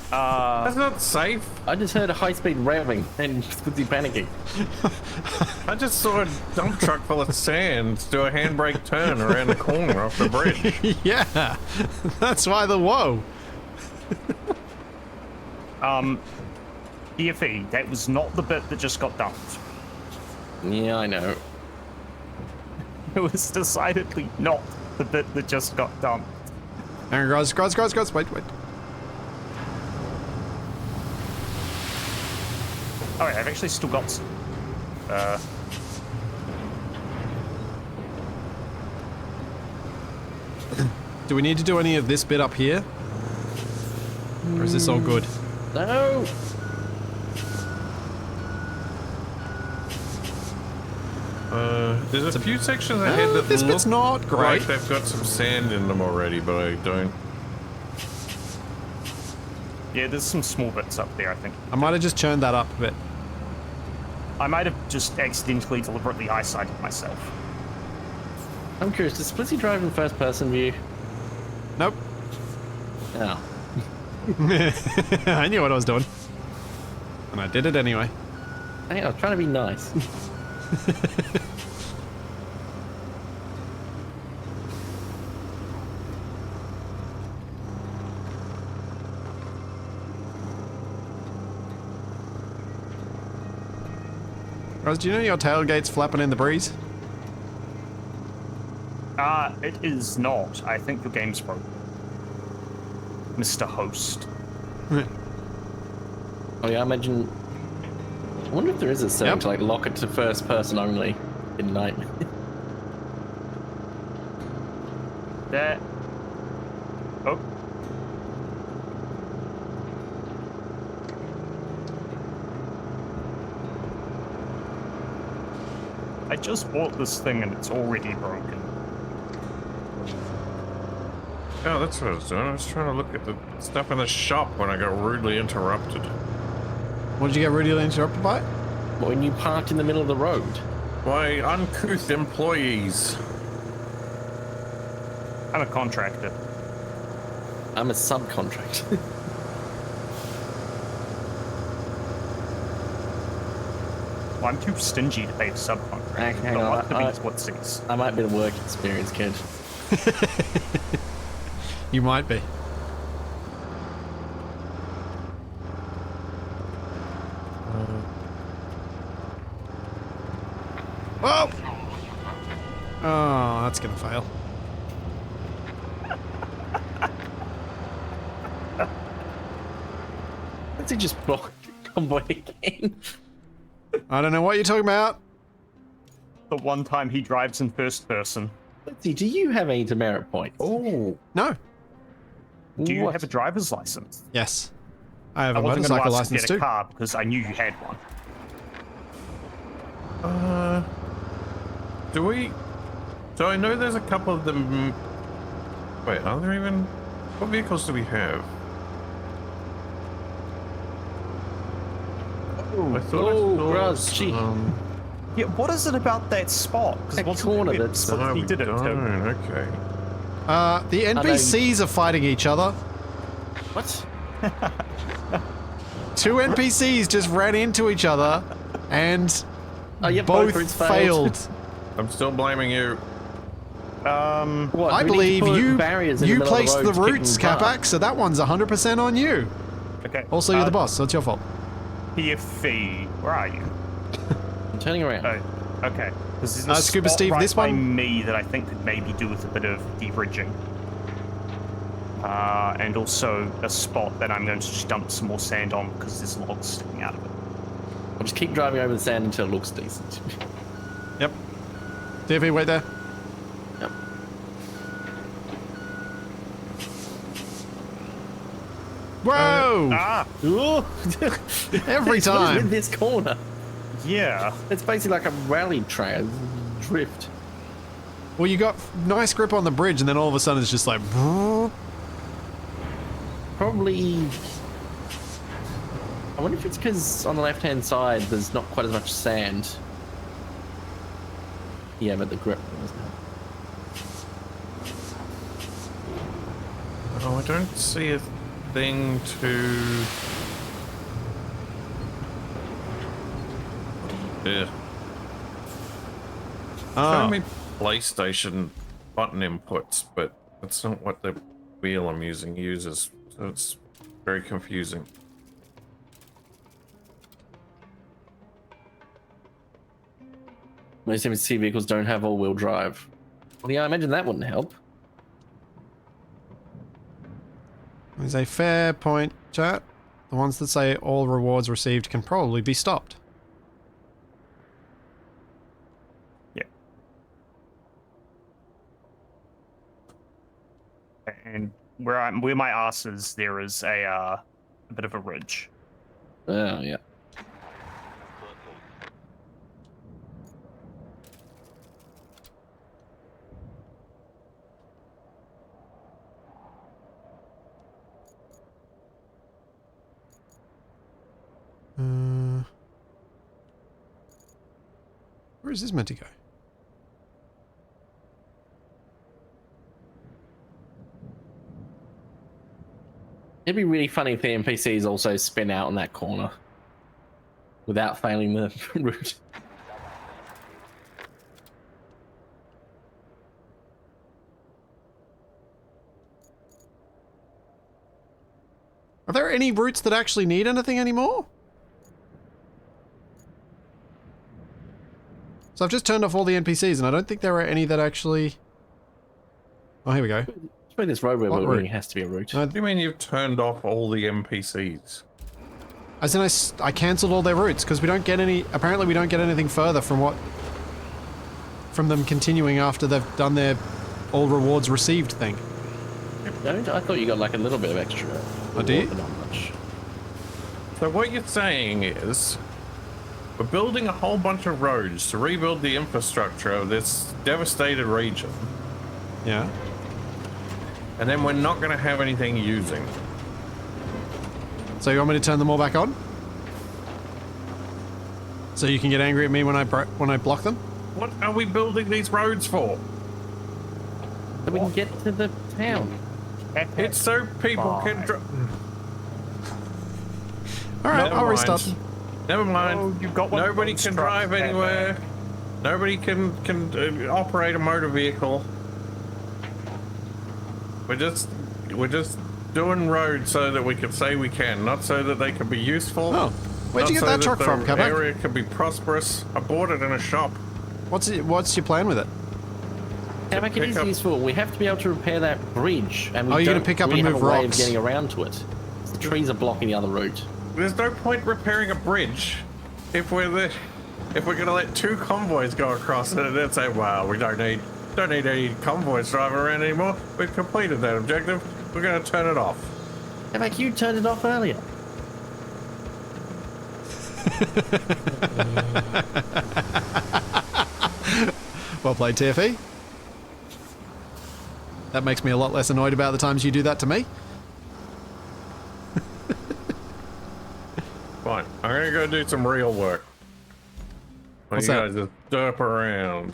That's not safe. I just heard a high-speed revving and Squidzy panicking. I just saw a dump truck full of sand do a handbrake turn around the corner off the bridge. Yeah, that's why the whoa. TFE, that was not the bit that just got dumped. Yeah, I know. It was decidedly not the bit that just got dumped. Hang on, guys, wait. Alright, I've actually still got some. Do we need to do any of this bit up here? Or is this all good? No! There's a few sections ahead that this look bit's not great. like they've got some sand in them already, but I don't. Yeah, there's some small bits up there, I think. I might have just churned that up a bit. I might have just accidentally, deliberately eyesighted myself. I'm curious, does Splitsy drive in first person view? Nope. Oh. I knew what I was doing. And I did it anyway. Hey, I was trying to be nice. Ros, do you know your tailgate's flapping in the breeze? It is not. I think your game's broken. Mr. Host. Oh yeah, I imagine... I wonder if there is a setting Yep. to like lock it to first person only in night. That... Oh. I just bought this thing and it's already broken. Oh, that's what I was doing. I was trying to look at the stuff in the shop when I got rudely interrupted. What did you get rudely interrupted by? But when you parked in the middle of the road. My uncouth employees. I'm a contractor. I'm a subcontractor. Well, I'm too stingy to pay the subcontractor. Hang But on, what the beats what six? I might be the work experience kid. You might be. Oh! Oh, that's gonna fail. Let's see, just block Convoy again. I don't know what you're talking about. The one time he drives in first person. Let's see, do you have any demerit points? Oh. No. Do you What? have a driver's license? Yes. I have I a wasn't going motorcycle to ask you license to get a too. car because I knew you had one. Do we... So I know there's a couple of them... Wait, are there even... What vehicles do we have? I thought I saw Gruz, gee. some- Yeah, what is it about that spot? That Because corner that's- Oh, he we did it too. don't, okay. The NPCs are fighting each other. What? Two NPCs just ran into each other and Oh, yeah, both routes failed. I'm still blaming you. What, I we need to believe put you barriers in the you middle of placed the road to keep routes, them apart. Capac, so that one's 100% on you. Okay. Also, you're the boss, so it's your fault. TFE, where are you? I'm turning around. Oh, okay. This is a Scuba spot Steve, right this by one? me that I think could maybe do with a bit of de-ridging. And also a spot that I'm going to just dump some more sand on because there's logs sticking out of it. I'll just keep driving over the sand until it looks decent. Yep. TFE, wait there. Yep. Whoa! Ooh. Every What is time. with this corner? Yeah. It's basically like a rally track, drift. Well, you got nice grip on the bridge, and then all of a sudden it's just like. Probably. I wonder if it's because on the left-hand side there's not quite as much sand. Yeah, but the grip doesn't help. Oh, I don't see a thing to... Yeah. Oh. Show me PlayStation button inputs, but that's not what the wheel I'm using uses. So it's very confusing. Most NPC vehicles don't have all-wheel drive. Well, yeah, I imagine that wouldn't help. There's a fair point, chat. The ones that say all rewards received can probably be stopped. Yeah. And where my ass is, there is a bit of a ridge. Oh, yeah. Where is this meant to go? It'd be really funny if the NPCs also spin out on that corner without failing the route. Are there any routes that actually need anything anymore? So I've just turned off all the NPCs and I don't think there are any that actually... Oh, here we go. I suppose this road we're What building route? has to be a route. What do you mean you've turned off all the NPCs? As in I cancelled all their routes because we don't get any... Apparently we don't get anything further from what... From them continuing after they've done their all rewards received thing. Don't? I thought you got like a little bit of extra. Oh, do you? But not much. So what you're saying is, we're building a whole bunch of roads to rebuild the infrastructure of this devastated region, Yeah. and then we're not going to have anything using. So you want me to turn them all back on? So you can get angry at me when I block them? What are we building these roads for? So we can get to the town. It's so people can Alright, Never I'll mind. restart them. Never mind. Oh, you've got one of Nobody those can trucks drive there, anywhere. man. Nobody can operate a motor vehicle. We're just doing roads so that we can say we can, not so that they can be useful. Oh, where'd you not get so that truck the from, Capac? area can be prosperous. I bought it in a shop. What's your plan with it? Capac, it pick is up- useful. We have to be able to repair that bridge, and we Oh, you're gonna don't pick up really and have move a way of rocks. getting around to it. The trees are blocking the other route. There's no point repairing a bridge if we're gonna let two convoys go across it and then say, "Wow, we don't need any convoys driving around anymore. We've completed that objective. We're gonna turn it off." Capac, you turned it off earlier. Well played, TFE. That makes me a lot less annoyed about the times you do that to me. Fine. I'm gonna go do some real work. While What's you that? guys just derp around.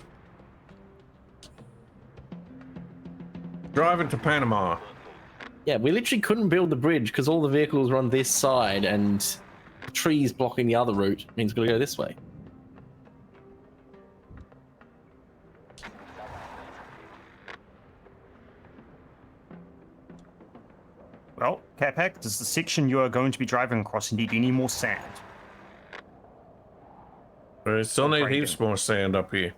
Driving to Panama. Yeah, we literally couldn't build the bridge because all the vehicles were on this side and the trees blocking the other route means we're going to go this way. Well, Capac, does the section you are going to be driving across need any more sand? But I still need Breaking. heaps more sand up here.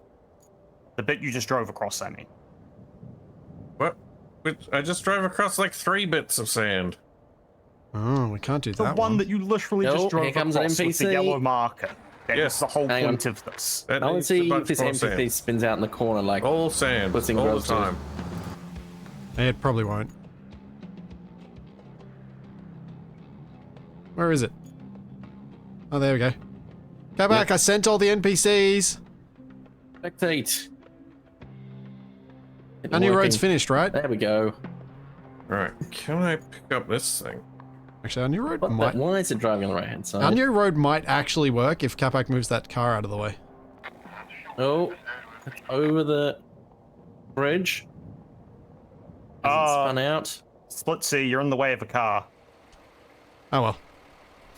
The bit you just drove across, I mean. What? I just drove across like 3 bits of sand. Oh, we can't do The that one that you literally Oh, just drove here comes an across with the NPC. yellow marker. That Yes. is the whole Hang on. point of this. That I want needs to a see bunch if this more empathy sand. spins out in the corner like... All sand, Blitzing all the grubs too. time. It probably won't. Where is it? Oh, there we go. Go back, I sent all the NPCs. Spectate. Our new road's Working. finished, right? There we go. Right, can I pick up this thing? Actually, our new road What the, might... why is it driving on the right hand Our side? new road might actually work if Capac moves that car out of the way. Oh, it's over the bridge. Hasn't spun out. Split C, you're in the way of a car. Oh well.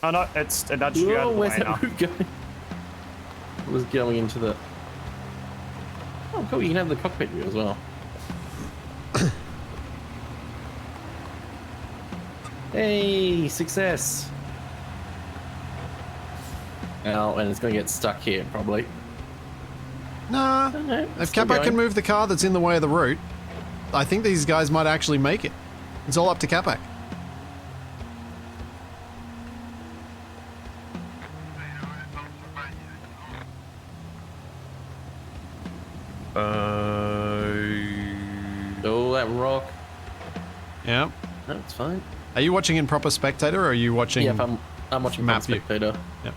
Oh no, it's it nudged you out Whoa, of the where's way now. that route going? It was going into the... Oh, cool, you can have the cockpit view as well. Hey, success! Oh, and it's going to get stuck here, probably. Nah. Okay, If still Capac can going. move the car that's in the way of the route, I think these guys might actually make it. It's all up to Capac. Oh, that rock. Yeah. No, it's fine. Are you watching in proper spectator or are you watching? Yeah, if I'm watching map Map view. Spectator. Yep.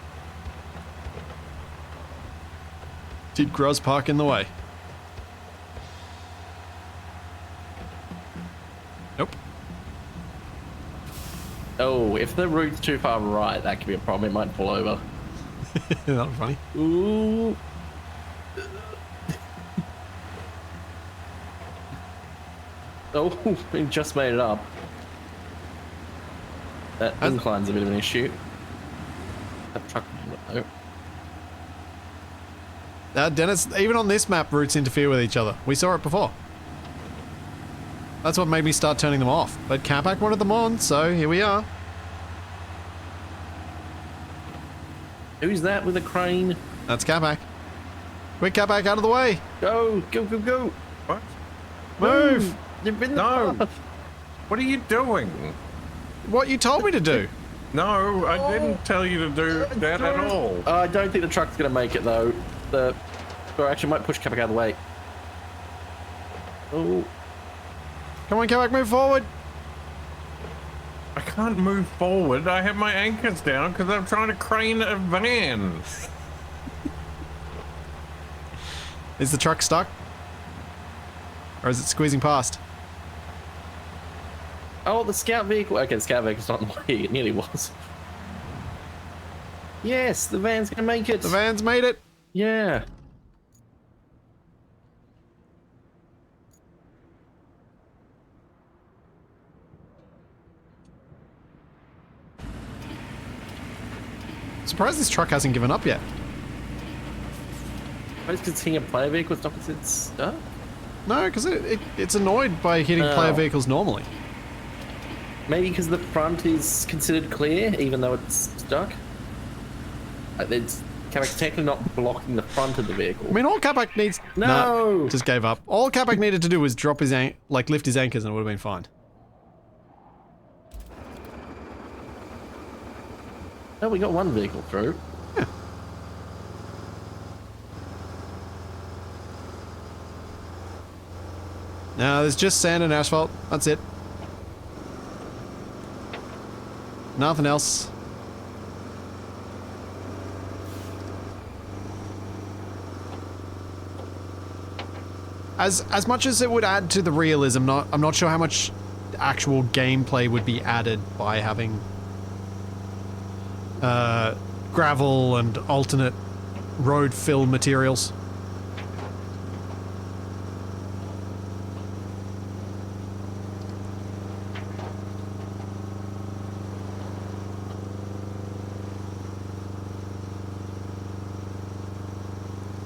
Did Groz park in the way? Nope. Oh, if the route's too far right, that could be a problem. It might fall over. That was funny. Ooh. Oh, we just made it up. That incline's a bit of an issue. That truck. Oh. Dennis, even on this map, routes interfere with each other. We saw it before. That's what made me start turning them off. But Capac wanted them on, so here we are. Who's that with a crane? That's Capac. Quick, Capac, out of the way. Go, go, go, go. What? Move. You've been No. What are you doing? What you told me to do. No, I didn't tell you to do that at all. I don't think the truck's gonna make it though. Or actually might push Capac out of the way. Oh. Come on, Capac, move forward. I can't move forward. I have my anchors down because I'm trying to crane a van. Is the truck stuck? Or is it squeezing past? Oh, the scout vehicle. Okay, the scout vehicle's not in the way. It nearly was. Yes, the van's gonna make it. The van's made it. Yeah. Surprised this truck hasn't given up yet. I just seeing a player vehicle stop because it's stuck. No, because it's annoyed by hitting player Oh. vehicles normally. Maybe because the front is considered clear, even though it's stuck. It's technically not blocking the front of the vehicle. I mean, all Capac needs... No! Nah, just gave up. All Capac needed to do was drop his lift his anchors and it would have been fine. Oh, we got one vehicle through. Yeah. No, there's just sand and asphalt. That's it. Nothing else. As much as it would add to the realism, I'm not sure how much actual gameplay would be added by having gravel and alternate road fill materials.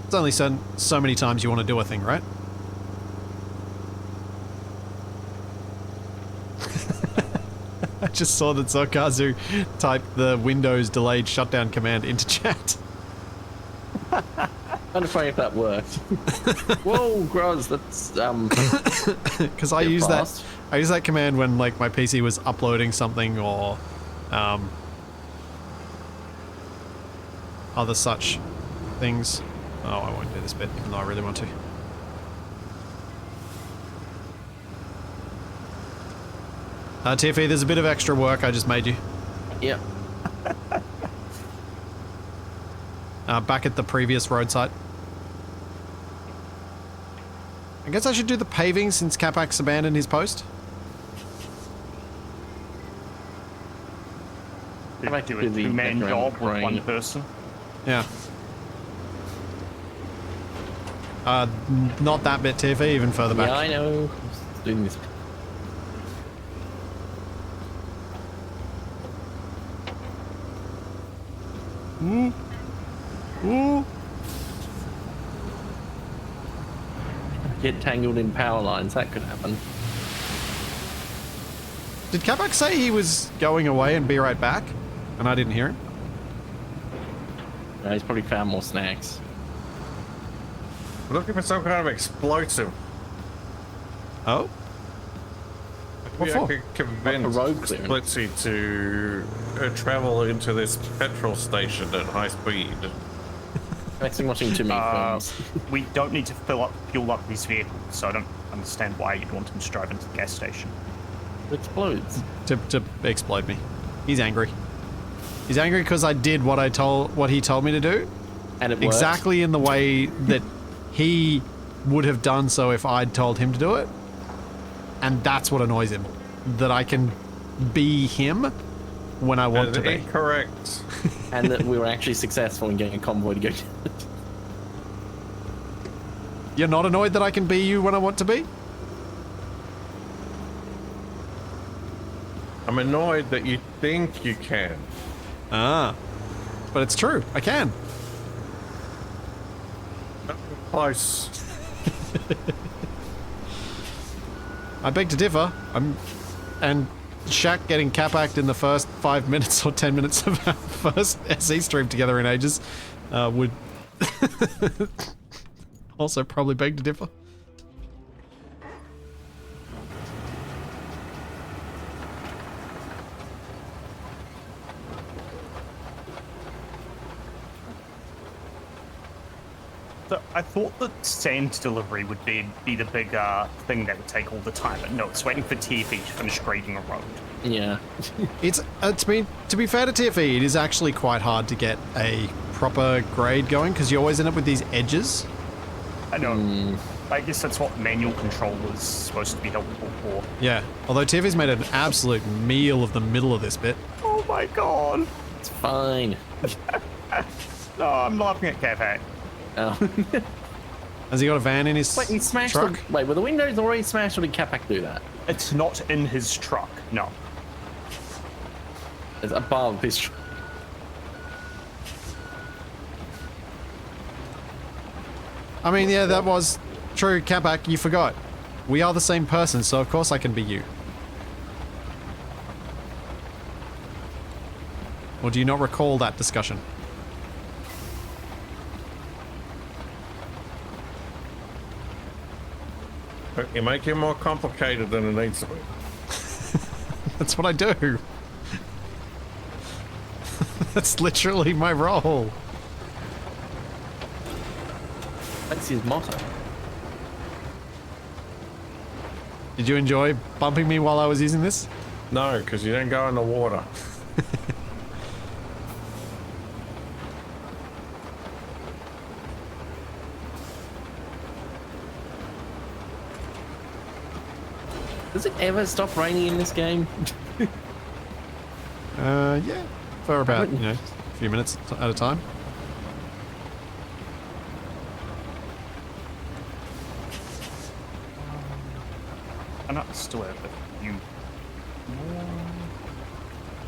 It's only so many times you want to do a thing, right? I just saw that Zokazu typed the Windows delayed shutdown command into chat. I'm afraid if that worked. Whoa, Groz, that's Because I use that command when like my PC was uploading something or other such things. Oh, I won't do this bit, even though I really want to. TFE, there's a bit of extra work I just made you. yeah. Back at the previous road site. I guess I should do the paving since Capac's abandoned his post. They might do a do the two-man background job with one crane. person. Yeah. Not that bit, TFE, even further back. Yeah, I know. I'm just doing this. Ooh. Get tangled in power lines. That could happen. Did Capac say he was going away and be right back? And I didn't hear him? He's probably found more snacks. Looking for some kind of explosive. Oh? What Maybe I for? could convince road clearance. Splitsy to travel into this petrol station at high speed. I'm actually watching too many films. We don't need to fuel up these vehicles, so I don't understand why you'd want him to drive into the gas station. It explodes. To explode me. He's angry. He's angry because I did what he told me to do. And it worked. Exactly in the way that he would have done so if I'd told him to do it. And that's what annoys him. That I can be him when I want to be. Incorrect. And that we were actually successful in getting a convoy to go. You're not annoyed that I can be you when I want to be? I'm annoyed that you think you can. Ah. But it's true. I can. Close. I beg to differ. And Shaq getting Capac in the first 5 minutes or 10 minutes of our first SE stream together in ages would also probably beg to differ. So I thought that sand delivery would be the big thing that would take all the time, but no, it's waiting for TFE to finish grading a road. Yeah. To be fair to TFE, it is actually quite hard to get a proper grade going because you always end up with these edges. I know. I guess that's what manual control was supposed to be helpful for. Yeah, although TFE's made an absolute meal of the middle of this bit. Oh my god! It's fine. No, I'm laughing at Capac. Oh. Has he got a van in his Wait, he smashed truck? Wait, were the windows already smashed or did Capac do that? It's not in his truck, no. It's above his truck. I mean, yeah, that was true, Capac, you forgot. We are the same person, so of course I can be you. Or do you not recall that discussion? You make it more complicated than it needs to be. That's what I do. That's literally my role. That's his motto. Did you enjoy bumping me while I was using this? No, because you don't go in the water. Does it ever stop raining in this game? Yeah. For about, you know, a few minutes at a time. And I still have a few.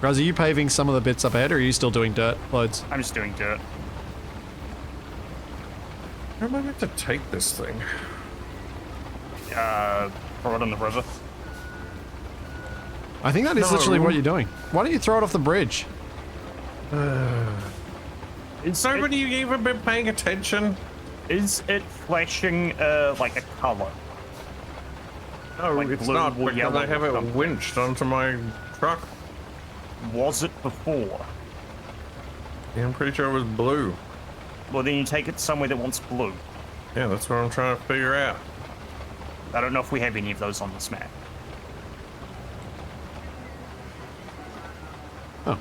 Graz, are you paving some of the bits up ahead, or are you still doing dirt loads? I'm just doing dirt. Where am I meant to take this thing? Throw it on the river. I think that is No. literally what you're doing. Why don't you throw it off the bridge? So many of you even been paying attention? Is it flashing like a color? No, Like it's blue not, or because yellow I have or it something. winched onto my truck. Was it before? Yeah, I'm pretty sure it was blue. Well, then you take it somewhere that wants blue. Yeah, that's what I'm trying to figure out. I don't know if we have any of those on this map. Oh.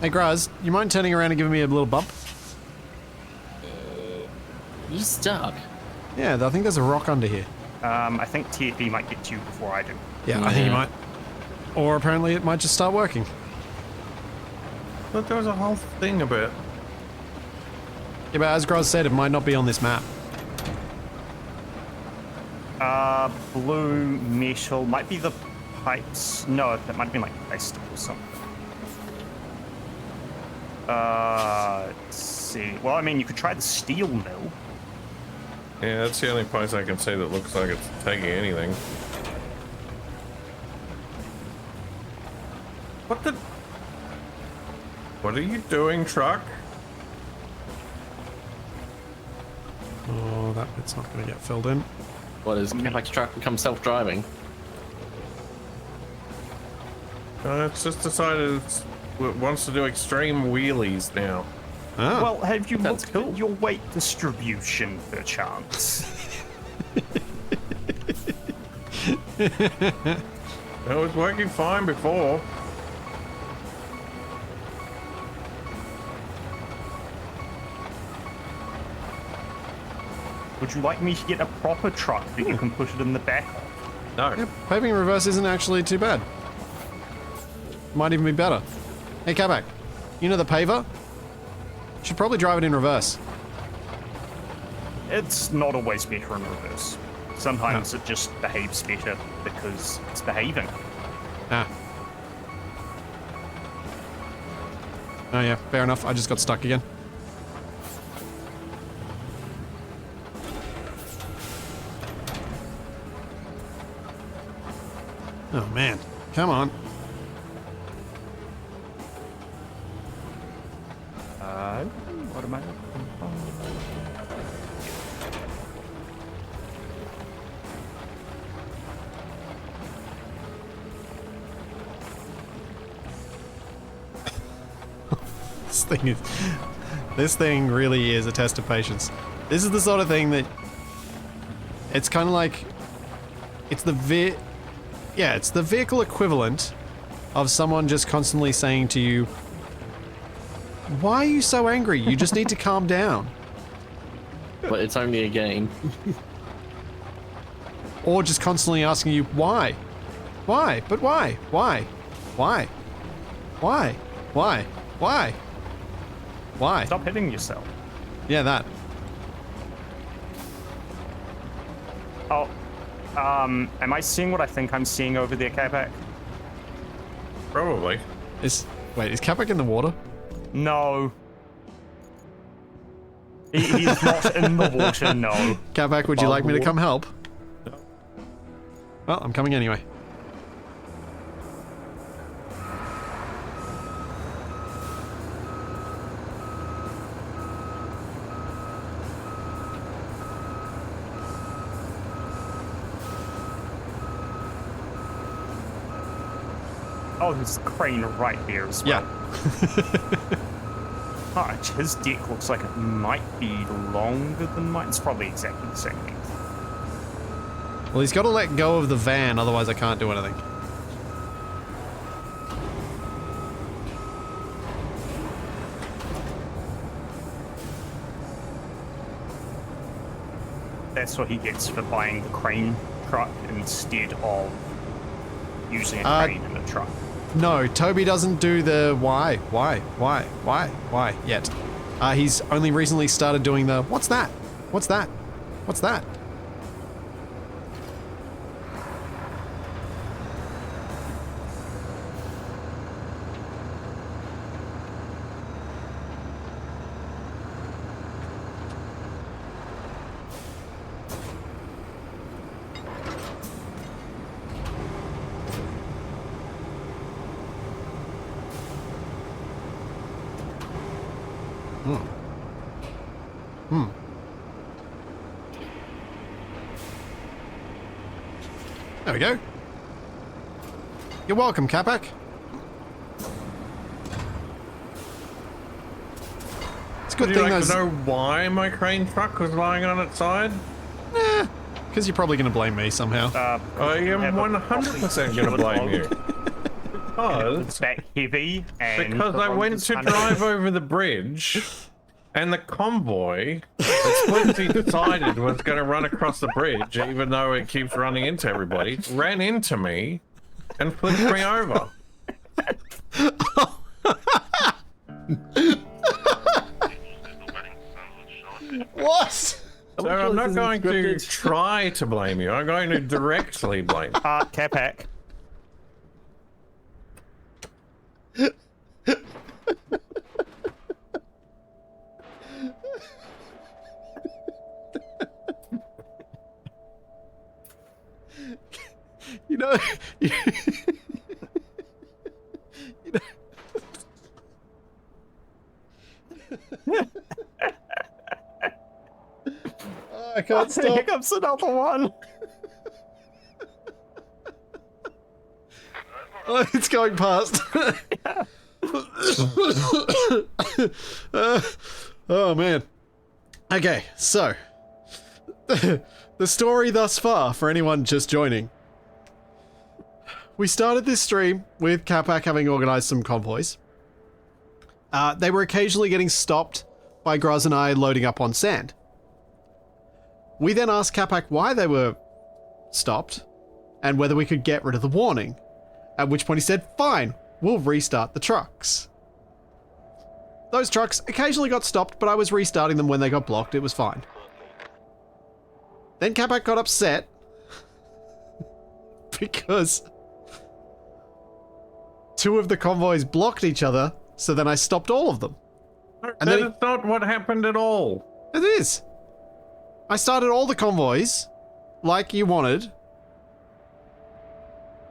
Hey, Graz, you mind turning around and giving me a little bump? You stuck. Yeah, I think there's a rock under here. I think TFE might get to you before I do. Yeah, I think you Yeah. might. Or apparently it might just start working. But there was a whole thing about. Yeah, but as Graz said, it might not be on this map. Blue metal might be the pipes. No, that might be like plastic or something. Let's see. Well, I mean, you could try the steel mill. Yeah, that's the only place I can see that looks like it's taking anything. What the? What What are you doing, truck? Oh, that bit's not going to get filled in. What is Capac's truck become self-driving? It's just decided it wants to do extreme wheelies now. Oh. Well, have you That's looked cool. at your weight distribution, perchance? It was working fine before. Would you like me to get a proper truck that you can put it in the back of? No. Yeah, paving in reverse isn't actually too bad. Might even be better. Hey, Capac, you know the paver? Should probably drive it in reverse. It's not always better in reverse. Sometimes it just behaves better because it's behaving. Ah. Oh yeah, fair enough. I just got stuck again. Oh man, come on. What am I looking This thing really is a test of patience. This is the sort of thing that it's kind of like it's the vehicle equivalent of someone just constantly saying to you, "Why are you so angry? You just need to calm down." But it's only a game. Or just constantly asking you, "Why? Why? But why? Why? Why? Why? Why? Why? Why?" Stop hitting yourself. Yeah, that. Oh, am I seeing what I think I'm seeing over there, Capac? Probably. Wait, is Capac in the water? No. He's not in the water, no. Capac, would you like me to Water. come help? Well, I'm coming anyway. Oh, there's a crane right there as well. Yeah. Alright, his deck looks like it might be longer than mine. It's probably exactly the same length. Well, he's got to let go of the van, otherwise I can't do anything. That's what he gets for buying the crane truck instead of using a crane in a truck. No, Toby doesn't do the why yet. He's only recently started doing the what's that? What's that? What's that? There we go. You're welcome, Capac. It's a good Would you thing like those... to know why my crane truck was lying on its side? Nah, because you're probably going to blame me somehow. I am have a 100% going to blame you. It's back heavy and Because I went to drive over the bridge, and the convoy that Squinty decided was going to run across the bridge, even though it keeps running into everybody, ran into me and flipped me over. What? So I'm not going to try to blame you. I'm going to directly blame you. Capac. You know... you know... I can't Here stop. comes another one. Oh, it's going past. Oh man. Okay, so the story thus far for anyone just joining. We started this stream with Capac having organized some convoys. They were occasionally getting stopped by Gruz and I loading up on sand. We then asked Capac why they were stopped and whether we could get rid of the warning. At which point he said, fine, we'll restart the trucks. Those trucks occasionally got stopped, but I was restarting them when they got blocked. It was fine. Then Capac got upset because 2 of the convoys blocked each other, so then I stopped all of them. And that is not what happened at all. It is. I started all the convoys, like you wanted,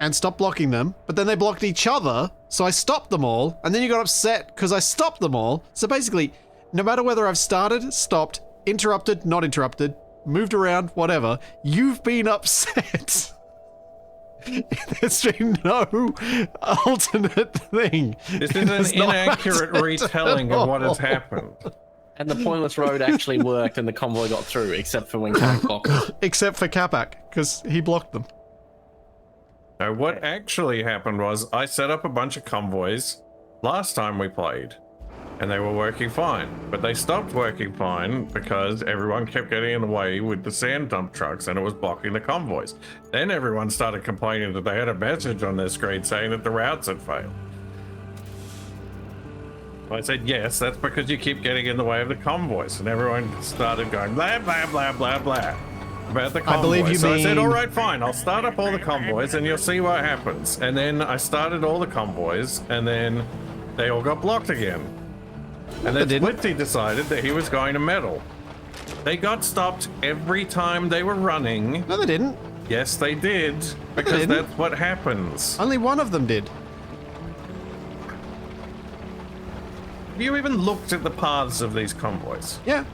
and stopped blocking them, but then they blocked each other, so I stopped them all, and then you got upset because I stopped them all. So basically, no matter whether I've started, stopped, interrupted, not interrupted, moved around, whatever, you've been upset. There's been no alternate thing. This is an inaccurate retelling of what has happened. And the pointless road actually worked and the convoy got through, except for when Capac blocked it. Except for Capac, because he blocked them. No, what actually happened was I set up a bunch of convoys last time we played, and they were working fine. But they stopped working fine because everyone kept getting in the way with the sand dump trucks and it was blocking the convoys. Then everyone started complaining that they had a message on their screen saying that the routes had failed. I said, yes, that's because you keep getting in the way of the convoys. And everyone started going blah, blah, blah, blah, blah about the convoys. I believe you so mean... I said, all right, fine, I'll start up all the convoys and you'll see what happens. And then I started all the convoys and then they all got blocked again. And then Splitsy decided that he was going to meddle. They got stopped every time they were running. No, they didn't. Yes, they did. Because that's what happens. Only one of them did. Have you even looked at the paths of these convoys? Yeah.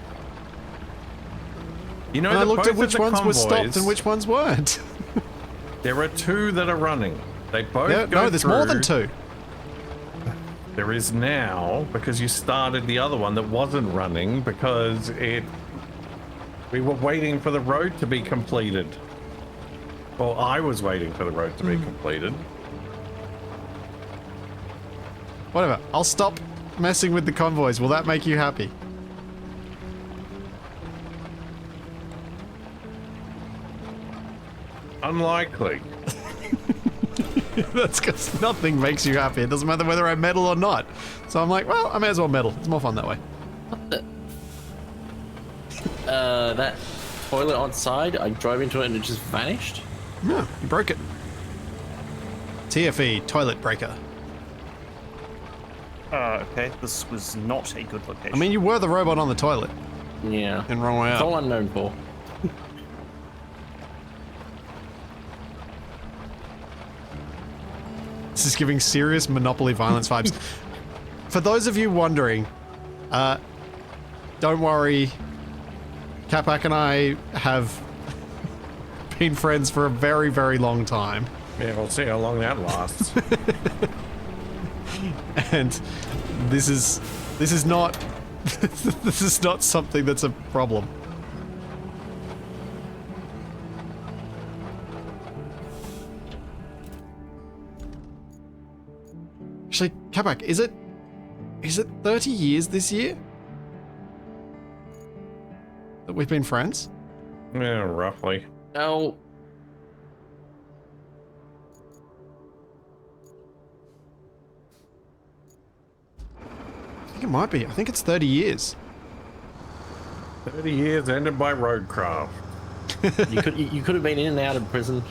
You know, And I that looked at both which of the ones were stopped convoys, and which ones weren't. There are 2 that are running. They both go No, there's more than through. 2. There is now, because you started the other one that wasn't running because we were waiting for the road to be completed. Well, I was waiting for the road to be completed. Whatever. I'll stop messing with the convoys. Will that make you happy? Unlikely. That's because nothing makes you happy. It doesn't matter whether I meddle or not. So I'm like, well, I may as well meddle. It's more fun that way. That toilet on side, I drove into it and it just vanished. No, you broke it. TFE, toilet breaker. Okay, this was not a good location. I mean, you were the robot on the toilet. Yeah. And wrong way It's up. all I'm known for. This is giving serious Monopoly violence vibes. For those of you wondering, don't worry. Capac and I have been friends for a very, very long time. Yeah, we'll see how long that lasts. And this is not this is not something that's a problem. Actually, Capac, is it 30 years this year that we've been friends? Yeah, roughly. No. I think it might be. I think it's 30 years. 30 years ended by Roadcraft. You could have been in and out of prison.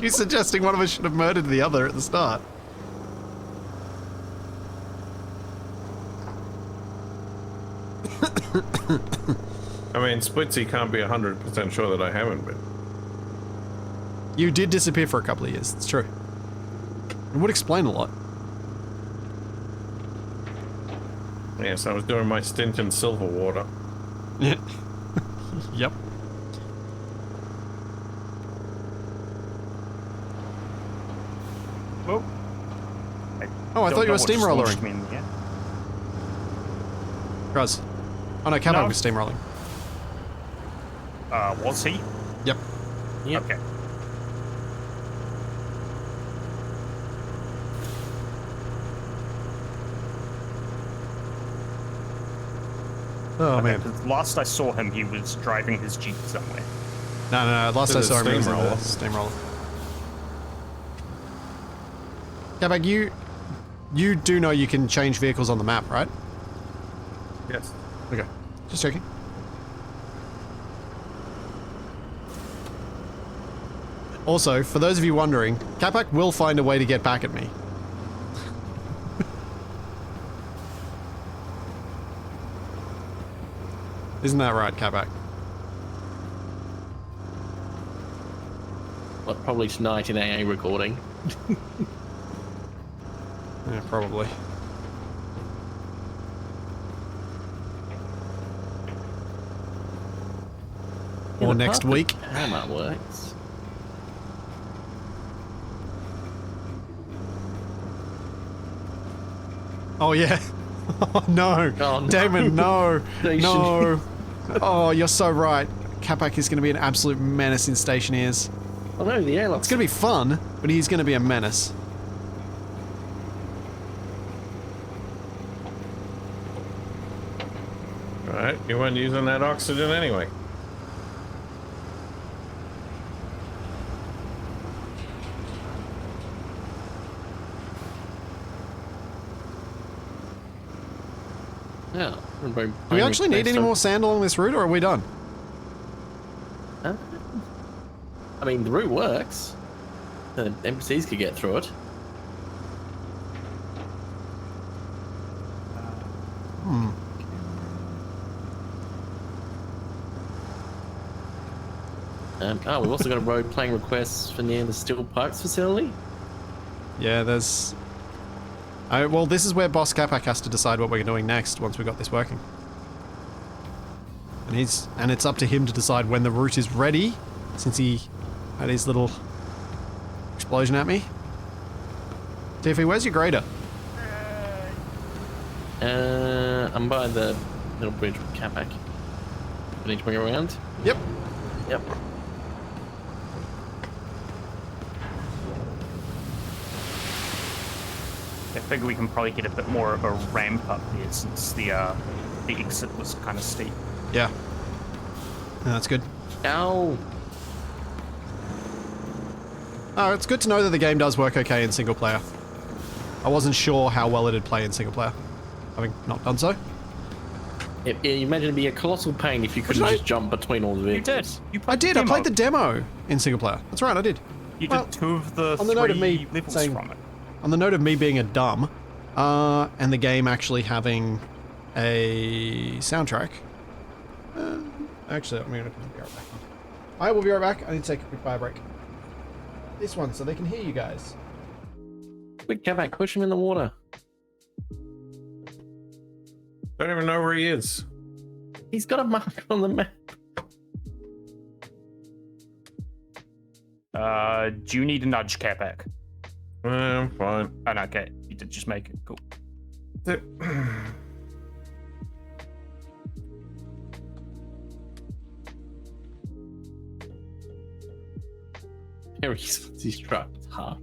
You suggesting one of us should have murdered the other at the start? I mean, Splitsy can't be 100% sure that I haven't been. You did disappear for a couple of years. It's true. It would explain a lot. Yes, I was doing my stint in silver water. Yeah. Yep. Well, Oh, I thought you were steamrollering. Me in the air. Gruz. Oh no, Capac No. was steamrolling. Was he? Yep. Yep. Okay. Oh Okay, man. 'cause last I saw him, he was driving his Jeep somewhere. No. Last I This is saw him, he was in the steamroller. steamroller. Capac, you do know you can change vehicles on the map, right? Yes. Okay. Just checking. Also, for those of you wondering, Capac will find a way to get back at me. Isn't that right, Capac? Well, probably tonight in AA recording. Yeah, probably. Or next week. Hammer works. Oh yeah. Oh no. Oh, no. Damon, no. Station. No. Oh, you're so right. Capac is going to be an absolute menace in Stationeers. Oh no, the airlock. It's going to be fun, but he's going to be a menace. Right, you weren't using that oxygen anyway. Yeah. Do we actually need any more sand along this route, or are we done? I mean, the route works. The NPCs could get through it. We've also got a road playing requests for near the Steel Pipes facility. Yeah, there's... well, this is where Boss Capac has to decide what we're doing next once we've got this working. And it's up to him to decide when the route is ready, since he had his little explosion at me. TFE, where's your grader? I'm by the little bridge with Capac. I need to bring it around. Yep. Yep. I figure we can probably get a bit more of a ramp up there since the exit was kind of steep. Yeah. Yeah, that's good. Ow! Oh, it's good to know that the game does work okay in single player. I wasn't sure how well it'd play in single player, having not done so. You imagine it'd be a colossal pain if you couldn't did I- just jump between all the You vehicles. did. You I played did. the I played the demo. demo in single player. That's right. I did. You Well, did 2 of the on the note of 3 me levels saying- from it. On the note of me being a dumb, and the game actually having a soundtrack. Actually, I'm going to be right back. I will be right back. I need to take a quick fire break. This one, so they can hear you guys. Quick, Capac, push him in the water. Don't even know where he is. He's got a mark on the map. Do you need a nudge, Capac? Fine. Oh, no, okay. You did just make it. Cool. He's trapped. Huh?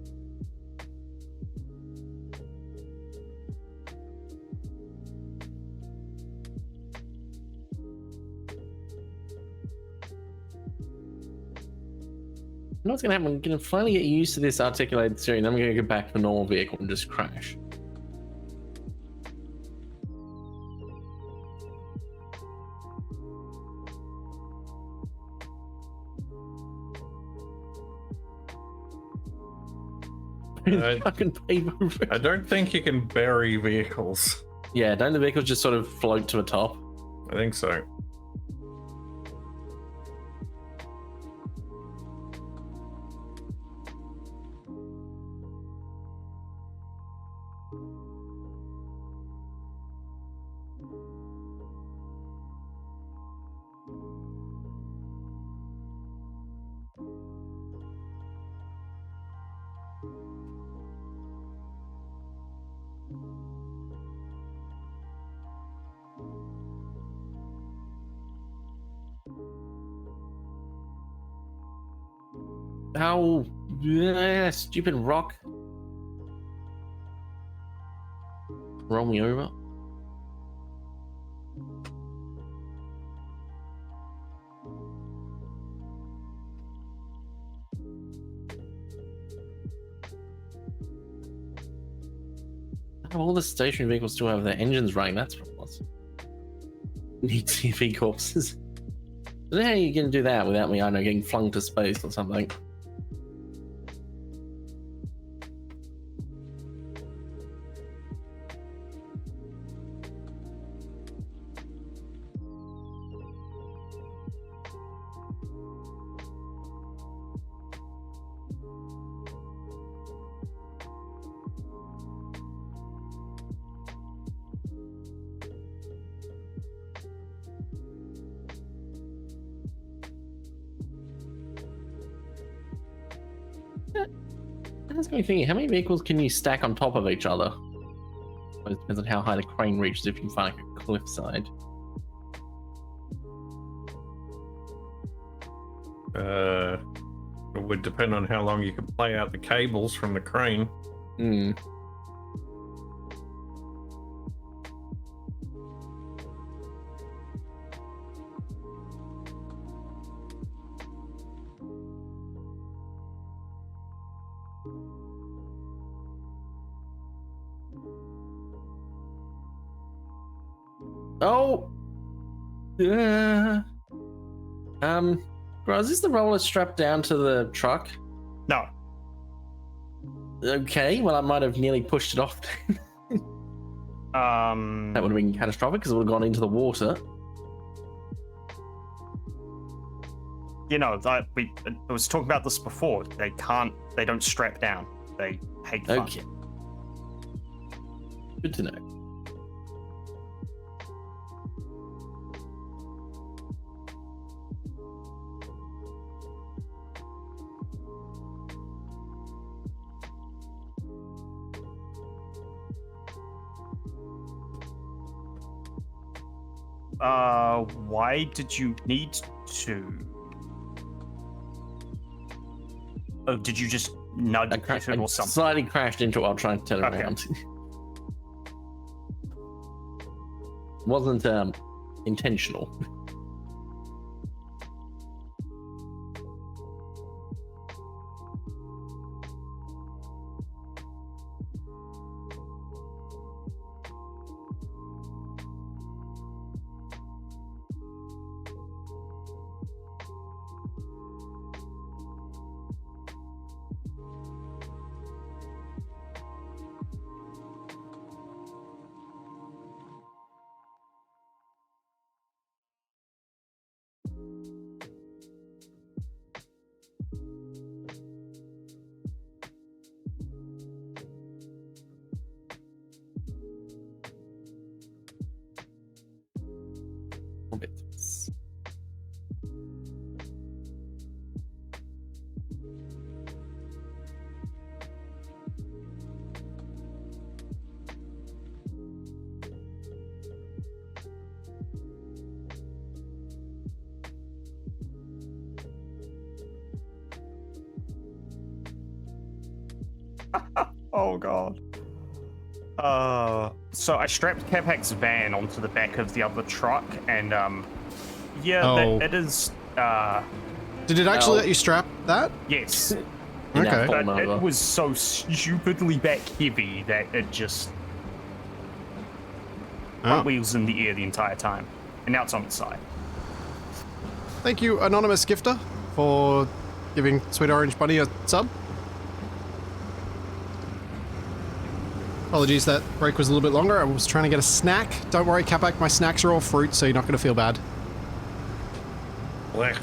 You know what's gonna happen? I'm gonna finally get used to this articulated steering. Then I'm gonna go back to a normal vehicle and just crash. I- Fucking pave over it. I don't think you can bury vehicles. Yeah, don't the vehicles just sort of float to the top? I think so. How stupid rock. Roll me over. All the stationary vehicles still have their engines running. That's what it was. Need TFE corpses. I don't know how you can do that without me, I don't know, getting flung to space or something. That's me thinking, how many vehicles can you stack on top of each other? It depends on how high the crane reaches if you can find like a cliffside. It would depend on how long you can play out the cables from the crane. Hmm. Oh! Bro, is this the roller strapped down to the truck? No. Okay, well I might have nearly pushed it off. That would have been catastrophic because it would have gone into the water. You know, I was talking about this before. They don't strap down. They hate fun. Okay. Good to know. Why did you need to? Oh, did you just nudge it or something? Slightly crashed into it while trying to turn Okay. around. Wasn't intentional. Bits. Oh god. So I strapped Capac's van onto the back of the other truck, and yeah, Oh. it is. Did it actually let you strap that? Yes, In that Okay. form but it over. was so stupidly back heavy that it just front Oh. wheels in the air the entire time, and now it's on its side. Thank you, Anonymous Gifter, for giving Sweet Orange Bunny a sub. Apologies, that break was a little bit longer. I was trying to get a snack. Don't worry, Capac, my snacks are all fruit, so you're not going to feel bad. Blech.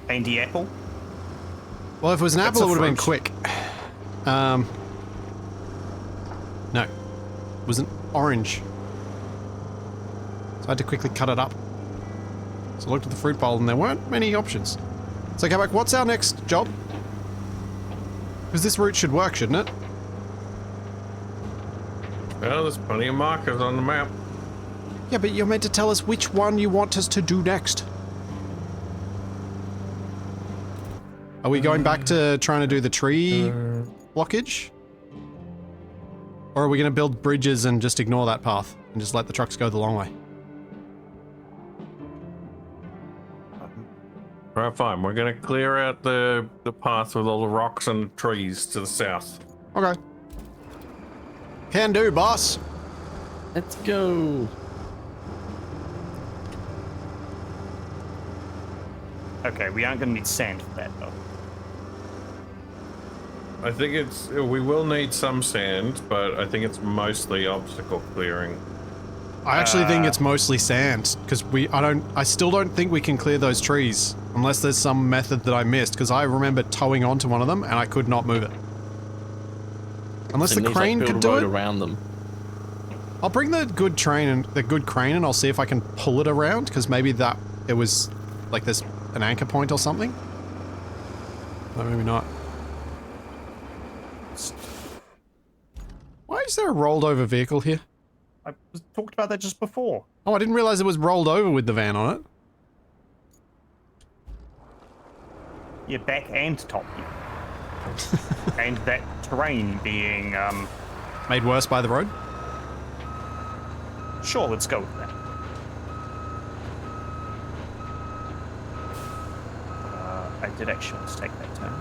Candy apple. Well, if it was an That's apple, a it would have been fruit. quick. No. It was an orange. So I had to quickly cut it up. So I looked at the fruit bowl and there weren't many options. So Capac, what's our next job? Because this route should work, shouldn't it? Well, there's plenty of markers on the map. Yeah, but you're meant to tell us which one you want us to do next. Are we going back to trying to do the tree blockage? Or are we going to build bridges and just ignore that path and just let the trucks go the long way? Right, fine. We're gonna clear out the path with all the rocks and trees to the south. Okay. Can do, boss. Let's go. Okay, we aren't going to need sand for that, though. I think we will need some sand, but I think it's mostly obstacle clearing. I actually think it's mostly sand, because I still don't think we can clear those trees, unless there's some method that I missed, because I remember towing onto one of them and I could not move it. Unless the crane could do it. Around them. I'll bring the good crane and I'll see if I can pull it around, because maybe it was like there's an anchor point or something. No, maybe not. Why is there a rolled over vehicle here? I talked about that just before. Oh, I didn't realize it was rolled over with the van on it. Yeah, back and top. And that terrain being, Made worse by the road? Sure, let's go with that. I did actually want to take that turn.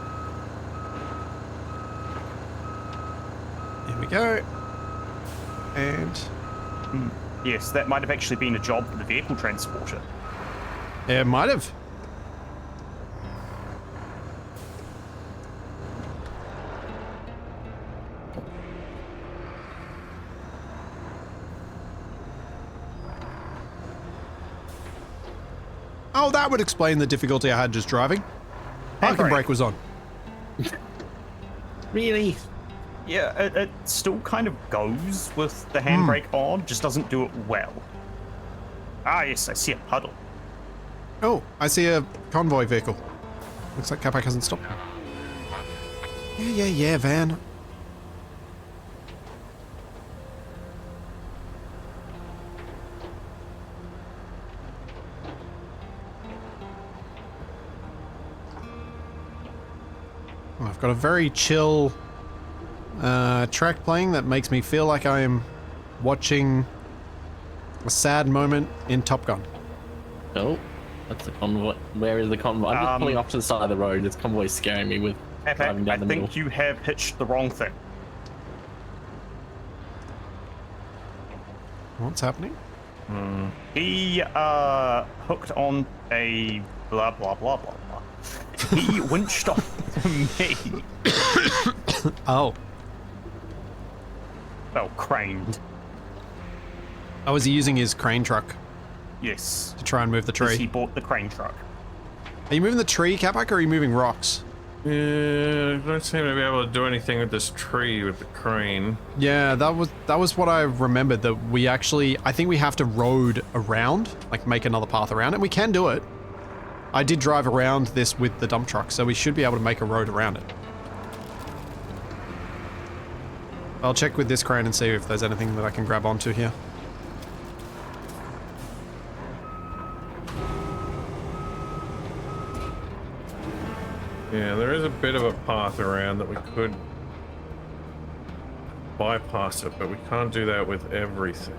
Here we go. And... Yes, that might have actually been a job for the vehicle transporter. it might have. Oh, that would explain the difficulty I had just driving. Parking brake was on. Really? Yeah, it still kind of goes with the handbrake on, just doesn't do it well. Ah, yes, I see a puddle. Oh, I see a convoy vehicle. Looks like Capac hasn't stopped. Yeah, van. Oh, I've got a very chill track playing that makes me feel like I am watching a sad moment in Top Gun. Oh, that's the convoy. Where is the convoy? I'm just pulling off to the side of the road. This convoy's scaring me with driving down the middle. I think you have hitched the wrong thing. What's happening? He hooked on a blah blah blah blah blah. He winched off me. Oh. Well, craned. Oh, is he using his crane truck Yes. to try and move the Because tree? he bought the crane truck. Are you moving the tree, Capac, or are you moving rocks? Yeah, I don't seem to be able to do anything with this tree with the crane. Yeah, that was what I remembered, that we actually, I think we have to road around, like make another path around it. We can do it. I did drive around this with the dump truck, so we should be able to make a road around it. I'll check with this crane and see if there's anything that I can grab onto here. Yeah, there is a bit of a path around that we could bypass it, but we can't do that with everything.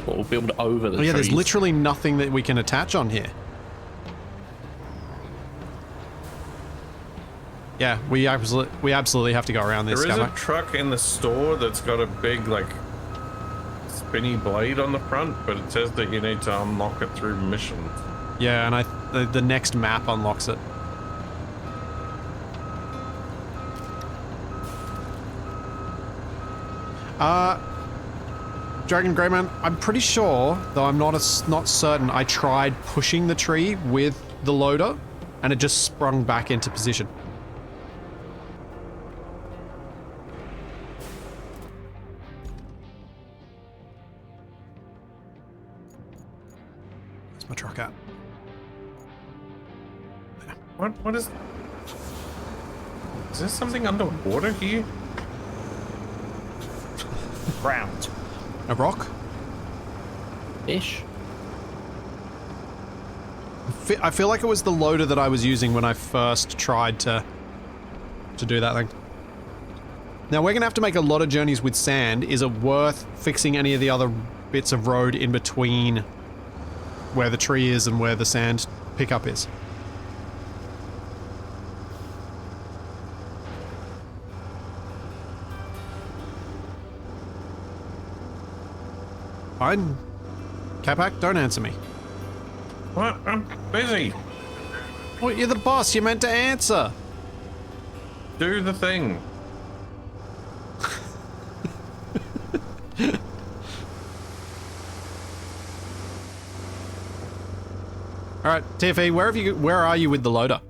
Well, we'll build over the Oh, yeah, trees. there's literally nothing that we can attach on here. Yeah, we absolutely have to go around this. There is a Capac. truck in the store that's got a big, like, spinny blade on the front, but it says that you need to unlock it through missions. Yeah, and the next map unlocks it. Dragon Greyman, I'm pretty sure, though I'm not certain, I tried pushing the tree with the loader, and it just sprung back into position. Where's my truck at? What is... Is there something underwater here? Ground. A rock? Ish. I feel like it was the loader that I was using when I first tried to do that thing. Now we're gonna have to make a lot of journeys with sand. Is it worth fixing any of the other bits of road in between where the tree is and where the sand pickup is? Fine. Capac, don't answer me. What? I'm busy. Well, you're the boss. You're meant to answer. Do the thing. All right, TFE, where are you with the loader?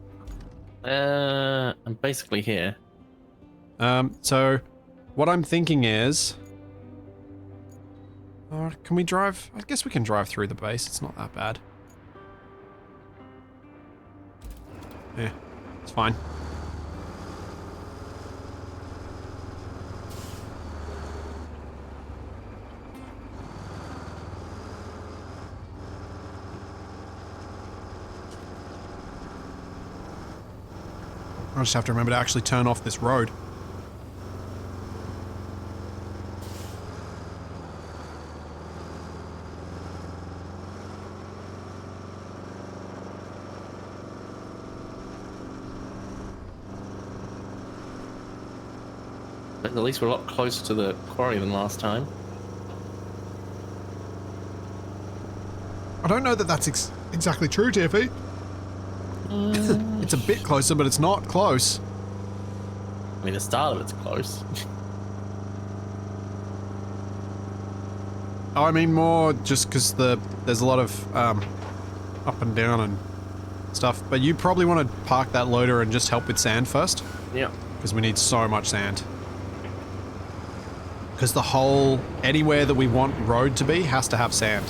I'm basically here. So what I'm thinking is, can we drive? I guess we can drive through the base. It's not that bad. Yeah, it's fine. I just have to remember to actually turn off this road. But at least we're a lot closer to the quarry than last time. I don't know that that's exactly true, TFE. It's a bit closer, but it's not close. I mean, the start of it's close. Oh, I mean more just because there's a lot of up and down and stuff. But you probably want to park that loader and just help with sand first. Yeah. Because we need so much sand. Because anywhere that we want road to be has to have sand.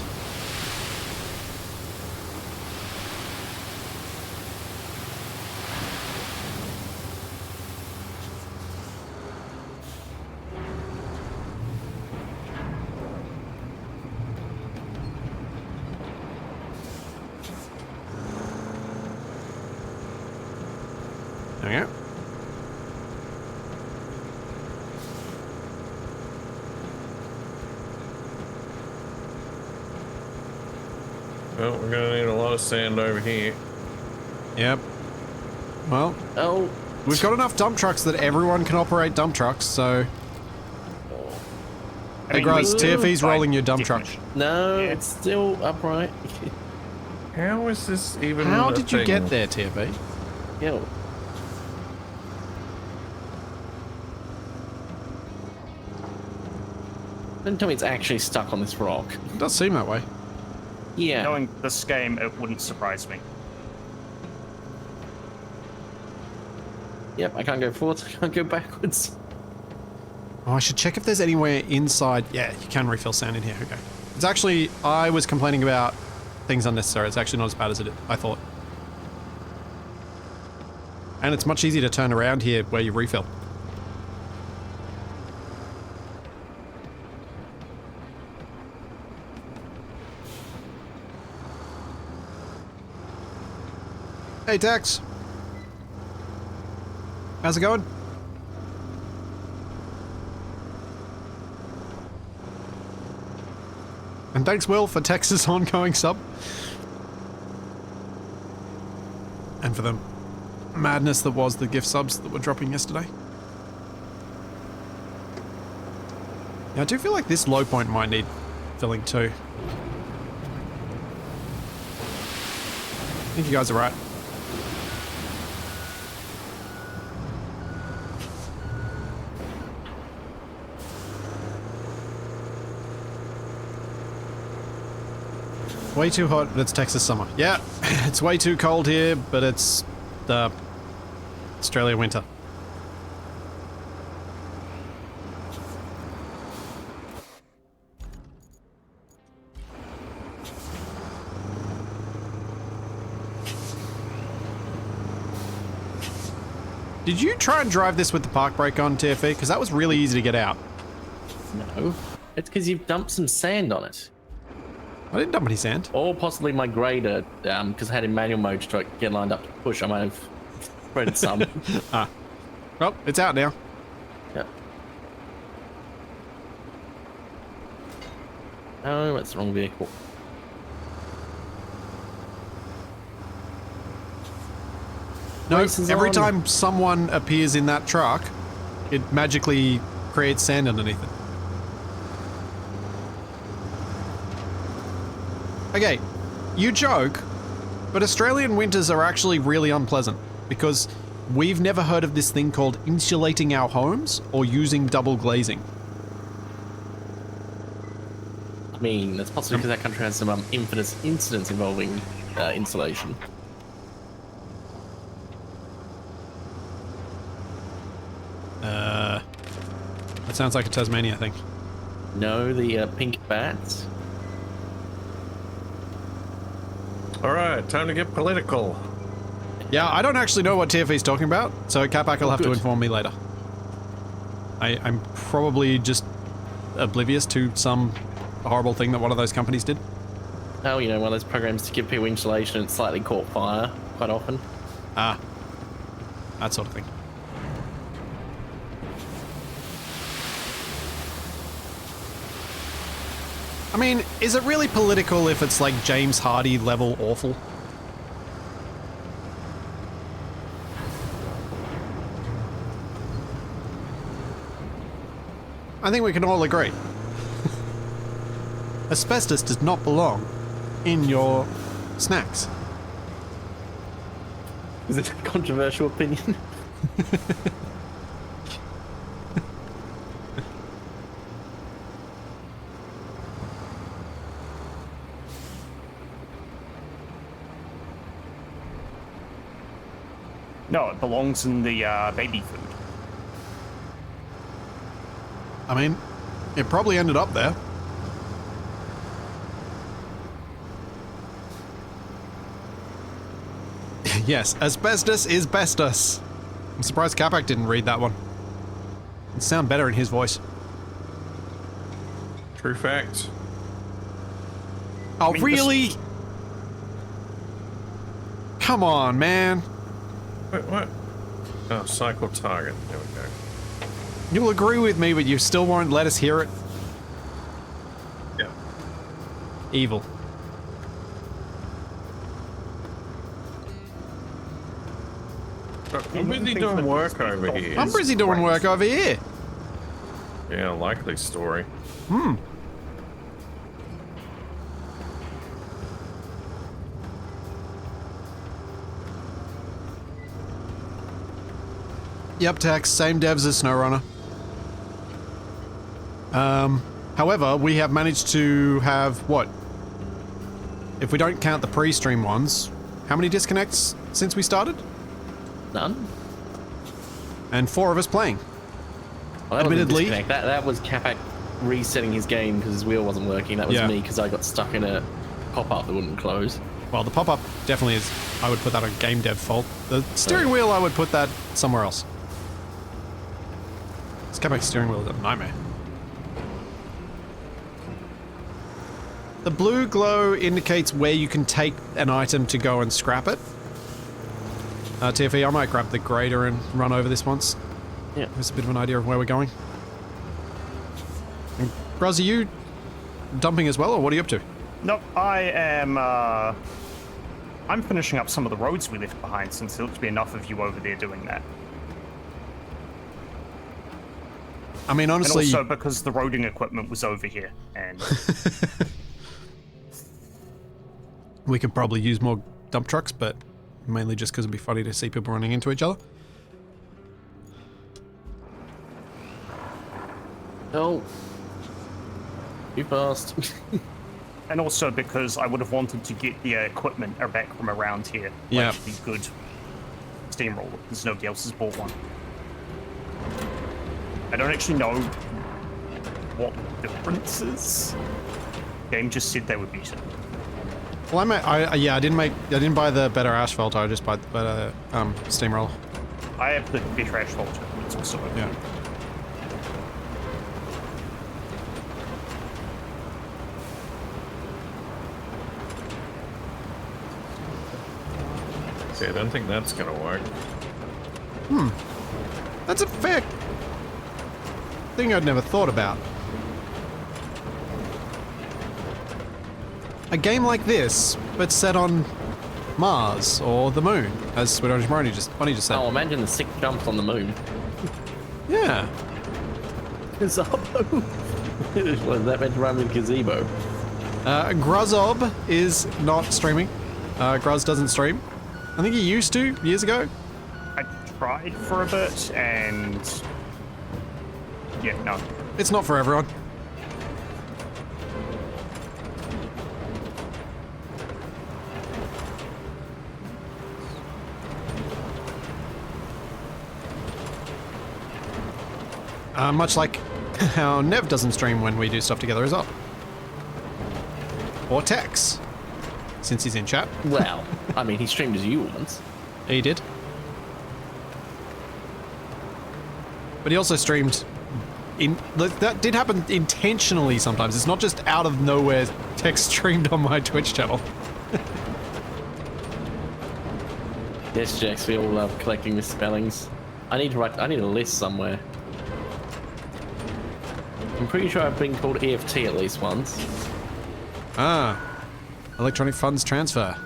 There we go. Well, we're gonna need a lot of sand over here. Yep. Well, Oh. we've got enough dump trucks that everyone can operate dump trucks, so... I Hey, mean, Gruz, we- TFE's by rolling your dump truck. definition. No, Yeah. it's still upright. How is this even How a did you thing? get there, TFE? Yo. Don't tell me it's actually stuck on this rock. It does seem that way. Yeah. Knowing this game, it wouldn't surprise me. Yep, I can't go forwards, I can't go backwards. Oh, I should check if there's anywhere inside. Yeah, you can refill sand in here. Okay. It's actually, I was complaining about things unnecessary. It's actually not as bad as I thought. And it's much easier to turn around here where you refill. Hey, Tex. How's it going? And thanks, Will, for Tex's ongoing sub. And for the madness that was the gift subs that were dropping yesterday. Yeah, I do feel like this low point might need filling too. I think you guys are right. Way too hot, but it's Texas summer. Yeah, it's way too cold here, but it's the Australia winter. Did you try and drive this with the park brake on, TFE? Because that was really easy to get out. No. It's because you've dumped some sand on it. I didn't dump any sand. Or possibly my grader, because I had in manual mode to try to get lined up to push. I might have spread some. Well, it's out now. Yep. Oh, that's the wrong vehicle. No, Race is every on. time someone appears in that truck, it magically creates sand underneath it. Okay, you joke, but Australian winters are actually really unpleasant because we've never heard of this thing called insulating our homes or using double glazing. I mean, that's possibly because that country has some infamous incidents involving insulation. That sounds like a Tasmania thing. No, the pink bats. All right, time to get political. Yeah, I don't actually know what TFE is talking about, so Capac will have to good. inform me later. I'm probably just oblivious to some horrible thing that one of those companies did. Oh, you know, one of those programs to give people insulation and slightly caught fire quite often. Ah, that sort of thing. I mean, is it really political if it's like James Hardy level awful? I think we can all agree. Asbestos does not belong in your snacks. Is it a controversial opinion? No, it belongs in the baby food. I mean, it probably ended up there. Yes, asbestos is bestos. I'm surprised Capac didn't read that one. It'd sound better in his voice. True fact. Oh, mean, really? Come on, man. Wait, what? Oh, cycle target. There we go. You'll agree with me, but you still won't let us hear it. Yeah. Evil. I'm busy doing work over here. I'm busy doing work over here. Yeah, likely story. Yep, Tex, same devs as SnowRunner. However, we have managed to have, what? If we don't count the pre-stream ones, how many disconnects since we started? None? And 4 of us playing. Well, that Admittedly- wasn't a disconnect. That was Capac resetting his game because his wheel wasn't working. That was Yeah. me because I got stuck in a pop-up that wouldn't close. Well, the pop-up definitely is, I would put that on game dev fault. The steering wheel, I would put that somewhere else. This Capac's steering wheel is a nightmare. The blue glow indicates where you can take an item to go and scrap it. TFE, I might grab the grader and run over this once. Yeah. There's a bit of an idea of where we're going. And Gruz, are you dumping as well, or what are you up to? Nope, I am, I'm finishing up some of the roads we left behind since there looks to be enough of you over there doing that. I mean, And honestly... also because the roading equipment was over here, and we could probably use more dump trucks, but mainly just because it'd be funny to see people running into each other. Oh. Too fast. and also because I would have wanted to get the equipment back from around here. Yeah. Like the good steamroller, because nobody else has bought one. I don't actually know what the difference is. Game just said they were better. Well, I didn't buy the better asphalt. I just bought the better steamroller. I have the better asphalt. It's also Yeah. Okay, I don't think that's gonna work. That's a fair thing I'd never thought about. A game like this, but set on Mars or the moon, as Bunny just said. Oh, imagine the 6 jumps on the moon. Yeah. Gazebo? Was that meant to run with gazebo? Gruzzob is not streaming. Gruz doesn't stream. I think he used to years ago. I tried for a bit, and yeah, no. It's not for everyone. Much like how Nev doesn't stream when we do stuff together as well. Or Tex, since he's in chat. Well, I mean, he streamed as you once. He did. But he also streamed that did happen intentionally sometimes. It's not just out of nowhere Tex streamed on my Twitch channel. Yes, Jax, we all love collecting misspellings. I need a list somewhere. I'm pretty sure I've been called EFT at least once. Ah. Electronic funds transfer.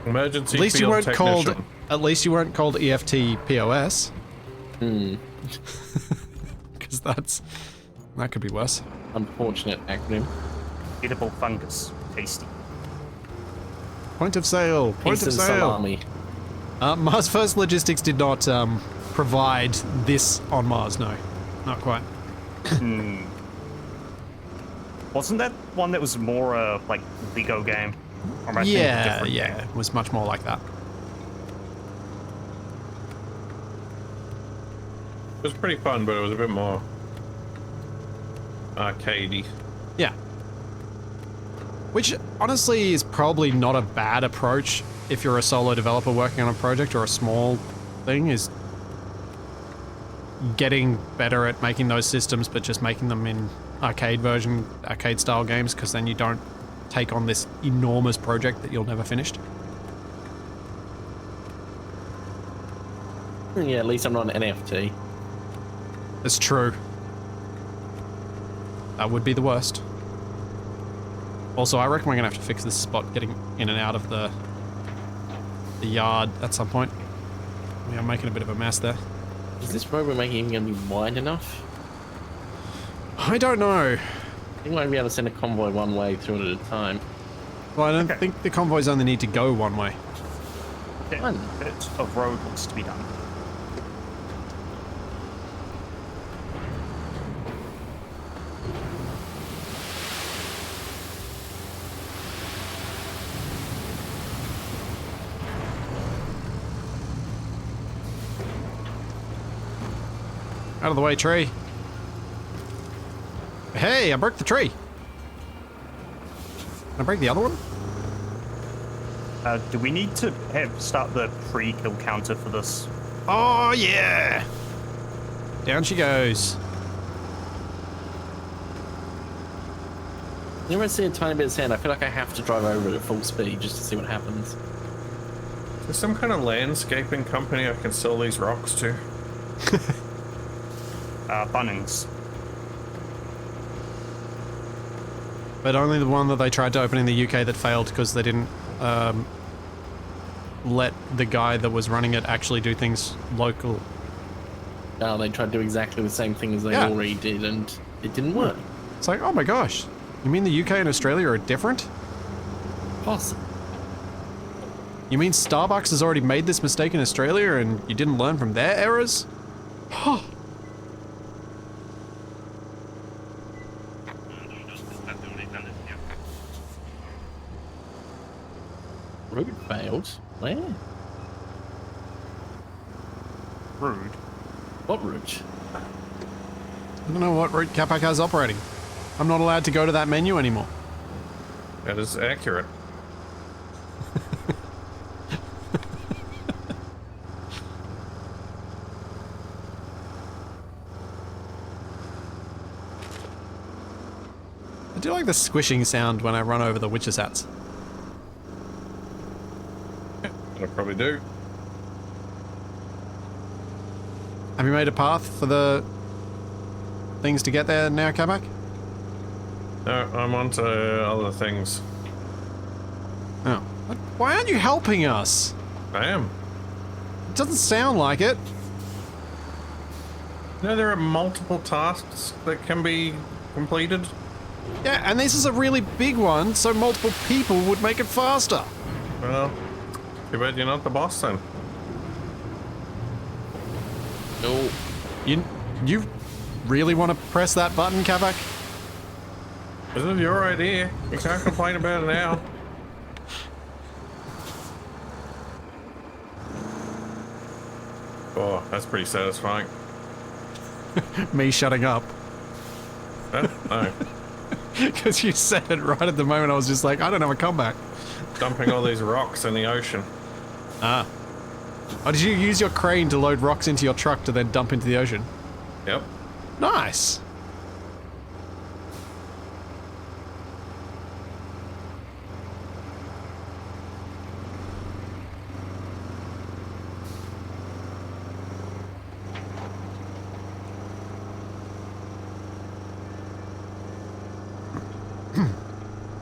Emergency At least you field weren't technician. called EFT POS. Because that could be worse. Unfortunate acronym. Edible fungus. Tasty. Point of sale. Point Piece of of sale. salami. Mars First Logistics did not provide this on Mars. No, not quite. Wasn't that one that was more like Lego game? Or am I thinking of a Yeah, different yeah, game? it was much more like that. It was pretty fun, but it was a bit more arcadey. Yeah. Which honestly is probably not a bad approach if you're a solo developer working on a project or a small thing, is getting better at making those systems but just making them in arcade style games, because then you don't take on this enormous project that you'll never finish. Yeah, at least I'm not an NFT. It's true. That would be the worst. Also, I reckon we're gonna have to fix this spot getting in and out of the yard at some point. We are making a bit of a mess there. Is this road we're making even going to be wide enough? I don't know. I think we might be able to send a convoy one way through it at a time. Well, I don't think the convoys only need to go one way. A bit of road wants to be done. Out of the way, tree. Hey, I broke the tree. Can I break the other one? Do we need to start the pre-kill counter for this? Oh, yeah. Down she goes. Whenever I see a tiny bit of sand, I feel like I have to drive over it at full speed just to see what happens. There's some kind of landscaping company I can sell these rocks to. Bunnings. But only the one that they tried to open in the UK that failed because they didn't let the guy that was running it actually do things local. Oh, they tried to do exactly the same thing as they already did, and it didn't work. It's like, oh my gosh. You mean the UK and Australia are different? Possible. You mean Starbucks has already made this mistake in Australia and you didn't learn from their errors? Huh. Route failed? Where? Rude. What route? I don't know what route Capac has operating. I'm not allowed to go to that menu anymore. That is accurate. I do like the squishing sound when I run over the witches' hats. I probably do. Have you made a path for the things to get there now, Capac? No, I'm on to other things. Oh. Why aren't you helping us? I am. It doesn't sound like it. No, there are multiple tasks that can be completed. Yeah, and this is a really big one, so multiple people would make it faster. Well, too bad you're not the boss then. No. You really want to press that button, Capac? This is your idea. You can't complain about it now. Oh, that's pretty satisfying. Me shutting up. No. Because you said it right at the moment, I was just like, I don't have a comeback. Dumping all these rocks in the ocean. Ah. Oh, did you use your crane to load rocks into your truck to then dump into the ocean? Yep. Nice.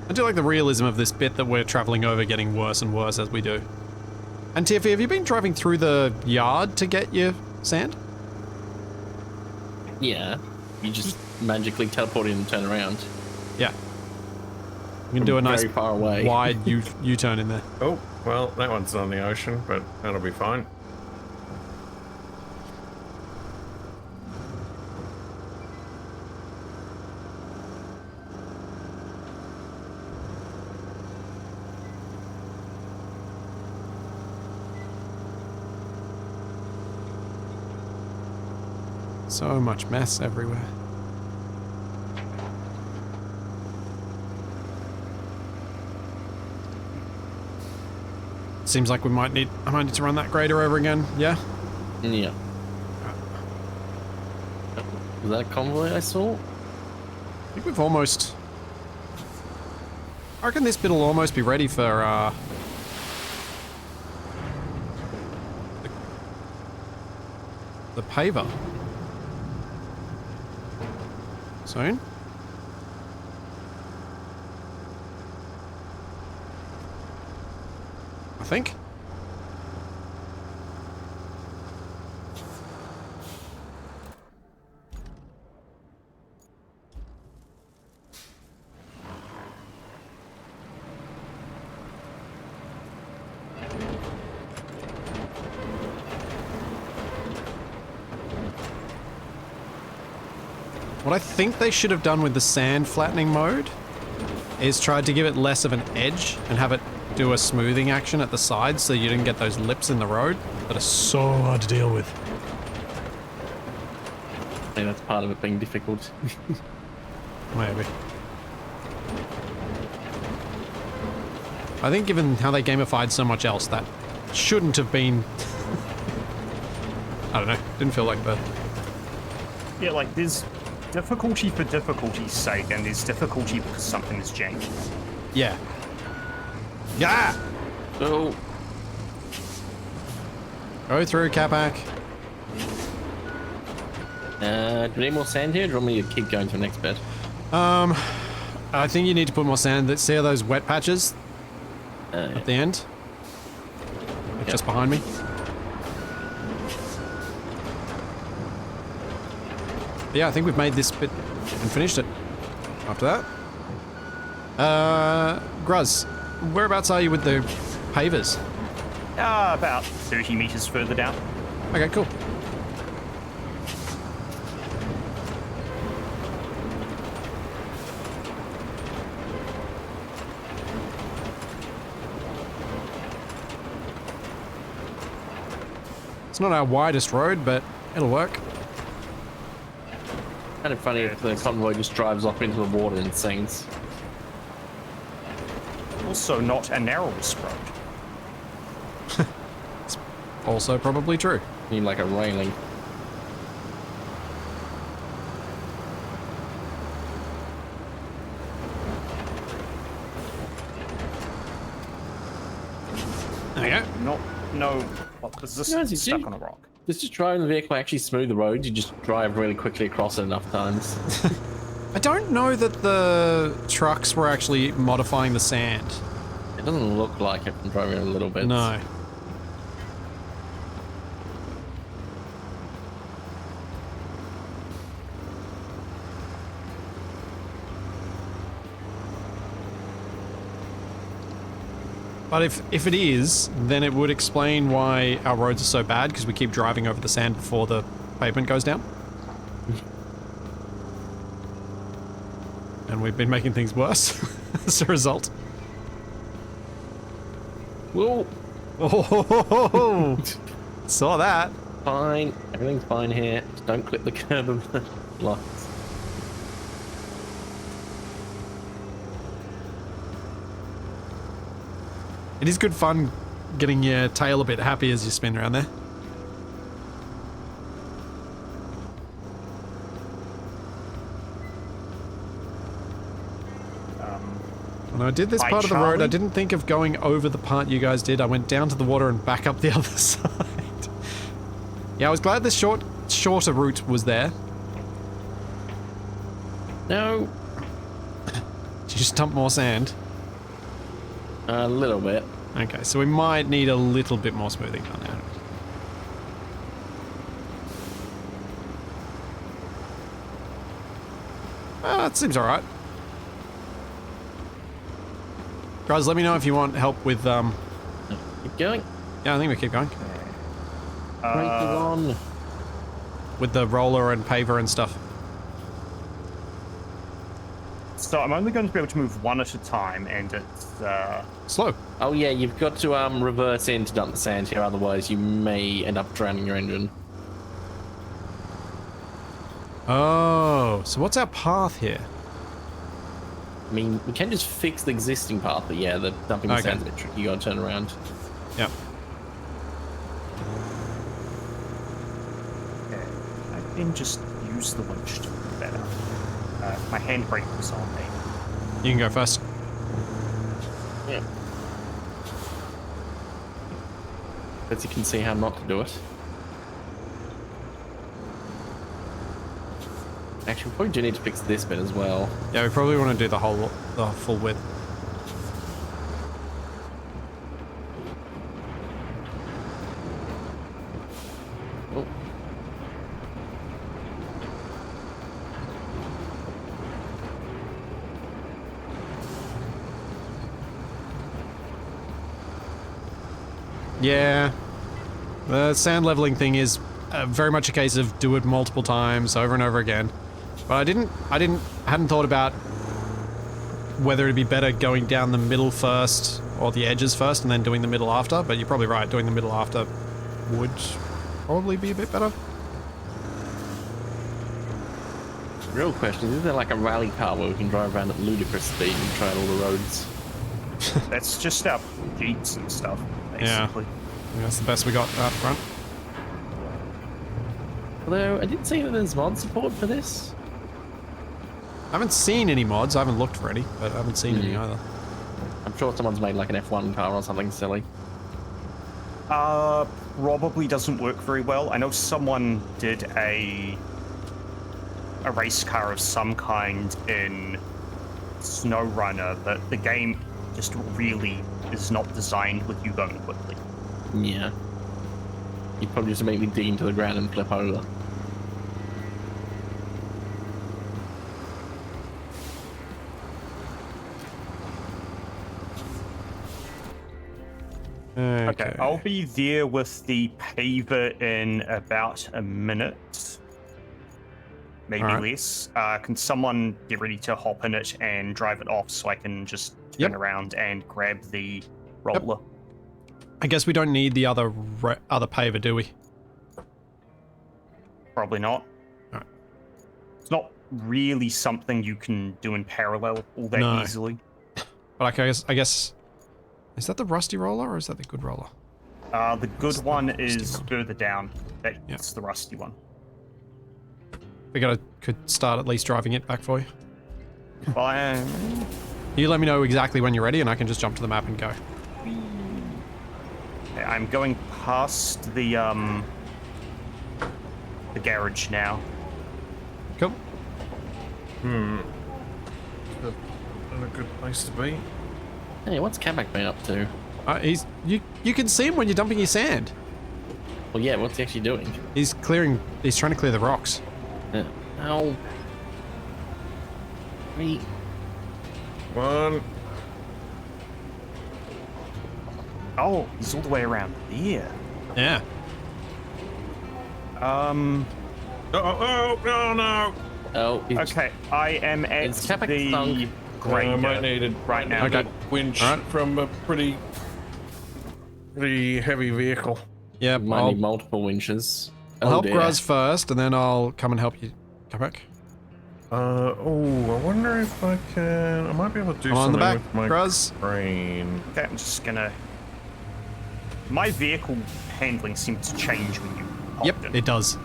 I do like the realism of this bit that we're traveling over getting worse and worse as we do. And TFE, have you been driving through the yard to get your sand? Yeah. You just magically teleport in and turn around. Yeah. You can do a nice Very far away. wide U-turn in there. Oh, well, that one's on the ocean, but that'll be fine. So much mess everywhere. Seems like I might need to run that grader over again, yeah? Yeah. Was that a convoy I saw? I think we've almost... I reckon this bit will almost be ready for, the paver. Soon? I think. What I think they should have done with the sand flattening mode is tried to give it less of an edge and have it do a smoothing action at the sides so you didn't get those lips in the road that are so hard to deal with. I think that's part of it being difficult. Maybe. I think given how they gamified so much else, that shouldn't have been... I don't know, didn't feel like the... Yeah, like there's difficulty for difficulty's sake, and there's difficulty because something is janky. Yeah. Yeah! Oh, Go through, Capac. do we need more sand here? Or do you want me to keep going to the next bed? I think you need to put more sand. See how those wet patches at the end? Like just behind me? But yeah, I think we've made this bit and finished it. After that. Gruz, whereabouts are you with the pavers? About 30 meters further down. Okay, cool. It's not our widest road, but it'll work. Kind of funny if the convoy just drives off into the water and sinks. Also not a narrowest road. Also probably true. Need like a railing. There you go. No. What was this? No, it's Stuck you. on a rock. Does just driving the vehicle actually smooth the road? You just drive really quickly across it enough times. I don't know that the trucks were actually modifying the sand. It doesn't look like it from driving a little bit. No. But if it is, then it would explain why our roads are so bad, because we keep driving over the sand before the pavement goes down. And we've been making things worse as a result. Whoa! Oh, saw that. Fine. Everything's fine here. Just don't clip the curb of the lights. It is good fun getting your tail a bit happy as you spin around there. When I did this Hi, part of the road, I Charlie. didn't think of going over the part you guys did. I went down to the water and back up the other side. Yeah, I was glad the shorter route was there. No. Did you just dump more sand? A little bit. Okay, so we might need a little bit more smoothing on that. That seems alright. Guys, let me know if you want help with, Keep going. yeah, I think we keep going. Break it on. With the roller and paver and stuff. So I'm only going to be able to move one at a time, and it's Slow. Oh yeah, you've got to reverse in to dump the sand here, otherwise you may end up drowning your engine. Oh, so what's our path here? I mean, we can just fix the existing path, but yeah, the dumping the Okay. sand's a bit tricky. You gotta turn around. Yep. okay. I can just use the winch to do better. My handbrake was on me. You can go first. Yeah. As you can see how not to do it. Actually, we probably do need to fix this bit as well. Yeah, we probably want to do the full width. Oh. Yeah. The sand leveling thing is very much a case of do it multiple times over and over again. But I hadn't thought about whether it'd be better going down the middle first or the edges first and then doing the middle after, but you're probably right, doing the middle after would probably be a bit better. Real question, is there like a rally car where we can drive around at ludicrous speed and try out all the roads? That's just our jeeps and stuff, Yeah. basically. I think that's the best we got out front. Although, I did see that there's mod support for this. I haven't seen any mods, I haven't looked for any, but I haven't seen any either. I'm sure someone's made like an F1 car or something silly. Probably doesn't work very well. I know someone did a race car of some kind in SnowRunner, but the game just really is not designed with you going quickly. Yeah. You'd probably just make me dig into the ground and flip over. Okay, I'll be there with the paver in about a minute. Maybe Alright. less. Can someone get ready to hop in it and drive it off so I can just turn Yep. around and grab the roller? I guess we don't need the other paver, do we? Probably not. Alright. It's not really something you can do in parallel all that No. easily. But I guess, is that the rusty roller or is that the good roller? The good It's the one rusty is one. further down. That's the rusty one. We could start at least driving it back for you. Fine. You let me know exactly when you're ready and I can just jump to the map and go. Okay, I'm going past the garage now. Cool. Not a good place to be. Hey, what's Capac been up to? You can see him when you're dumping your sand. Well, yeah, what's he actually doing? He's trying to clear the rocks. Ow. 3. One. Oh, he's all the way around there. Yeah. Oh no! Oh, he's Okay, I am at It's Capac the sunk. I might grader need it right now. Okay. winch Alright. from a pretty heavy vehicle. Yeah, might I'll need multiple winches. I'll help dear. Gruz first, and then I'll come and help you. Come back. I wonder if I can. I might be able to do I'm on the something back, with my Gruz. crane. Okay, I'm just gonna... My vehicle handling seems to change when you hopped Yep, in. it does.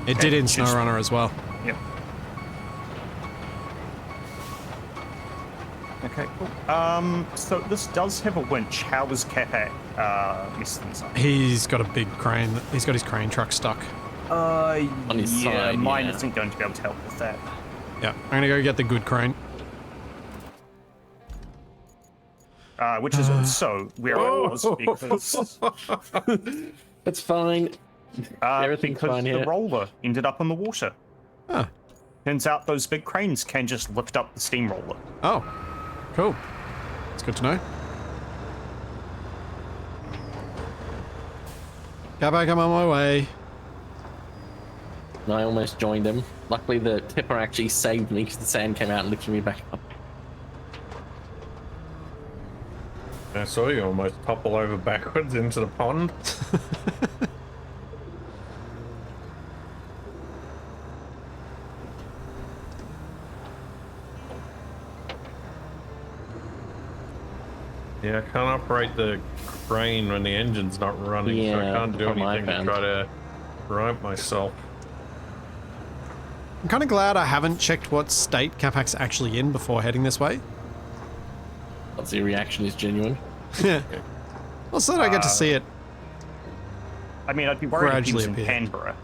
It Okay, did in just- SnowRunner as well. Yep. Okay, cool. So this does have a winch. How was Capac messing this up? He's got a big crane. He's got his crane truck stuck. On his yeah, side, mine yeah. isn't going to be able to help with that. Yeah, I'm gonna go get the good crane. Which is also where I was because It's fine. Everything's because fine the here. roller ended up in the water. Huh. Turns out those big cranes can just lift up the steamroller. Oh, cool. It's good to know. Capac, I'm on my way. I almost joined him. Luckily, the tipper actually saved me because the sand came out and lifted me back up. I saw you almost topple over backwards into the pond. Yeah, I can't operate the crane when the engine's not running, so I Yeah, can't do on my anything to band. try to right myself. I'm kind of glad I haven't checked what state Capac's actually in before heading this way. Once the reaction is genuine. Also, I get to see it. I mean, I'd be worried if he was Gradually in appeared. Canberra.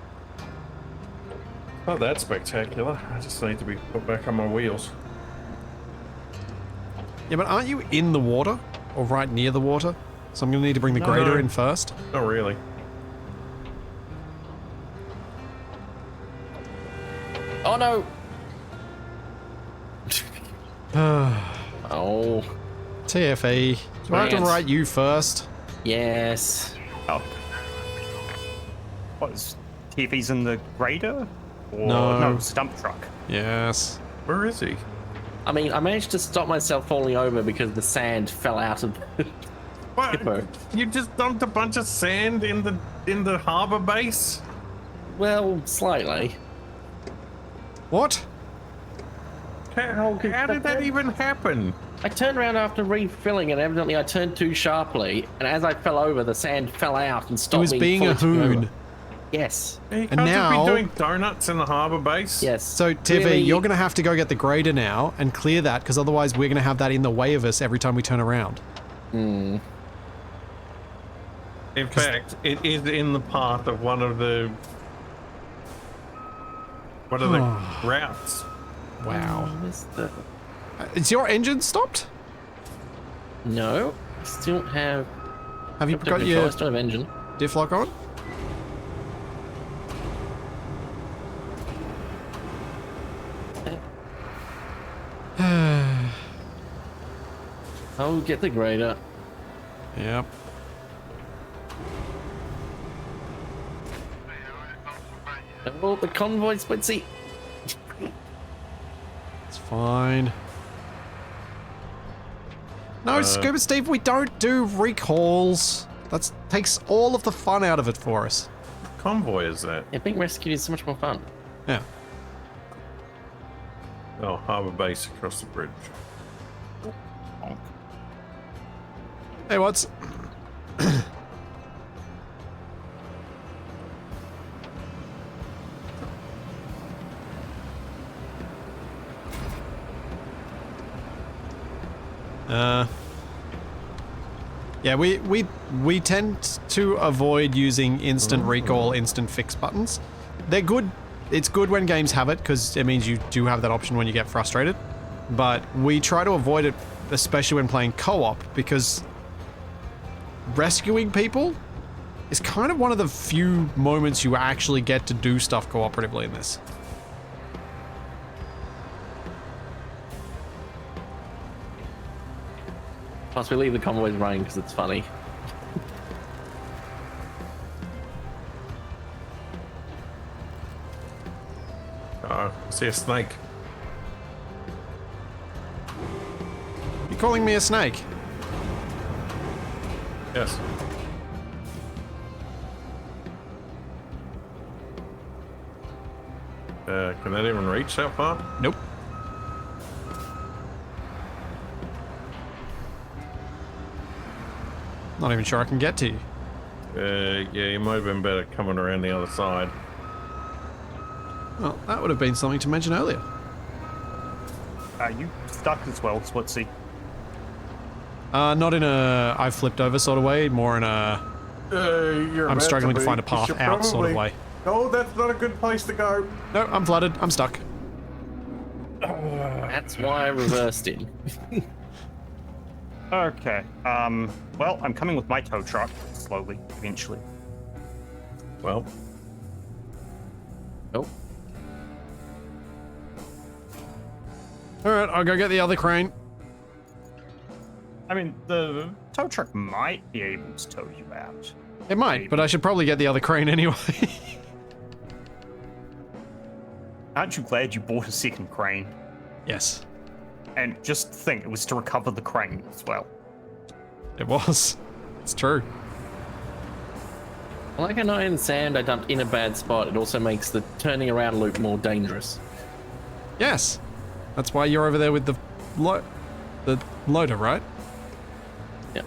Not that spectacular. I just need to be put back on my wheels. Yeah, but aren't you in the water? Or right near the water? So I'm going to need to bring the No, grader no. in first. Not really. Oh no! Oh, TFE. Do I have to Yes. write you first? yes. Oh. What is TFE's in the grader? Or No. it's a dump truck. Yes. Where is he? I mean, I managed to stop myself falling over because the sand fell out of the What? tipper. You just dumped a bunch of sand in the harbor base? Well, slightly. What? How did that even happen? I turned around after refilling and evidently I turned too sharply, and as I fell over, the sand fell out and It stopped was me being a fully tipping hoon. over. Yes. You can't now- just be doing donuts in the harbor base? Yes. So, TFE, Really- you're going to have to go get the grader now and clear that, because otherwise we're going to have that in the way of us every time we turn around. In fact, it is in the path of one of the routes. Wow. Mr. Is your engine stopped? No. Still have. Have you got I your still have engine. diff lock on? I'll get the grader. Yep. Oh, the convoy split seat. It's fine. No, Scuba Steve, we don't do recalls. That takes all of the fun out of it for us. Convoy is that? Yeah, being rescued is so much more fun. Yeah. Oh, harbor base across the bridge. Hey, what's... Yeah, we tend to avoid using instant recall, instant fix buttons. They're good. It's good when games have it because it means you do have that option when you get frustrated. But we try to avoid it, especially when playing co-op, because rescuing people is kind of one of the few moments you actually get to do stuff cooperatively in this. Plus, we leave the convoys running because it's funny. Oh, I see a snake. You calling me a snake? Yes. Can that even reach that far? Nope. Not even sure I can get to you. Yeah, you might have been better coming around the other side. Well, that would have been something to mention earlier. Are you stuck as well, Switzy? Not in a I've flipped over sort of way, more in a I'm struggling to find a path out sort of way. Oh, that's not a good place to go. No, I'm flooded. I'm stuck. That's why I reversed in. Okay. Well, I'm coming with my tow truck slowly, eventually. Well, Oh, Alright, I'll go get the other crane. I mean, the tow truck might be able to tow you out. It might, but I should probably get the other crane anyway. Aren't you glad you bought a second crane? Yes, And just think, it was to recover the crane as well. it was. It's true. like an iron sand I dumped in a bad spot, it also makes the turning around loop more dangerous. Yes. That's why you're over there with the loader, right? Yep.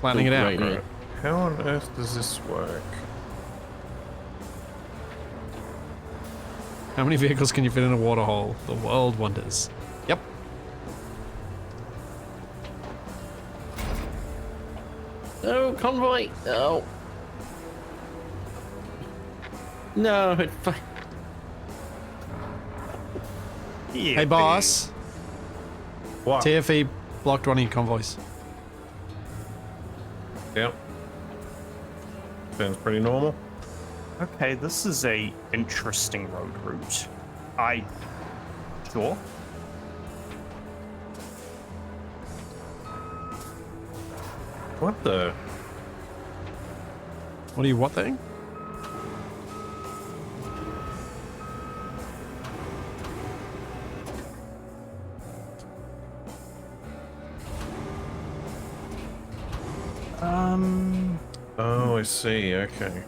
Flattening it out. Right, yeah. how on earth does this work? How many vehicles can you fit in a water hole? The world wonders. Yep. Oh, convoy! Oh. No, Yeah, Hey, boss. What? TFE blocked one of your convoys. Yep. Sounds pretty normal. Okay, this is a interesting road route. Sure. What the? What are you, what thing? Oh, I see. Okay.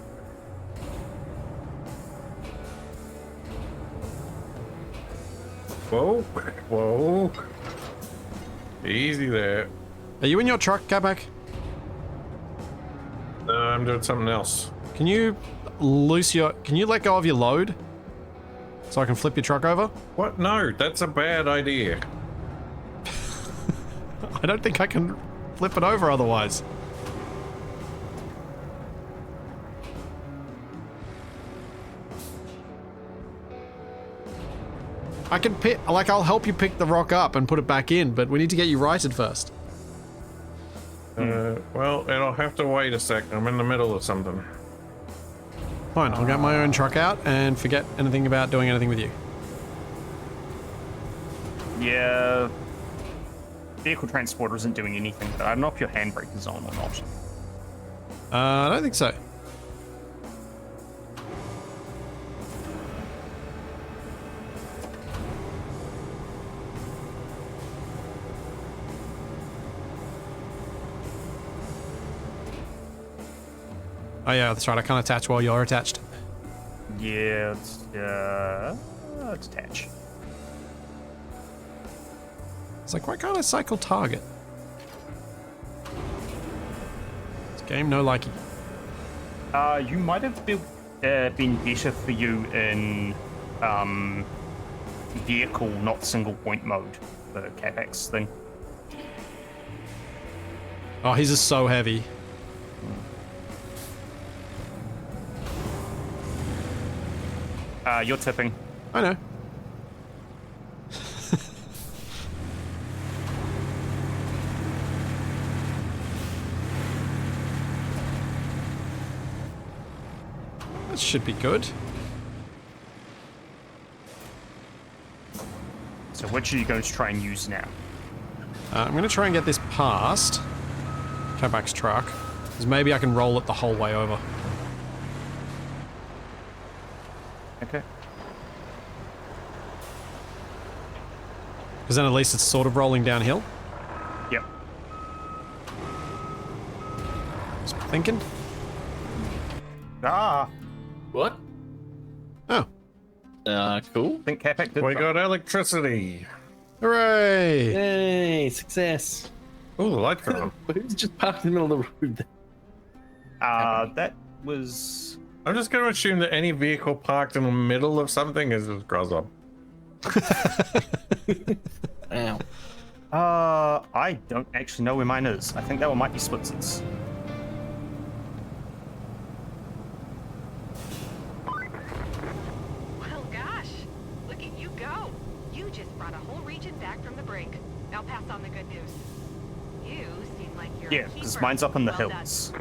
Whoa. Whoa. Easy there. Are you in your truck, Capac? No, I'm doing something else. Can you can you let go of your load? So I can flip your truck over? What? No, that's a bad idea. I don't think I can flip it over otherwise. I can pick, like, I'll help you pick the rock up and put it back in, but we need to get you righted first. Well, it'll have to wait a sec. I'm in the middle of something. Fine, I'll get my own truck out and forget anything about doing anything with you. Yeah. Vehicle transporter isn't doing anything, but I don't know if your handbrake is on or not. I don't think so. Oh yeah, that's right, I can't attach while you're attached. Yeah, let's attach. It's like, why can't I cycle target? This game no likey. You might have been better for you in vehicle, not single point mode, the Capac's thing. Oh, he's just so heavy. You're tipping. I know. That should be good. So which are you going to try and use now? I'm going to try and get this past Capac's truck, because maybe I can roll it the whole way over. Okay. Because then at least it's sort of rolling downhill. Yep. Just thinking. Ah, What? Oh, Cool. I think Capac did. We that. got electricity. hooray! Yay, success. Oh, the lights are on. Who's just parked in the middle of the road? That was. I'm just going to assume that any vehicle parked in the middle of something is a gruzzob. Ow. I don't actually know where mine is. I think that one might be Switzer's. Well, gosh, look at you go. You just brought a whole region back from the brink. I'll pass on the good news. You seem like you're Yeah, a because keeper. mine's up in the Well done. hills.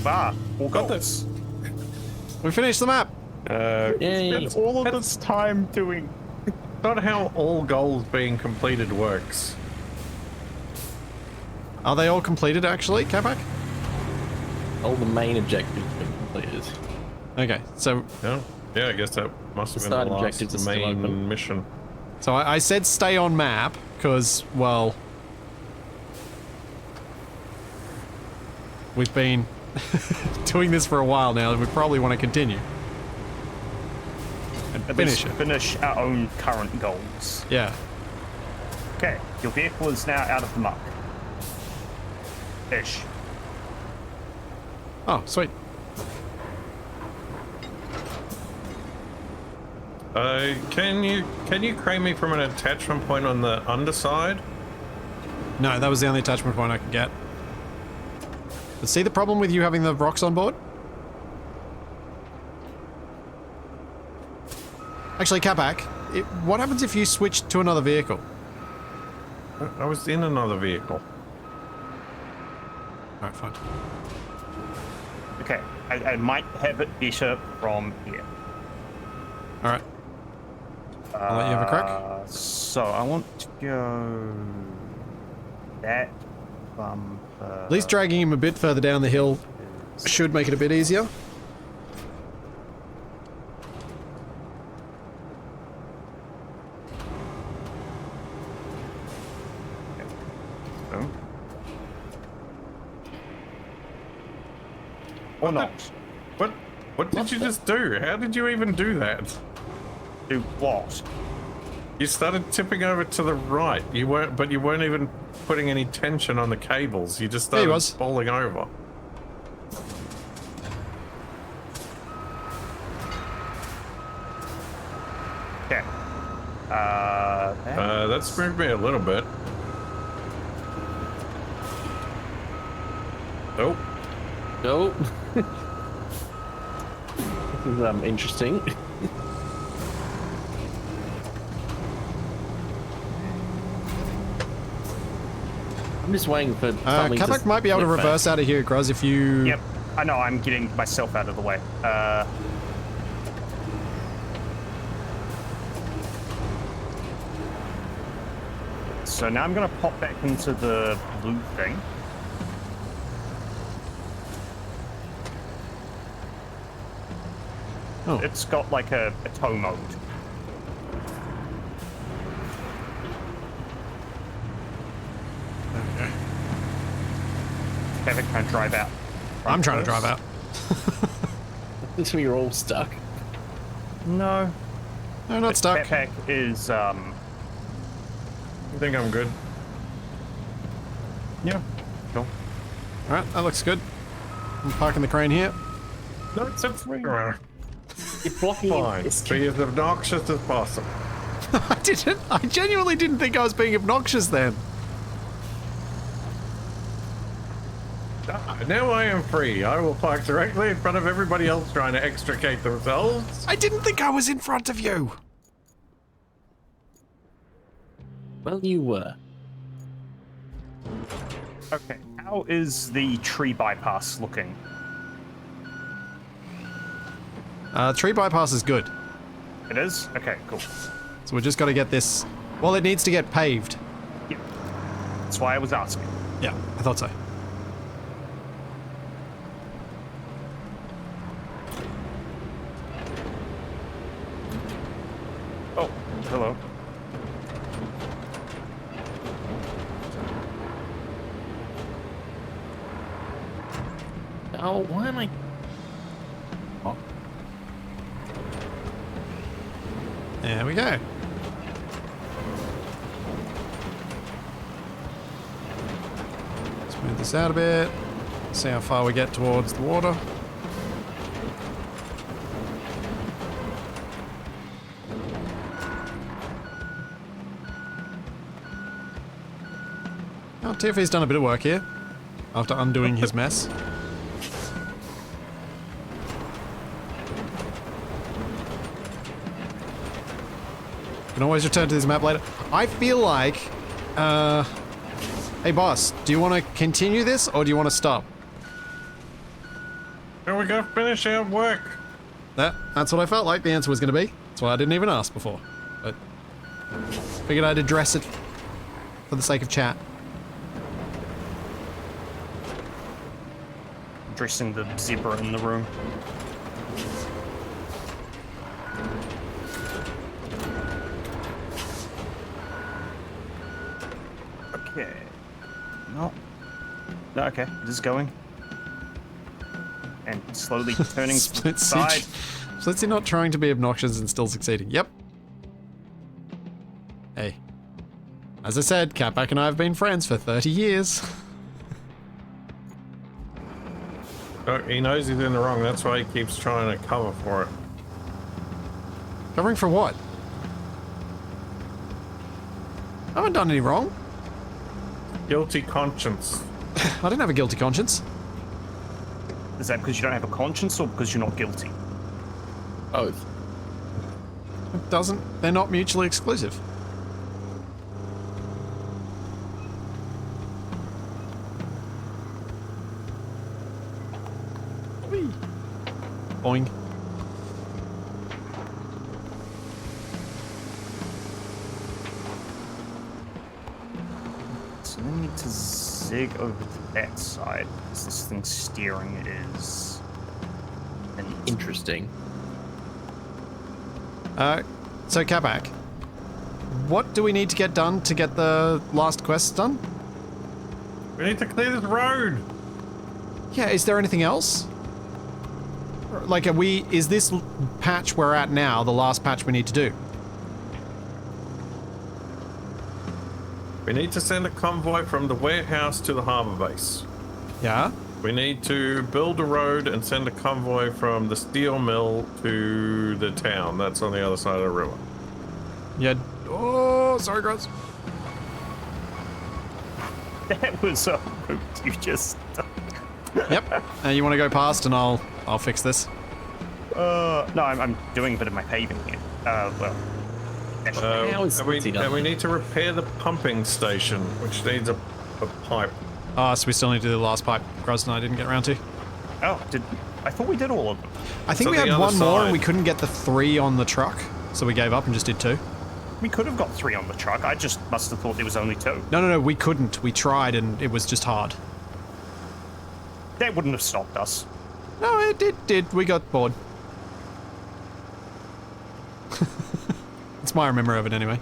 Ah, all Got goals. We finished the map. Yay. Spent all of this time doing. Not how all goals being completed works. Are they all completed actually, Capac? All the main objectives have been completed. Okay, so Yeah, I guess that must have The been the side last objectives are still main open. mission. I said stay on map because, well, we've been doing this for a while now, and we probably want to continue and At finish least it. finish our own current goals. Yeah. Okay, your vehicle is now out of the muck. Ish. Oh, sweet. Can you crane me from an attachment point on the underside? No, that was the only attachment point I could get. But see the problem with you having the rocks on board? Actually, Capac, what happens if you switch to another vehicle? I was in another vehicle. Alright, fine. Okay, I might have it better from here. Alright. I'll let you have a crack. So I want to go that bumper. At least dragging him a bit further down the hill should make it a bit easier. Oh. Or not. What did you just do? How did you even do that? Do what? You started tipping over to the right. You weren't even putting any tension on the cables. You just Yeah, he started was. falling over. Okay. That's moved me a little bit. Oh, Nope. This is interesting. I'm just waiting for something Capac might be able to flip back. reverse out of here, Gruz, if you... Yep. I know, I'm getting myself out of the way. So now I'm gonna pop back into the blue thing. Oh. It's got like a tow mode. Have it kind of drive out. I'm trying to drive out. Until you're all stuck. No. No, not stuck. Capac is I think I'm good. yeah. Cool. Alright, that looks good. I'm parking the crane here. No, it's a free You're blocking Fine. Be as obnoxious as possible. I genuinely didn't think I was being obnoxious then. now I am free. I will park directly in front of everybody else trying to extricate themselves. I didn't think I was in front of you. Well, you were. Okay, how is the tree bypass looking? Tree bypass is good. It is? Okay, cool. So we just got to get this... Well, it needs to get paved. Yeah. That's why I was asking. Yeah, I thought so. Oh, hello. Oh, why am I? Oh, There we go. Smooth this out a bit. See how far we get towards the water. Oh, TFE's done a bit of work here after undoing his mess. Can always return to this map later. I feel like, hey boss, do you want to continue this or do you want to stop? Here we go, finish our work. That's what I felt like the answer was going to be. That's why I didn't even ask before. But figured I'd address it for the sake of chat. Addressing the zebra in the room. Okay. No. No, okay. It is going. And slowly turning to the Split side. Splitsy not trying to be obnoxious and still succeeding. Yep. Hey. As I said, Capac and I have been friends for 30 years. Oh, he knows he's in the wrong, that's why he keeps trying to cover for it. Covering for what? I haven't done any wrong. Guilty conscience. I didn't have a guilty conscience. Is that because you don't have a conscience or because you're not guilty? both. It doesn't. They're not mutually exclusive. Whee. Boing. So I need to zig over to that side because this thing's steering is Interesting. So Capac, what do we need to get done to get the last quests done? We need to clear this road. Yeah, is there anything else? Like, is this patch we're at now the last patch we need to do? We need to send a convoy from the warehouse to the harbor base. Yeah? We need to build a road and send a convoy from the steel mill to the town. That's on the other side of the river. Yeah. Oh, sorry, Gruz. that was a route you just. Yep. You want to go past and I'll fix this. No, I'm doing a bit of my paving here. Well. How is And we Splitsy done? need to repair the pumping station, which needs a pipe. Ah, so we still need to do the last pipe Gruz and I didn't get around to. Oh, I thought we did all of them. I think So we the had other one more and side. we couldn't get the 3 on the truck, so we gave up and just did 2. We could have got 3 on the truck. I just must have thought there was only 2. No, we couldn't. We tried and it was just hard. That wouldn't have stopped us. No, it did. We got bored. That's my remember of it anyway.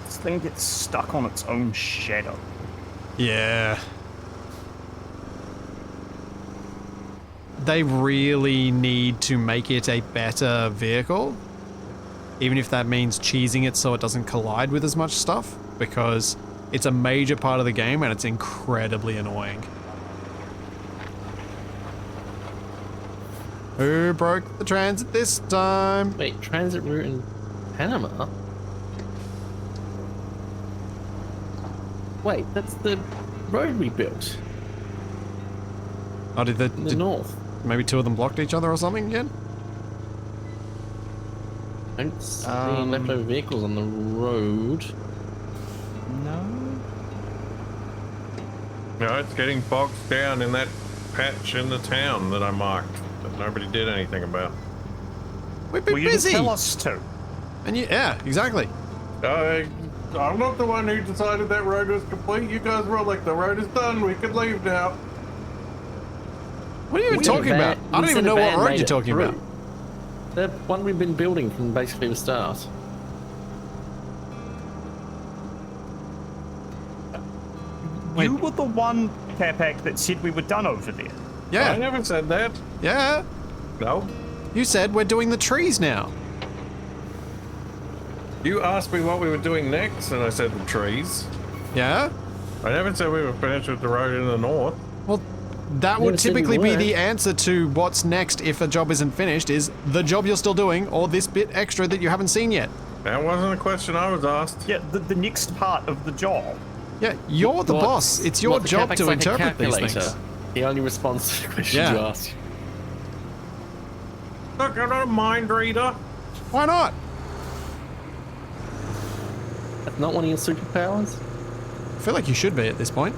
This thing gets stuck on its own shadow. Yeah. they really need to make it a better vehicle, even if that means cheesing it so it doesn't collide with as much stuff, because it's a major part of the game and it's incredibly annoying. Who broke the transit this time? Wait, transit route in Panama? Wait, that's the road we built Oh, in the north. maybe two of them blocked each other or something again? I don't see any leftover vehicles on the road. No. No, it's getting bogged down in that patch in the town that I marked that nobody did anything about. We've been Well, you didn't busy! tell us to. And you, yeah, exactly. I'm not the one who decided that road was complete. You guys were all like, the road is done, we can leave now. What are you even talking about? I don't even know what road you're talking about. The one we've been building from basically the start. You were the one, Capac, that said we were done over there. I Yeah, never said that. yeah. No. You said we're doing the trees now. You asked me what we were doing next, and I said the trees. Yeah? I never said we were finished with the road in the north. Well, that would Never said we typically be were. the answer to what's next if a job isn't finished, is the job you're still doing or this bit extra that you haven't seen yet. That wasn't a question I was asked. Yeah, the next part of the job. Yeah, you're the What- boss. It's your what, the job Capac's to like a interpret these calculator. things. He only responds to the questions Yeah. you ask. Look, I'm not a mind reader. Why not? That's not one of your superpowers? I feel like you should be at this point.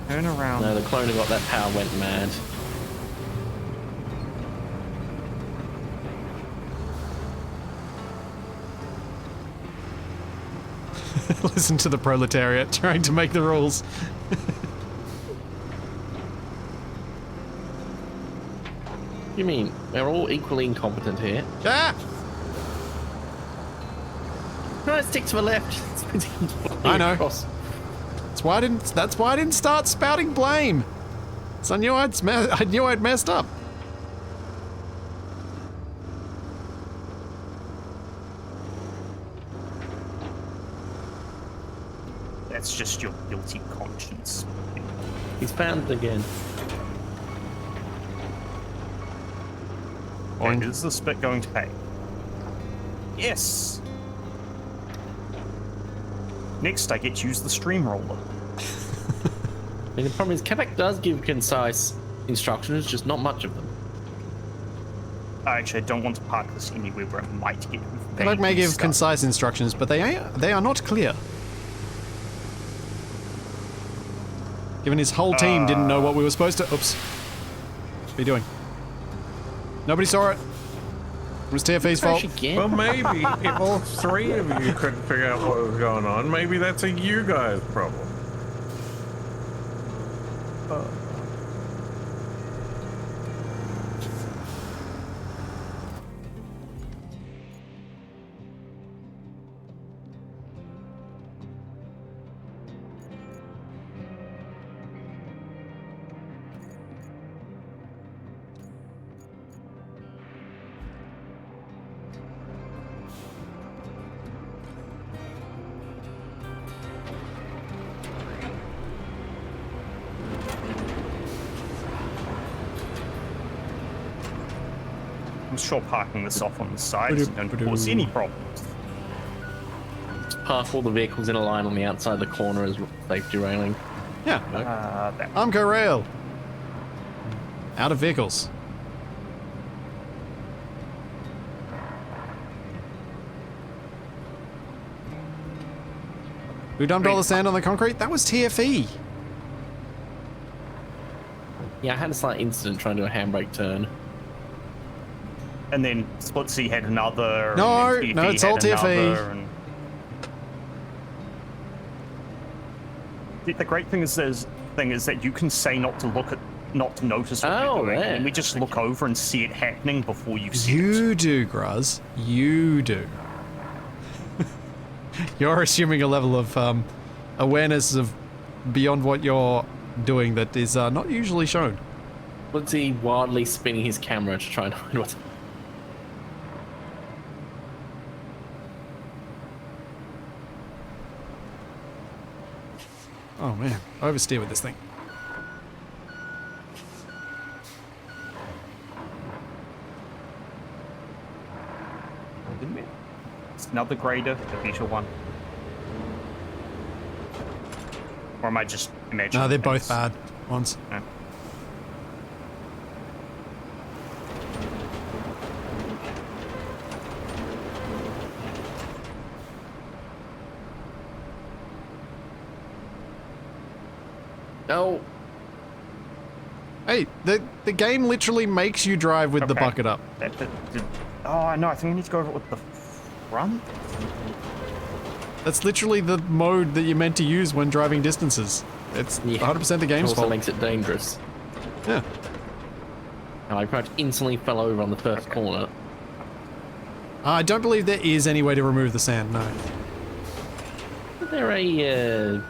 Turn around. No, the clone who got that power went mad. Listen to the proletariat trying to make the rules. You mean we're all equally incompetent here? Ah! No, stick to the left. I know. Across. That's why I didn't start spouting blame. So I knew I'd messed up. That's just your guilty conscience. He's found it again. And is this bit going to pay? Yes! Next, I get to use the stream roller. I mean, the problem is Capac does give concise instructions, just not much of them. Actually, I don't want to park this anywhere where I might get Capac may give stuck. concise instructions, but they are not clear. Given his whole team didn't know what we were supposed to. Oops. What are you doing? Nobody saw it. It was TFE's fault. Crash again? Well, maybe if all three of you couldn't figure out what was going on, maybe that's a you guys problem. I'm sure parking this off on the side isn't going to cause any problems. Park all the vehicles in a line on the outside of the corner as safety railing. Yeah. That Armco rail. Out of vehicles. Who dumped all the sand on the concrete? That was TFE. Yeah, I had a slight incident trying to do a handbrake turn. And then Splitsy had another. No, and then no, it's all had TFE. another, and- The great thing is that you can say not to notice what Oh, you're doing, yeah. and we just look over and see it happening before you see it. You do, Gruz. You do. You're assuming a level of awareness of beyond what you're doing that is not usually shown. Was he wildly spinning his camera to try and find what's... Oh man, oversteer with this thing. Didn't we? It's another grader, the better one. Or am I just imagining? No, they're both things? bad ones. No. No. Hey, the game literally makes you drive with the Okay. bucket up. Oh no, I think we need to go over it with the front. That's literally the mode that you're meant to use when driving distances. It's Yeah. 100% the game's Also fault. makes it dangerous. Yeah. And I pretty much instantly fell over on the first corner. I don't believe there is any way to remove the sand, no. Is there a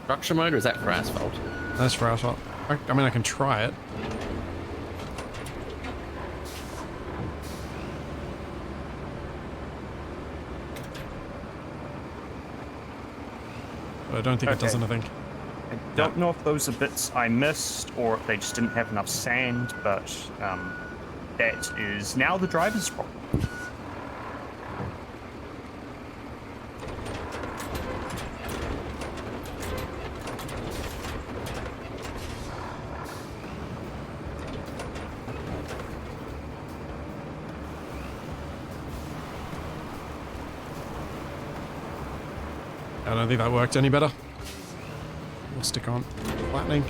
structure mode, or is that for asphalt? That's for asphalt. I mean, I can try it. But I don't think it does Okay. anything. I don't know if those are bits I missed or if they just didn't have enough sand, but that is now the driver's problem. I don't think that worked any better. We'll stick on flattening.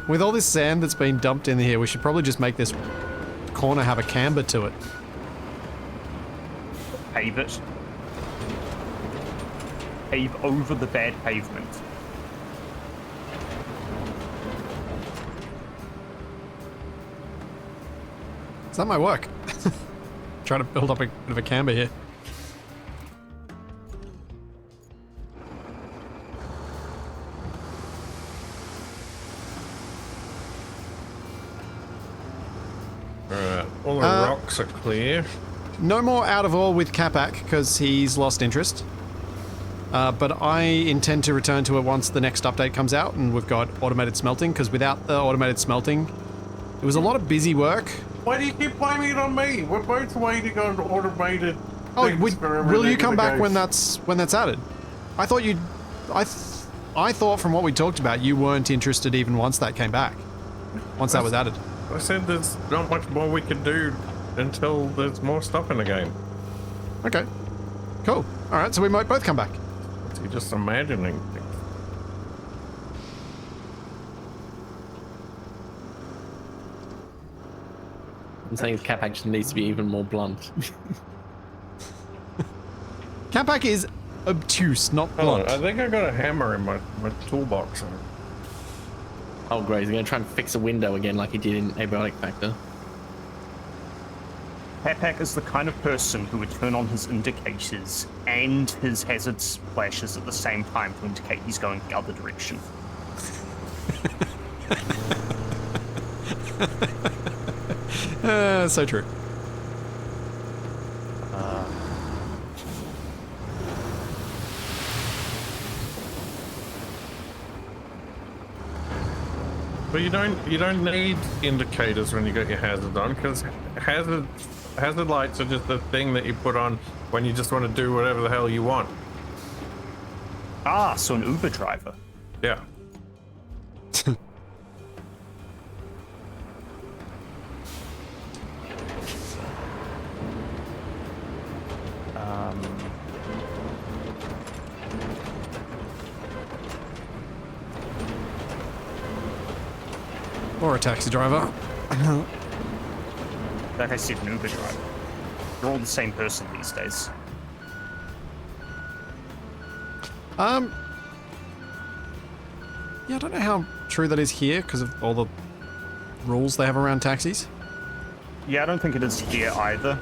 With all this sand that's been dumped in here, we should probably just make this corner have a camber to it. Pave it. Pave over the bad pavement. That might work. Try to build up a bit of a camber here. Alright, all the rocks are clear. No more out of ore with Capac because he's lost interest. But I intend to return to it once the next update comes out and we've got automated smelting, because without the automated smelting, it was a lot of busy work. Why do you keep blaming it on me? We're both waiting on automated Oh, things for will you everything come to back go. when that's added? I thought you'd... I thought from what we talked about, you weren't interested even once that came back. Once that was added. I said there's not much more we can do until there's more stuff in the game. Okay. Cool. Alright, so we might both come back. So you're just imagining things. I'm saying Capac just needs to be even more blunt. Capac is obtuse, not Hold on, blunt. I think I got a hammer in my toolbox. Oh, great. He's going to try and fix a window again like he did in Abiotic Factor. Capac is the kind of person who would turn on his indicators and his hazard flashes at the same time to indicate he's going the other direction. So true. But you don't need indicators when you got your hazard on, because hazard lights are just the thing that you put on when you just want to do whatever the hell you want. Ah, so an Uber driver. Yeah. Or a taxi driver. Like I said, an Uber driver. They're all the same person these days. Yeah, I don't know how true that is here because of all the rules they have around taxis. Yeah, I don't think it is here either.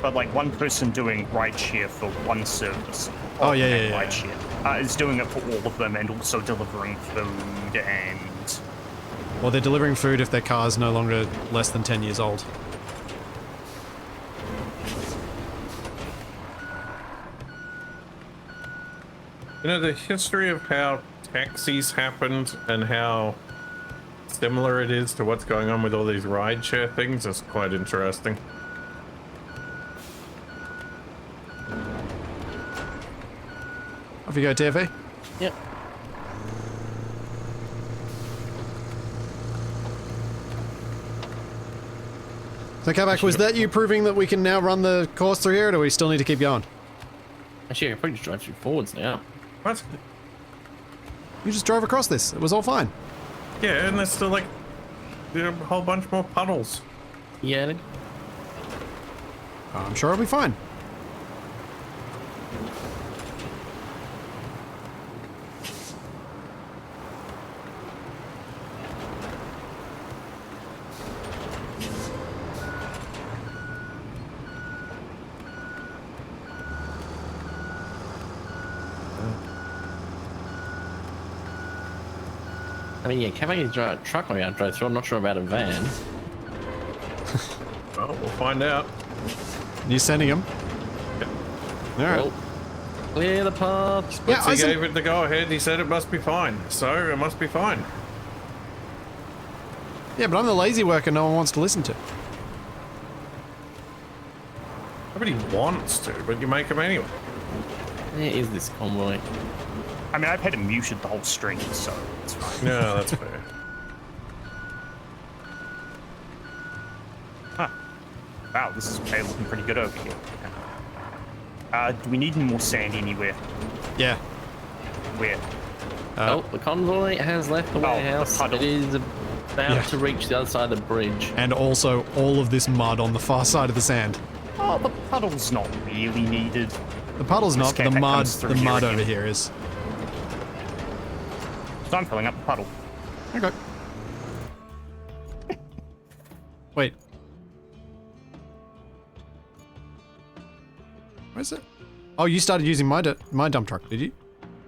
But like one person doing rideshare for one service. Oh, yeah. Rideshare is doing it for all of them and also delivering food and. Well, they're delivering food if their car's no longer less than 10 years old. You know, the history of how taxis happened and how similar it is to what's going on with all these rideshare things is quite interesting. Off you go, TFE. Yep. So, Capac, was that you proving that we can now run the course through here, or do we still need to keep going? Actually, I can probably just drive through forwards now. What? You just drove across this. It was all fine. Yeah, and there's still like a whole bunch more puddles. Yeah. I'm sure it'll be fine. I mean, yeah, Capac is a truck maybe I'll drive through. I'm not sure about a van. Well, we'll find out. You sending him? Yeah. All right. Well, clear the path. Yeah, He gave it the go-ahead. He said it must be fine. So it must be fine. Yeah, but I'm the lazy worker no one wants to listen to. Nobody wants to, but you make them anyway. Where is this convoy? I mean, I've had it muted the whole stream, so it's fine. No, that's fair. Huh. Wow, this is looking pretty good over here. Do we need more sand anywhere? Yeah. Where? Oh, the convoy has left the warehouse. puddle. It is about to reach the other side of the bridge. And also all of this mud on the far side of the sand. Oh, the puddle's not really needed. The puddle's not, Okay, the that mud, comes through the here mud again. over here is. So I'm filling up the puddle. Okay. Wait. Where's it? Oh, you started using my dump truck, did you?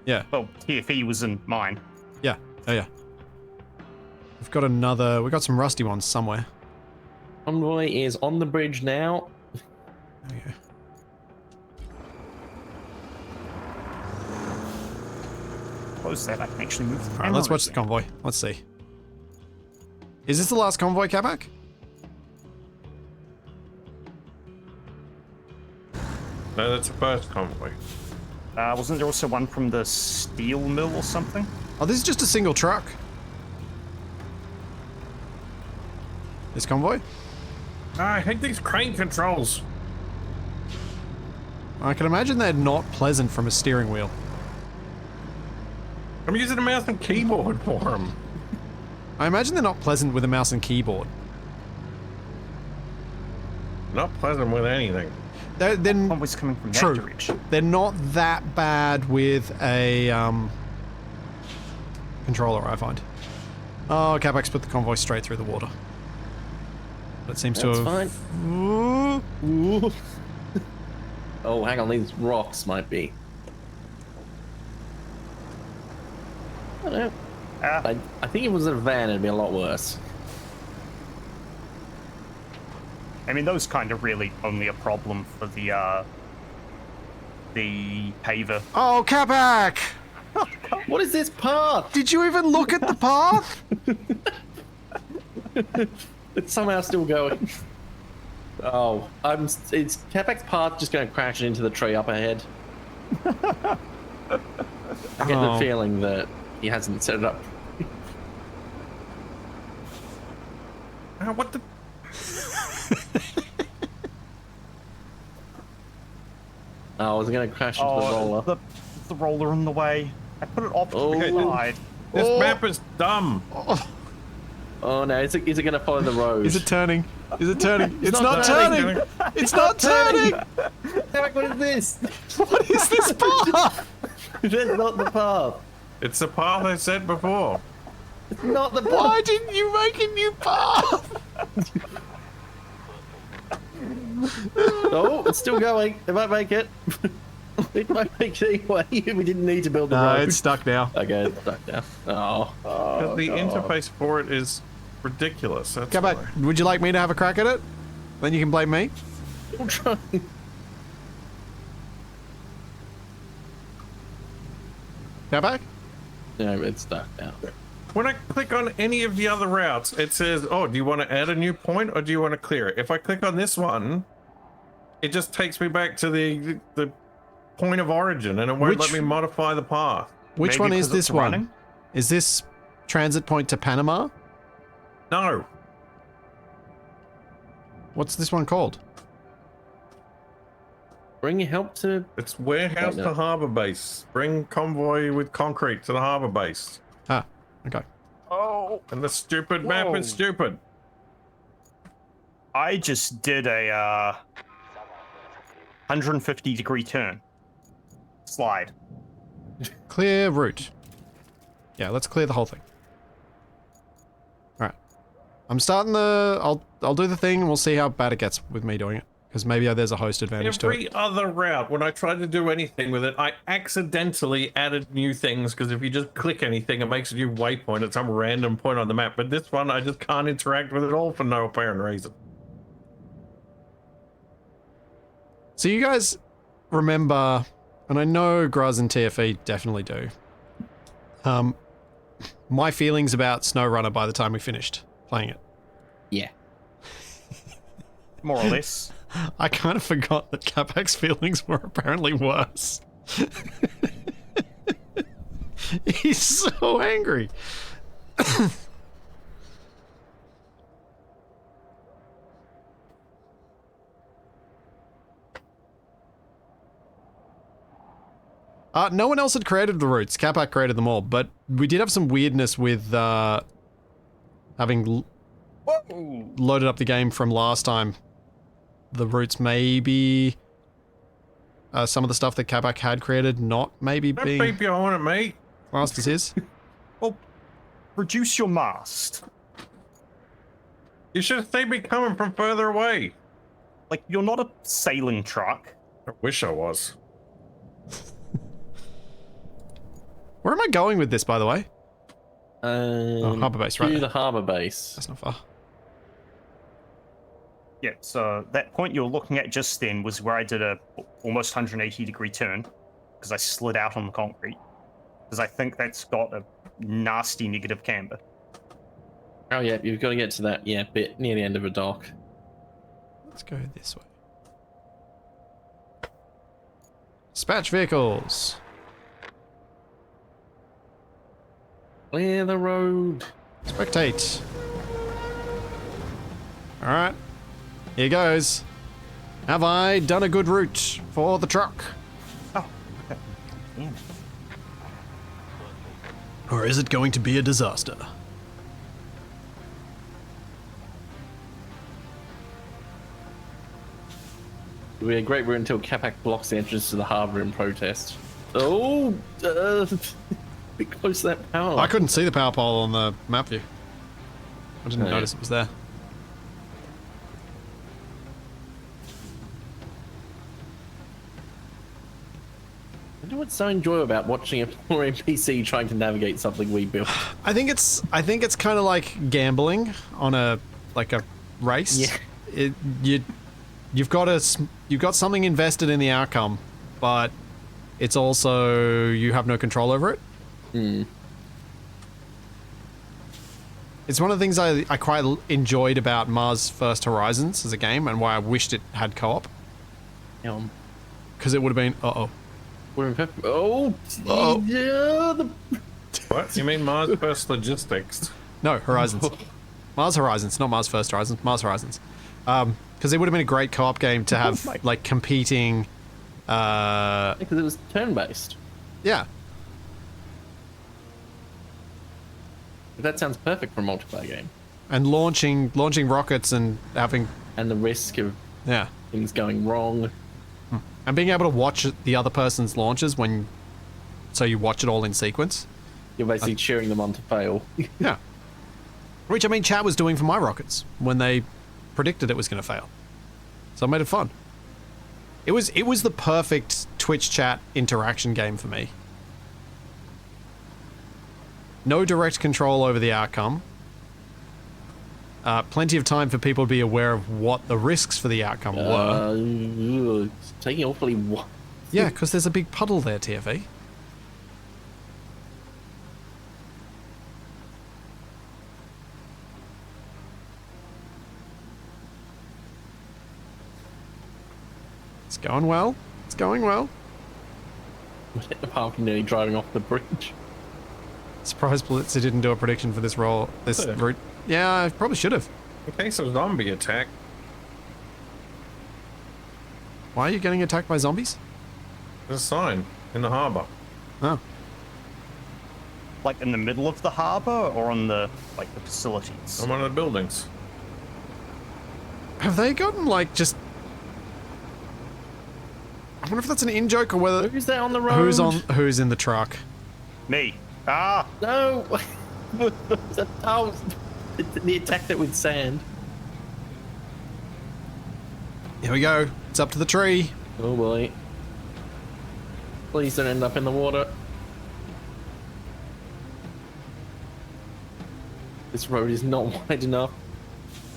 Yeah. Well, TFE was in mine. Yeah. Oh, yeah. We've got another... We've got some rusty ones somewhere. Convoy is on the bridge now. There you go. Close that. I can actually move the Alright, let's watch the convoy. Let's see. Is this the last convoy, Capac? No, that's the first convoy. Wasn't there also one from the steel mill or something? Oh, this is just a single truck. This convoy? I hate these crane controls. I can imagine they're not pleasant from a steering wheel. I'm using a mouse and keyboard for them. I imagine they're not pleasant with a mouse and keyboard. Not pleasant with anything. They're Convoy's coming from that true. direction. They're not that bad with a controller, I find. Oh, Capac's put the convoy straight through the water. That seems That's to fine. have... Ooh. Oh, hang on, these rocks might be. I don't know. I think if it was a van, it'd be a lot worse. I mean, those kind of really only a problem for the paver. Oh, Capac! What is this path? Did you even look at the path? It's somehow still going. Oh, it's Capac's path just going to crash into the tree up ahead. I get the feeling that he hasn't set it up. What the? Oh, I was going to crash into the roller. The roller in the way. I put it off to the side. This map is dumb. Oh no, is it going to follow the road? Is it turning? Is it turning? It's not not turning. turning! It's not turning! Capac, what is this? What is this path? That's not the path. It's the path I said before. Not the Why didn't you make a new path? Oh, it's still going. It might make it. It might make it anyway. We didn't need to build the No, road. it's stuck now. Okay, it's stuck now. Oh. But the interface for it is ridiculous. That's Come back. why. Would you like me to have a crack at it? Then you can blame me. Still trying. Go back. No, it's stuck now. When I click on any of the other routes, it says, oh, do you want to add a new point or do you want to clear it? If I click on this one, it just takes me back to the point of origin and it won't let me modify the path. Which Maybe one is 'cause this it's one? running? Is this transit point to Panama? No. What's this one called? Bring your help to. It's warehouse Right, to no. harbor base. Bring convoy with concrete to the harbor base. Ah, okay. Oh, And the stupid map Whoa. is stupid. I just did a 150-degree turn. Slide. Clear route. Yeah, let's clear the whole thing. All right. I'm starting the. I'll do the thing and we'll see how bad it gets with me doing it. Because maybe there's a host advantage to it. Every other route, when I tried to do anything with it, I accidentally added new things because if you just click anything, it makes a new waypoint at some random point on the map. But this one, I just can't interact with it all for no apparent reason. So you guys remember, and I know Gruz and TFE definitely do, my feelings about SnowRunner by the time we finished playing it. Yeah. More or less. I kind of forgot that Capac's feelings were apparently worse. He's so angry. No one else had created the routes. Capac created them all, but we did have some weirdness with having loaded up the game from last time. The routes maybe some of the stuff that Capac had created not maybe Don't being beep your horn at me. classed as his. Well, reduce your mast. You should have seen me coming from further away. Like, you're not a sailing truck. I wish I was. Where am I going with this, by the way? Harbour base, right? To the harbour base. That's not far. Yeah, so that point you're looking at just then was where I did a almost 180-degree turn because I slid out on the concrete because I think that's got a nasty negative camber. Oh yeah, you've got to get to that bit near the end of a dock. Let's go this way. Dispatch vehicles. Clear the road. Spectate. Alright. Here goes. Have I done a good route for the truck? Oh, okay. Damn it. Or is it going to be a disaster? It'll be a great route until Capac blocks the entrance to the harbour in protest. Oh, bit close to that power. I couldn't see the power pole on the map view. I didn't Oh, yeah. notice it was there. I wonder what's so enjoyable about watching a poor NPC trying to navigate something we built. I think it's kind of like gambling on a race. Yeah. You've got something invested in the outcome, but it's also you have no control over it. Hmm. It's one of the things I quite enjoyed about Mars First Horizons as a game, and why I wished it had co-op, because it would have been We're in pep- oh, Uh-oh. yeah, the What? You mean Mars First Logistics? no Horizons, Mars Horizons, not Mars First Horizons, Mars Horizons, because it would have been a great co-op game to have my- like competing. because it was turn-based. Yeah, That sounds perfect for a multiplayer game. and launching rockets and having And the risk of yeah, things going wrong. and being able to watch the other person's launches so you watch it all in sequence. You're basically cheering them on to fail. Yeah. Which, I mean, chat was doing for my rockets when they predicted it was going to fail. So I made it fun. It was the perfect Twitch chat interaction game for me. No direct control over the outcome. Plenty of time for people to be aware of what the risks for the outcome were. It's taking awfully what? Yeah, because there's a big puddle there, TFE. It's going well. It's going well. Apart from nearly driving off the bridge. Surprised Blitzer didn't do a prediction for this route. Yeah, I probably should have. In case of zombie attack. Why are you getting attacked by zombies? There's a sign in the harbour. Oh. Like in the middle of the harbor or on the the facilities? On one of the buildings. Have they gotten just... I wonder if that's an in-joke or whether... Who's there on the road? Who's in the truck? Me. Ah! No! Oh, the attack that with sand. Here we go. It's up to the tree. Oh boy. Please don't end up in the water. This road is not wide enough.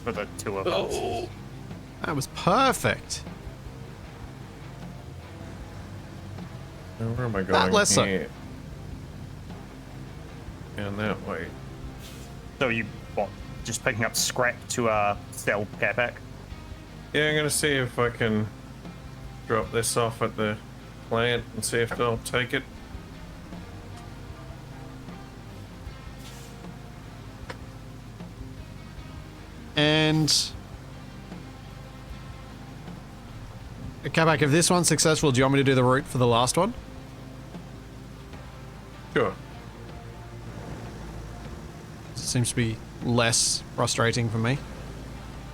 For the two of us. Oh. That was perfect. Now, where am I going? That lesser. Here. And that way. So you, just picking up scrap to sell Capac? Yeah, I'm gonna see if I can drop this off at the plant and see if they'll take it. And... Capac, if this one's successful, do you want me to do the route for the last one? Sure. It seems to be less frustrating for me.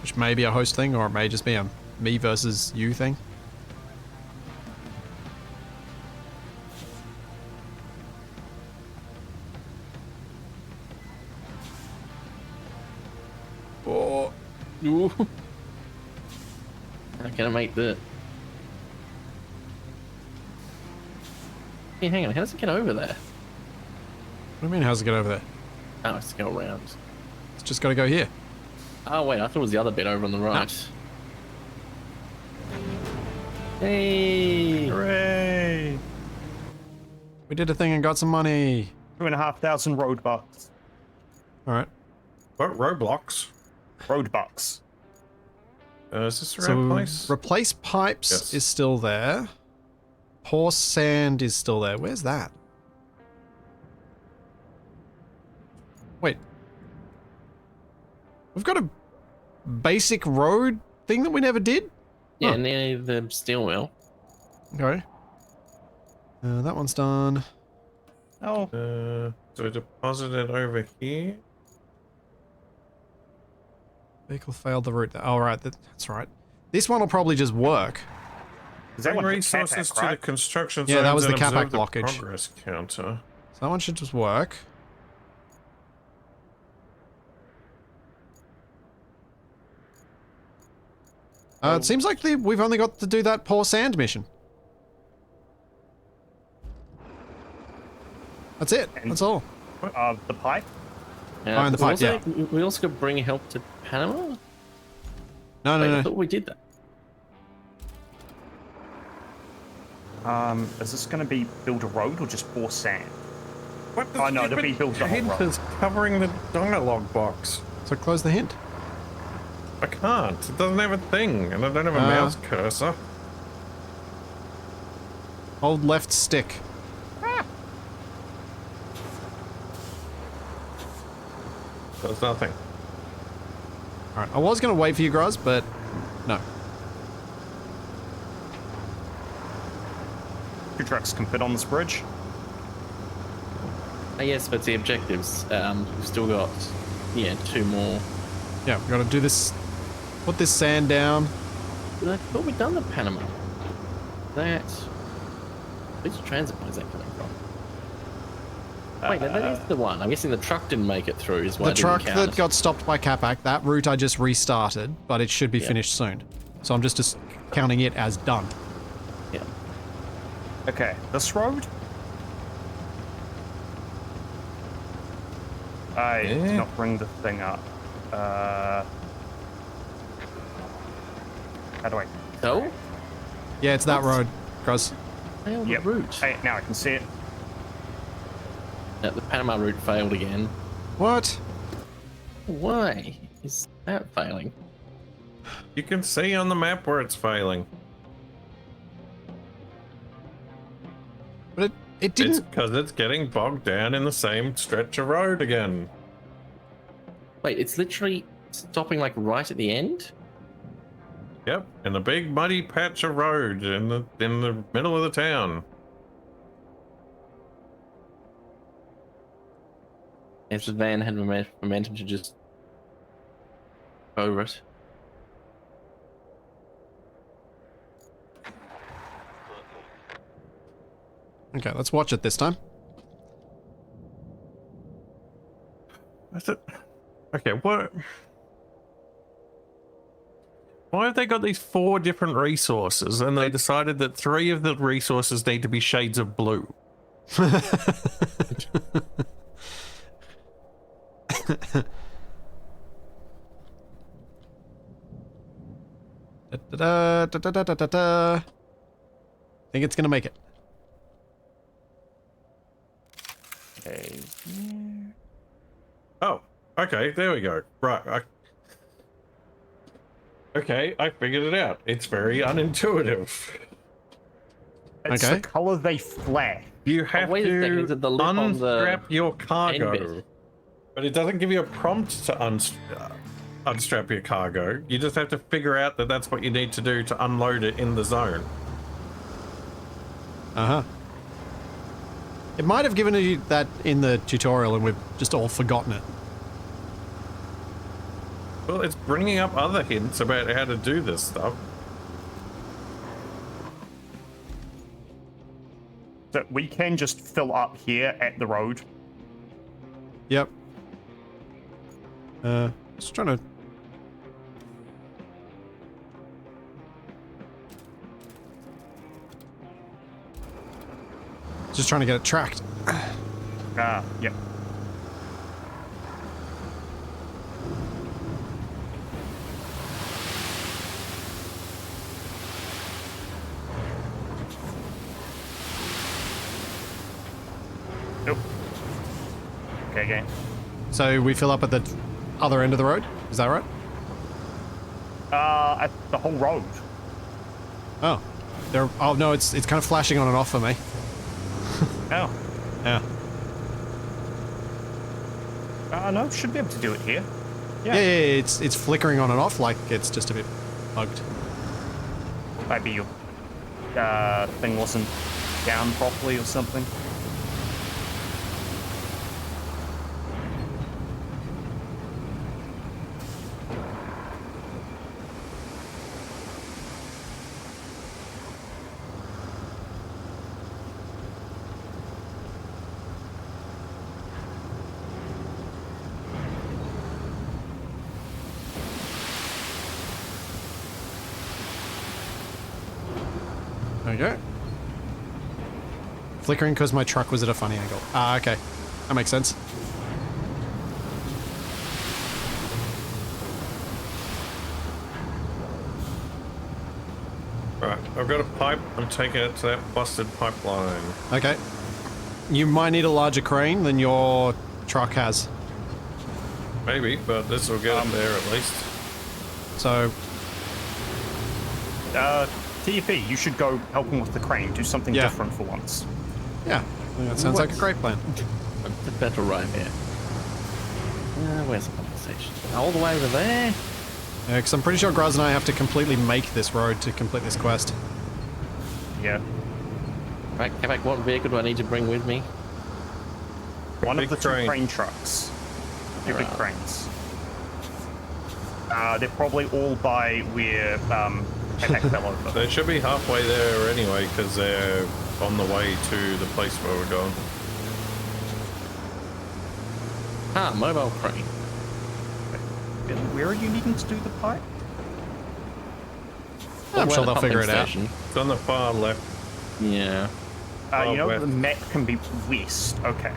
Which may be a host thing, or it may just be a me versus you thing. Oh. Ooh. How can I make the... Hey, hang on, how does it get over there? What do you mean, how's it get over there? Oh, it's to go around. It's just got to go here. Oh wait, I thought it was the other bit over on the right. Hey! Hooray! We did a thing and got some money. 2,500 road bucks. Alright. What? Roblox? Road bucks. Is this the So, right place? replace pipes Yes. is still there. Pour sand is still there. Where's that? Wait. We've got a basic road thing that we never did? Yeah, Huh. near the steel mill. Okay. That one's done. Oh, So deposit it over here. Vehicle failed the route. Oh, right. That's right. This one will probably just work. is that Bring one for resources Capac, to the right? construction Yeah, that zones was the and Capac observe the blockage. progress counter. So that one should just work. It seems like we've only got to do that pour sand mission. That's it. That's all. The pipe? Oh, and the pipe, We also could bring help to Panama? No, Wait, I no, thought no. we did that. Is this going to be build a road or just pour sand? What the Oh, no, it'll be built the whole hint road. is covering the dialogue box. So close the hint. I can't. It doesn't have a thing, and I don't have a mouse cursor. Hold left stick. There's nothing. Alright, I was going to wait for you, Gruz, but no. Two trucks can fit on this bridge. Yes, but the objectives, we've still got, yeah, 2 more. Yeah, we got to do this. Put this sand down. But I thought we'd done the Panama. Which transit point is that coming from? Wait, no, that is the one. I'm guessing the truck didn't make it through. Is why The I didn't truck count that it. got stopped by Capac, that route I just restarted, but it should be Yeah. finished soon. So I'm just counting it as done. Yeah. Okay, this road? I did not bring the thing up. How do I... So? Yeah, it's that road, Gruz. Failed Yep. route. Hey, now I can see it. Yeah, the Panama route failed again. What? Why is that failing? You can see on the map where it's failing. But it It's didn't... because it's getting bogged down in the same stretch of road again. Wait, it's literally stopping like right at the end? Yep, in a big muddy patch of road in the middle of the town. If the van had momentum to just over it. Okay, let's watch it this time. That's it. Okay, what? Why have they got these 4 different resources and they decided that 3 of the resources need to be shades of blue? Think it's gonna make it. Okay. Oh, okay, there we go. Right. Okay, I figured it out. It's very unintuitive. It's Okay. the color they flare. You have wait a second, is to it the lip on the unstrap your end cargo, bit? but it doesn't give you a prompt to unstrap your cargo. You just have to figure out that that's what you need to do to unload it in the zone. Uh-huh. It might have given you that in the tutorial and we've just all forgotten it. Well, it's bringing up other hints about how to do this stuff. So we can just fill up here at the road. Yep. Just trying to... Just trying to get it tracked. Yep. Nope. Okay. So we fill up at the other end of the road? Is that right? At the whole road. Oh. Oh no, it's kind of flashing on and off for me. Oh. Yeah. No, should be able to do it here. Yeah, it's flickering on and off like it's just a bit bugged. Maybe your thing wasn't down properly or something. There you go. Flickering because my truck was at a funny angle. Ah, okay. That makes sense. Right, I've got a pipe. I'm taking it to that busted pipeline. Okay. You might need a larger crane than your truck has. Maybe, but this will get it there at least. So, TFE, you should go help him with the crane. Do something Yeah. different for once. yeah. I think that sounds like a great plan. The better right here. Where's the compensation? All the way over there? Yeah, because I'm pretty sure Graz and I have to completely make this road to complete this quest. Yeah. Right, Capac, what vehicle do I need to bring with me? One of Big the two crane. crane trucks. Two big Right. cranes. They're probably all by where Capac fell over. They should be halfway there anyway, because they're on the way to the place where we're going. Ah, mobile crane. Where are you needing to do the pipe? I'm Where sure the they'll figure it pumping out. station. It's on the far left. Yeah. You know, west. the map can be west. Okay.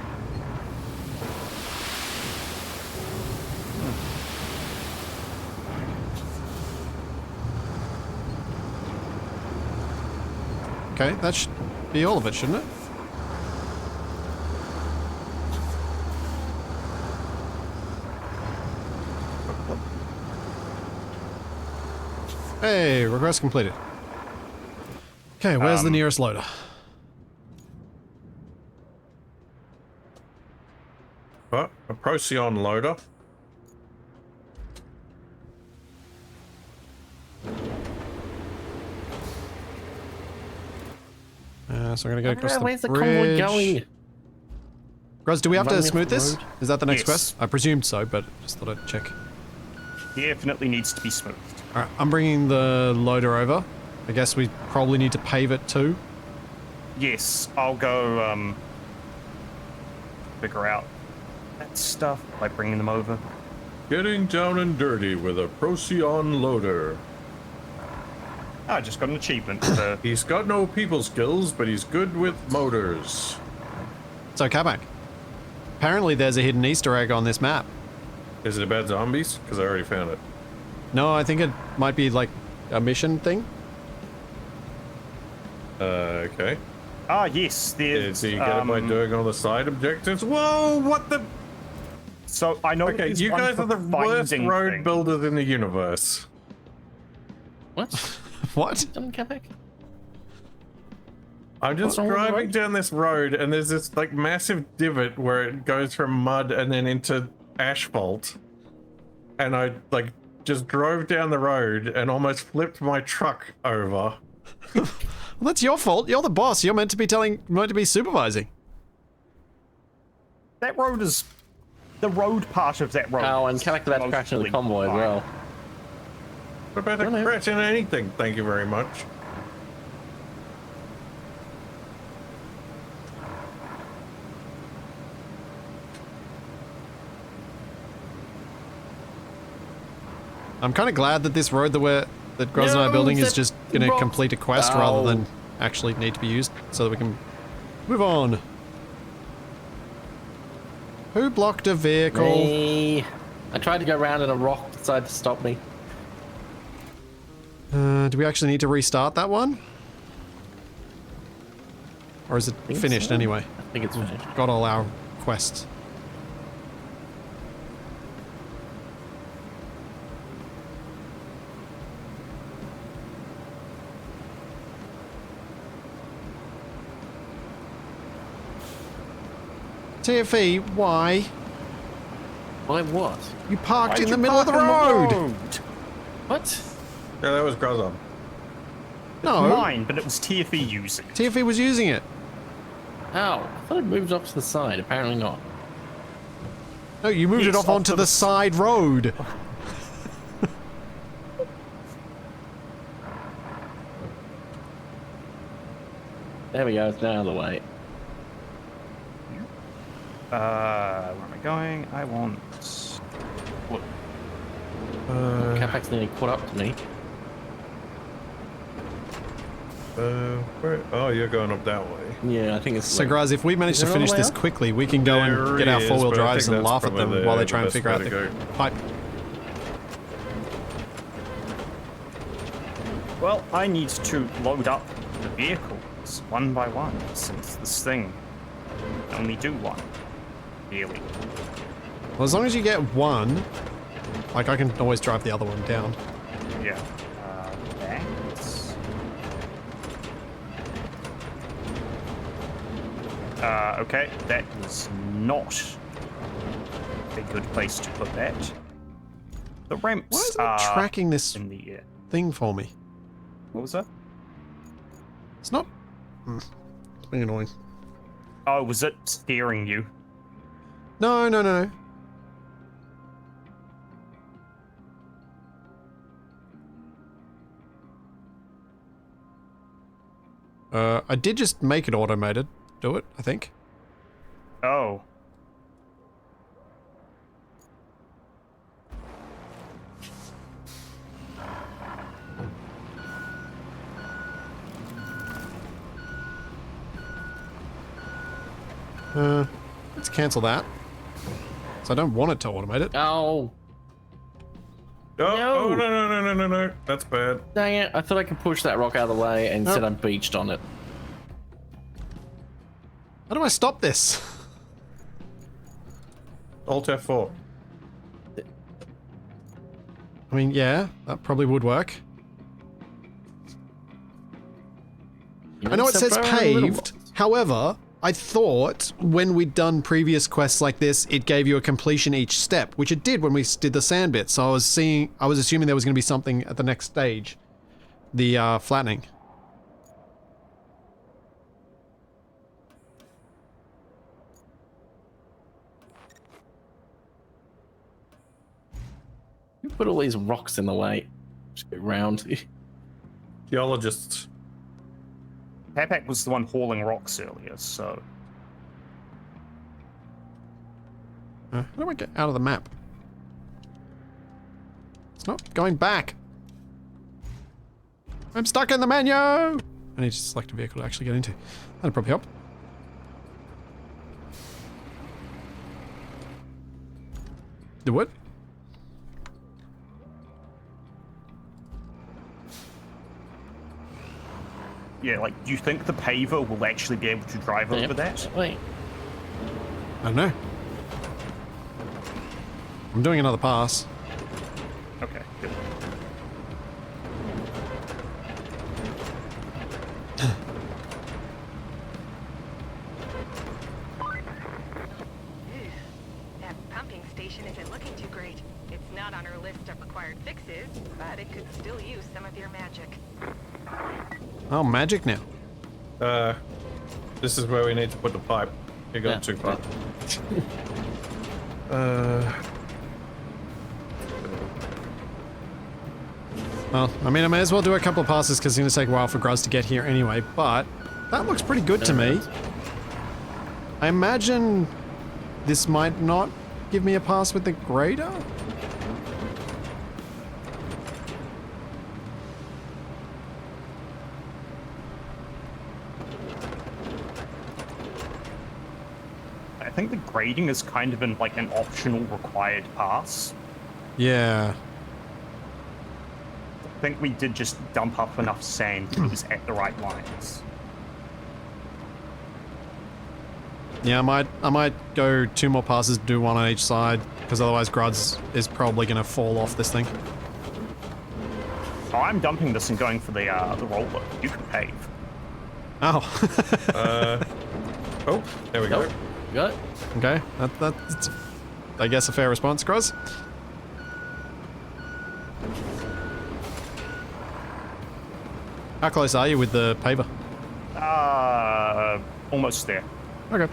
Okay, that should be all of it, shouldn't it? Hey, request completed. Okay, where's the nearest loader? What? A Procyon loader? So we're gonna go across the Where's the bridge. convoy going? Gruz, do we have to Running off smooth the this? road? Is that the next Yes. quest? I presumed so, but just thought I'd check. Definitely needs to be smoothed. Alright, I'm bringing the loader over. I guess we probably need to pave it too. Yes, I'll go figure out that stuff by bringing them over. Getting down and dirty with a Procyon loader. I just got an achievement for He's got no people skills, but he's good with motors. So, Capac, apparently there's a hidden Easter egg on this map. Is it about zombies? Because I already found it. No, I think it might be like a mission thing. Okay. yes, there's Is he get it by doing all the side objectives? Whoa, what the? so I know Okay, there's you one guys for are the worst finding road things. builders in the universe. What? What? Done Capac? I'm just What's wrong with the driving road? down this road and there's this like massive divot where it goes from mud and then into asphalt. And I like just drove down the road and almost flipped my truck over. Well, that's your fault. You're the boss. You're meant to be supervising. That road is the road part of that road. Oh, and is Capac about to crash into the mostly convoy as fine. well. What about a Really? crash in anything? Thank you very much. I'm kind of glad that this road that Gruz and I are No, building is that just going to rock- complete a quest Oh. rather than actually need to be used, so that we can move on. Who blocked a vehicle? Me. I tried to go around and a rock decided to stop me. Do we actually need to restart that one? Or is it think finished so. anyway? I think it's finished. Got all our quests. TFE, why? Why what? You parked Why'd in the you middle of the park on road! What? Yeah, that was Gruzzob. No, Mine, but it was TFE using. TFE was using it. Ow. I thought it moved off to the side. Apparently not. No, you moved it Yes, off off onto to the the side road. There we go. It's now out of the way. Where am I going? I want. What? Capac's nearly caught up to me. Where? Oh, you're going up that way. Yeah, I think it's. So, guys, if we manage Is to there another finish way this up? quickly, we can go and There get our is, four-wheel but I drives think and that's laugh at them probably while they the try and best figure way out to the go. pipe. Well, I need to load up the vehicles one by one since this thing can only do one. Really. Well, as long as you get one, like I can always drive the other one down. Yeah. Thanks. Okay, that was not a good place to put that. The ramps Why isn't are it tracking this in the air. thing for me? What was that? It's not... It's being annoying. Oh, was it steering you? No, no, no, no. I did just make it automated. Do it, I think. Oh. Let's cancel that. So I don't want it to automate it. Oh, Oh, no. That's bad. dang it. I thought I could push that rock out of the way and instead I'm beached on it. How do I stop this? Alt F4. I mean, yeah, that probably would work. I know it says paved. However, I thought when we'd done previous quests like this, it gave you a completion each step, which it did when we did the sand bit. So I was assuming there was going to be something at the next stage, the flattening. You put all these rocks in the way. Just go round. Geologists. Capac was the one hauling rocks earlier, so... How do I get out of the map? It's not going back. I'm stuck in the menu! I need to select a vehicle to actually get into. That'll probably help. The what? Yeah, like, do you think the paver will actually be able to drive over that? Wait. I don't know. I'm doing another pass. Okay, good. That pumping station isn't looking too great. It's not on our list of required fixes, but it could still use some of your magic. Oh, magic now. This is where we need to put the pipe. You got too far. Well, I mean, I may as well do a couple of passes because it's going to take a while for Gruz to get here anyway, but that looks pretty good to me. I imagine this might not give me a pass with the grader? I think the grading is kind of in like an optional required pass. Yeah. I think we did just dump up enough sand that it was at the right lines. Yeah, I might go 2 more passes, do 1 on each side, because otherwise Gruz is probably going to fall off this thing. Oh, I'm dumping this and going for the roller. You can pave. Oh. Oh, there we go. Got it? Okay, that's, I guess, a fair response, Gruz. How close are you with the paver? Almost there. Okay.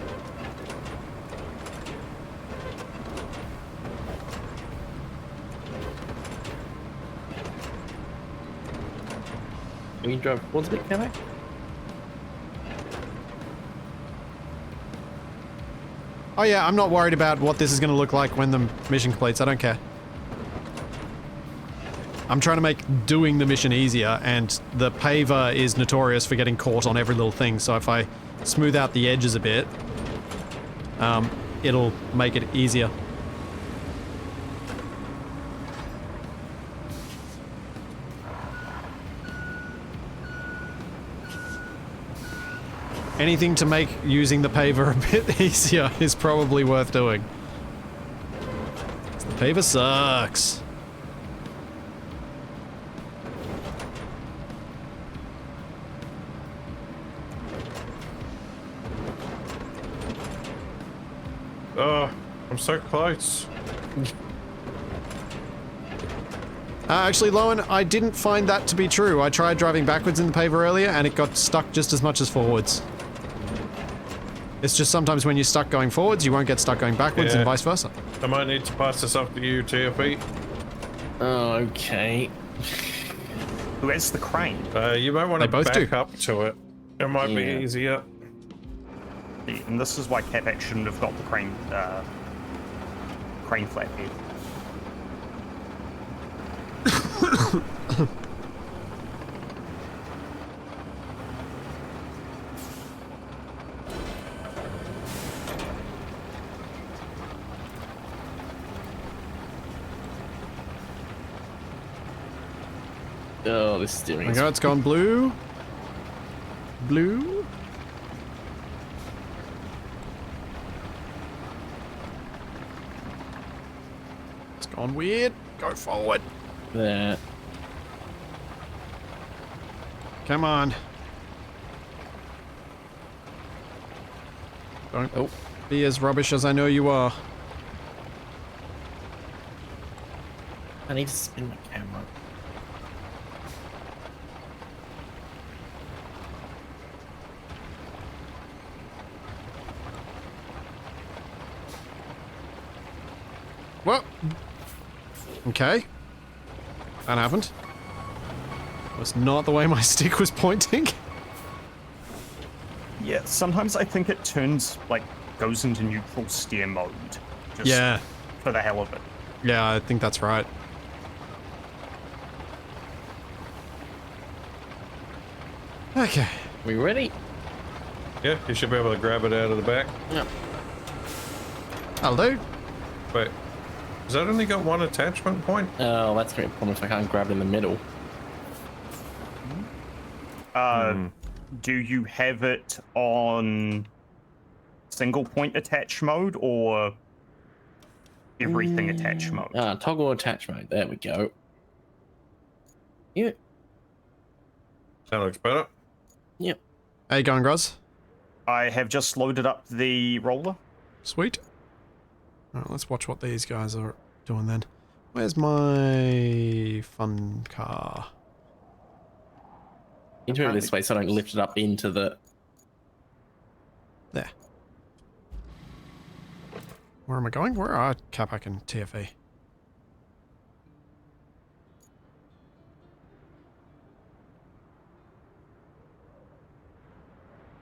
Can you drive towards me, can I? Oh yeah, I'm not worried about what this is going to look like when the mission completes. I don't care. I'm trying to make doing the mission easier, and the paver is notorious for getting caught on every little thing, so if I smooth out the edges a bit, it'll make it easier. Anything to make using the paver a bit easier is probably worth doing. The paver sucks. Oh, I'm so close. Actually, Lowen, I didn't find that to be true. I tried driving backwards in the paver earlier, and it got stuck just as much as forwards. It's just sometimes when you're stuck going forwards, you won't get stuck going backwards, and vice versa. I might need to pass this off to you, TFE. Oh, okay. Who has the crane? You might want to both back do. up to it. It might be easier. And this is why Capac shouldn't have got the crane flatbed. Oh, this steering. There we go, it's gone blue. Blue. It's gone weird. Go forward. There. Come on. Don't be as rubbish as I know you are. I need to spin my camera. Well, okay. That happened. Was not the way my stick was pointing. Yeah, sometimes I think it turns, like, goes into neutral steer mode. Just Yeah. for the hell of it. Yeah, I think that's right. Okay. We ready? Yeah, you should be able to grab it out of the back. Yep. That'll do. Wait, has that only got one attachment point? Oh, that's gonna be a problem if I can't grab it in the middle. Do you have it on single point attach mode or everything attach mode? Toggle attach mode. There we go. Yeah. That looks better. Yep. How you going, Gruz? I have just loaded up the roller. Sweet. Alright, let's watch what these guys are doing then. Where's my fun car? You do it this way so I don't lift it up into the... There. Where am I going? Where are Capac and TFE?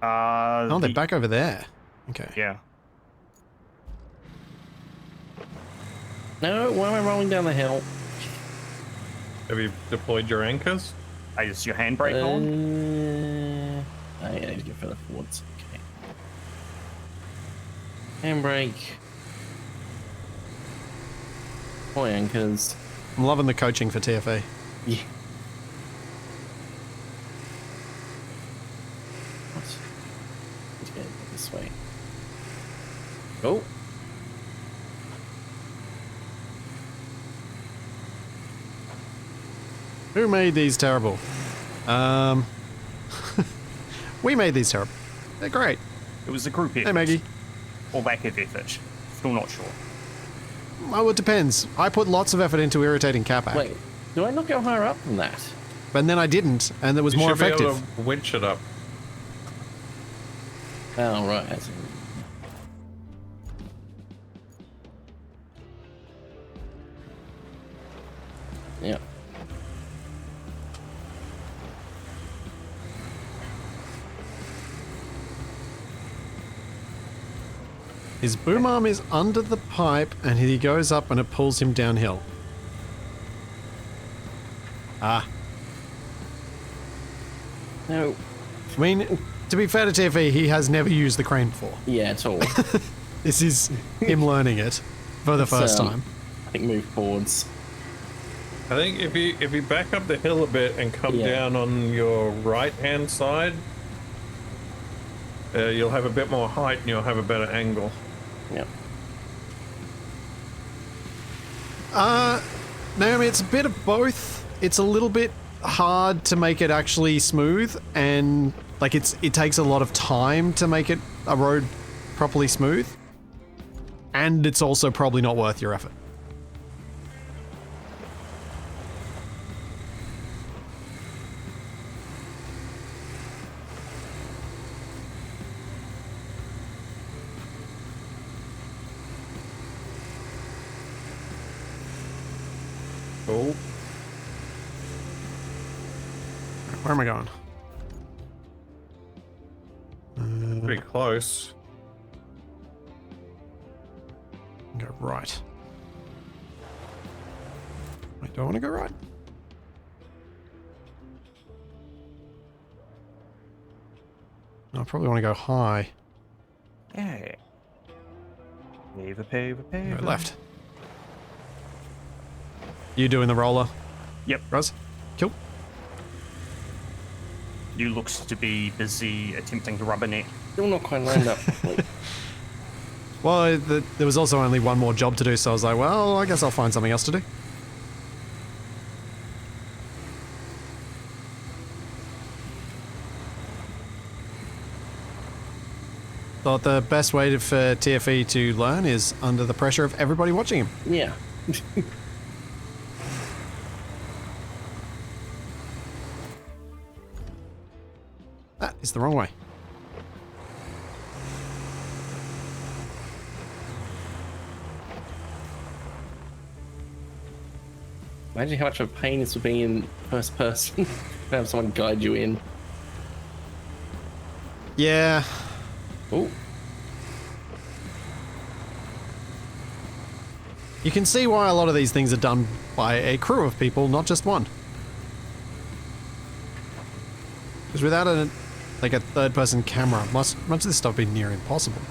Oh, they're back over there. Okay. Yeah. No, why am I rolling down the hill? Have you deployed your anchors? Is your handbrake on? I need to go further forwards. Okay. Handbrake. Boy, anchors. I'm loving the coaching for TFE. Yeah. What? Let's get it this way. Oh. Who made these terrible? We made these terrible. They're great. It was a group effort. Hey, Maggie. Or lack of effort. Still not sure. Well, it depends. I put lots of effort into irritating Capac. Wait, do I not go higher up than that? But then I didn't, and it was more You should effective. be able to winch it up. Oh, right. I see. Yep. His boom arm is under the pipe, and he goes up and it pulls him downhill. Ah. No. I mean, to be fair to TFE, he has never used the crane before. Yeah, at all. This is him learning it for the first time. I think move forwards. I think if you back up the hill a bit and come down on your right hand side, you'll have a bit more height and you'll have a better angle. Yep. Naomi, it's a bit of both. It's a little bit hard to make it actually smooth, and like it takes a lot of time to make it a road properly smooth, and it's also probably not worth your effort. Cool. Where am I going? Pretty close. Go right. Wait, do I want to go right? No, I probably want to go high. Yeah. Paver. Go left. You doing the roller? Yep. Ruz? Cool. You looks to be busy attempting to rubberneck. Still not quite lined up. Like, Well, there was also only one more job to do, so I was like, well, I guess I'll find something else to do. Thought the best way for TFE to learn is under the pressure of everybody watching him. yeah. That is the wrong way. Imagine how much of a pain this would be in first person. To have someone guide you in. Yeah. Oh, You can see why a lot of these things are done by a crew of people, not just one. Because without a third-person camera, much of this stuff would be near impossible.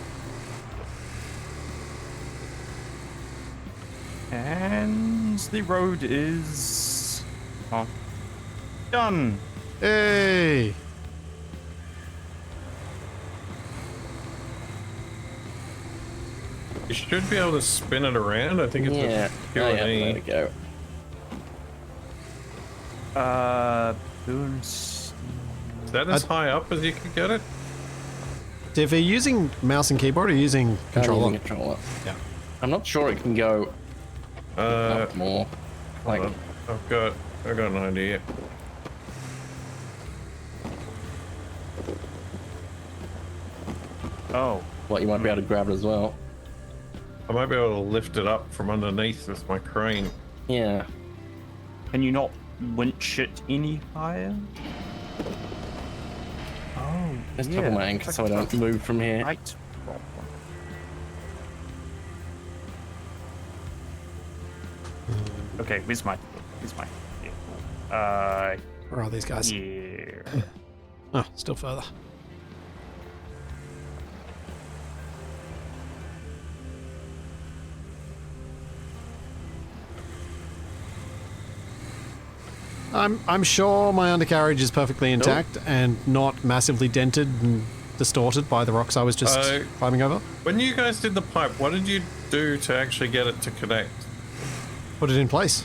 And the road is done. Hey! You should be able to spin it around. I think it's yeah. a Oh, yeah, Q&A. there we go. Booms. Is that as high up as you can get it? If you're using mouse and keyboard or using controller? I'm using controller. Yeah. I'm not sure it can go up more. Like, Hold on. I've got an idea. Oh. what, you might be able to grab it as well. I might be able to lift it up from underneath with my crane. Yeah. Can you not winch it any higher? Oh, Let's toggle my anchor so I don't move from here. Right problem. Okay, where's my yeah. Where are these guys? Yeah. Oh, still further. I'm sure my undercarriage is perfectly intact and not massively dented and distorted by the rocks I was just climbing over. When you guys did the pipe, what did you do to actually get it to connect? Put it in place.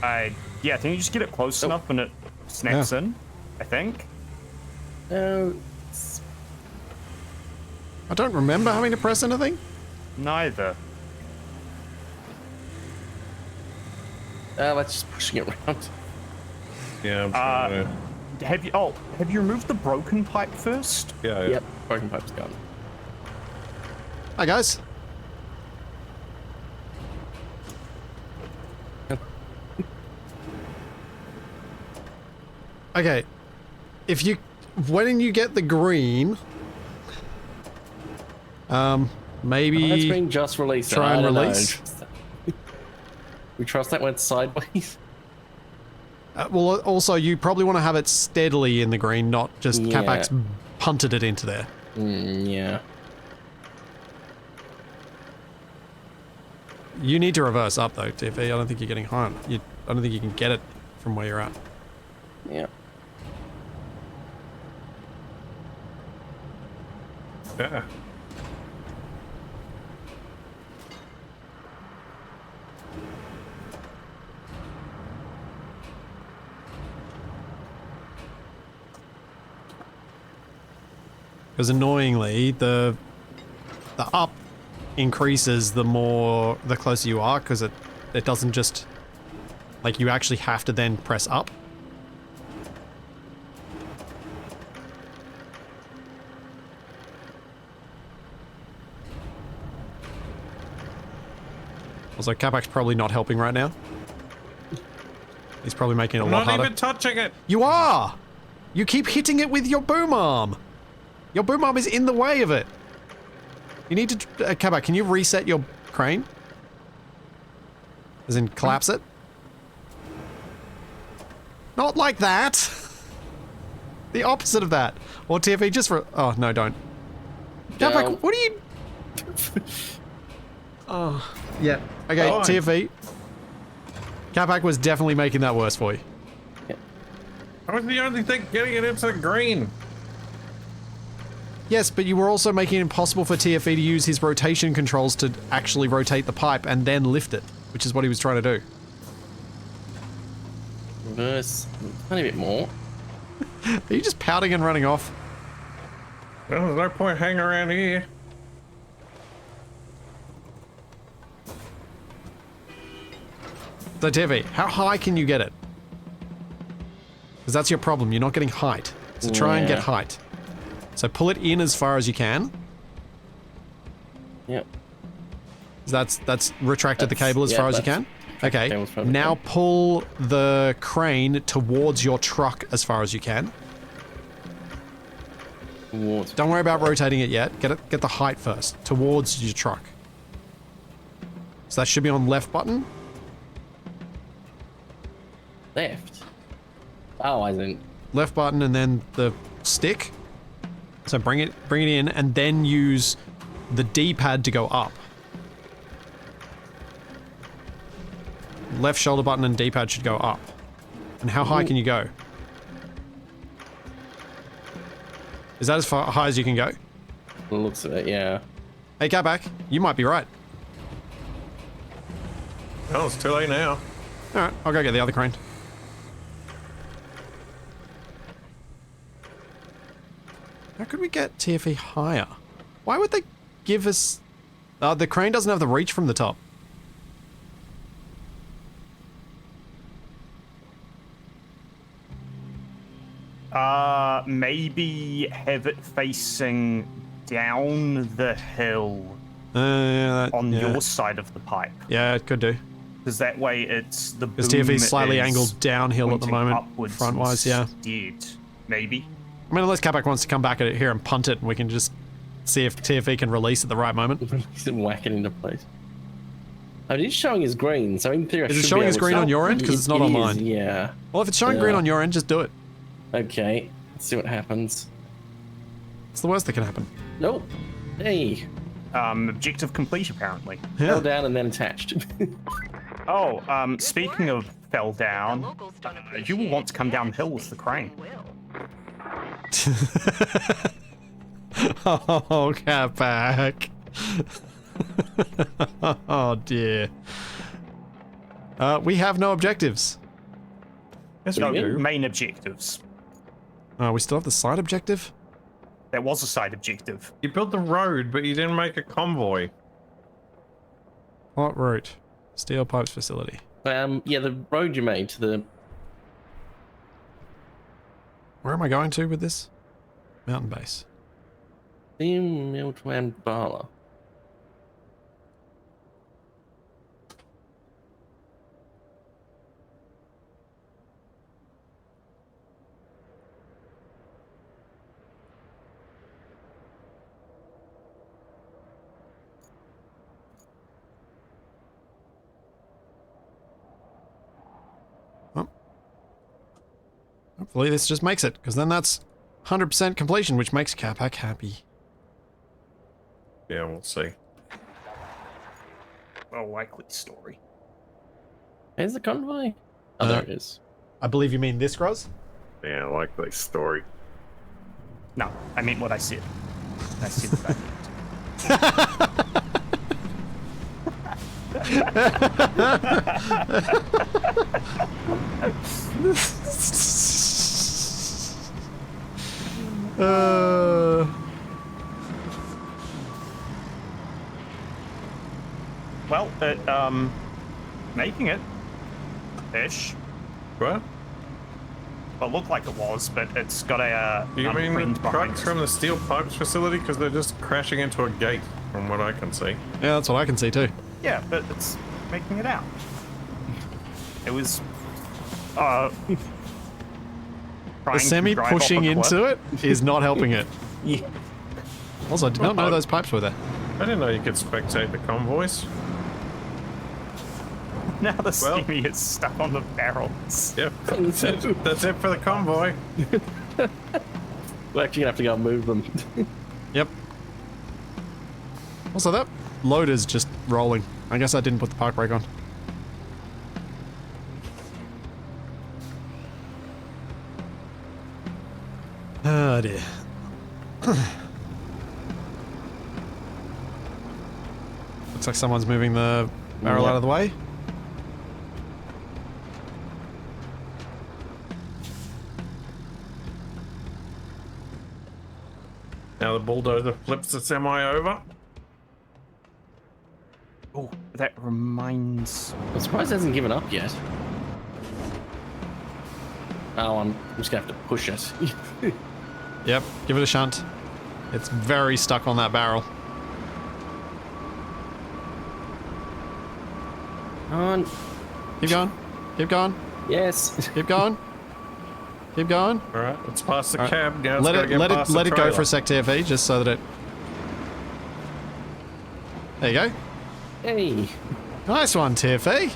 Yeah, I think you just get it close enough and it snaps in, I think. No. I don't remember having to press anything. Neither. Let's just pushing it around. Yeah, I'm trying to... Have you removed the broken pipe first? Yeah. Yep, broken pipe's gone. Hi, guys. Okay. When you get the green, maybe That's being just released. try and I don't know. release. We trust that went sideways. Well, also, you probably want to have it steadily in the green, not just Yeah. Capac's punted it into there. Yeah. You need to reverse up, though, TFE. I don't think you're getting high enough. I don't think you can get it from where you're at. Yeah. Yeah. Because annoyingly, the up increases the closer you are, because it doesn't just, like, you actually have to then press up. Also, Capac's probably not helping right now. He's probably making it a I'm lot not harder. even touching it! You are! You keep hitting it with your boom arm! Your boom arm is in the way of it! You need to... Capac, can you reset your crane? As in, collapse it? Not like that! The opposite of that. Or TFE just for... Oh, no, don't. Capac, No. what are you... Oh, yeah. Okay, Fine. TFE. Capac was definitely making that worse for you. Yeah. I was the only thing getting it into the green. Yes, but you were also making it impossible for TFE to use his rotation controls to actually rotate the pipe and then lift it, which is what he was trying to do. Reverse a tiny bit more. Are you just pouting and running off? Well, there's no point hanging around here. So TFE, how high can you get it? Because that's your problem, you're not getting height. So try and get height. So pull it in as far as you can. Yep. That's retracted the cable as far as you can? Okay, now pull the crane towards your truck as far as you can. Don't worry about rotating it yet. Get the height first. Towards your truck. So that should be on left button. Left? Oh, I didn't. Left button and then the stick. So bring it in and then use the D-pad to go up. Left shoulder button and D-pad should go up. And how high can you go? Is that as far high as you can go? It looks of it, yeah. Hey, Capac, you might be right. Oh, it's too late now. Alright, I'll go get the other crane. How could we get TFE higher? Why would they give us... the crane doesn't have the reach from the top. Maybe have it facing down the hill on your side of the pipe. Yeah, it could do. Because that way it's the boom Because TFE's slightly is angled downhill at the moment, front-wise, yeah. Instead, maybe. I mean, unless Capac wants to come back at it here and punt it, and we can just see if TFE can release at the right moment. Whack it into place. Oh, it is showing as green, so in theory I Is it should showing be as able green to- on your end? Because it's not on mine. Yeah. Well, if it's showing green on your end, just do it. Okay, let's see what happens. It's the worst that can happen. Nope. Hey. Objective complete, apparently. Yeah. Fell down and then attached. Oh, speaking of fell down, you will want to come downhill with the crane. Oh, Capac. Oh, dear. We have no objectives. Yes, No, we do. main objectives. We still have the side objective? There was a side objective. You built the road, but you didn't make a convoy. What route? Steel pipes facility. Yeah, the road you made to the... Where am I going to with this? Mountain base. Miltwan Bala. Hopefully this just makes it, because then that's 100% completion, which makes Capac happy. Yeah, we'll see. A likely story. Where's the convoy? Oh, there it is. I believe you mean this, Gruz? Yeah, likely story. No, I meant what I said. I said what I meant. Well, making it ish. What? Well, it looked like it was, but it's got a. Do you mean print the behind trucks it. from the steel pipes facility? Because they're just crashing into a gate, from what I can see. Yeah, that's what I can see too. Yeah, but it's making it out. It was. The semi pushing into it is not helping it. Yeah. Also, I did not know those pipes were there. I didn't know you could spectate the convoys. Now the Well- semi is stuck on the barrels. Yep, that's it. That's it for the convoy. We're actually gonna have to go and move them. Yep. Also, that loader's just rolling. I guess I didn't put the park brake on. dear. Looks like someone's moving the barrel out of the way. Now the bulldozer flips the semi over. Oh, that reminds. I'm surprised it hasn't given up yet. Oh, I'm just gonna have to push it. Yep, give it a shunt. It's very stuck on that barrel. Come on. Keep going. Keep going. Yes. Keep going. Keep going. All right, let's pass the All right. cab. Now it's Let gotta it get let past it the let it go trailer. for a sec, TFE, just so that it. There you go. Hey. Nice one, TFE.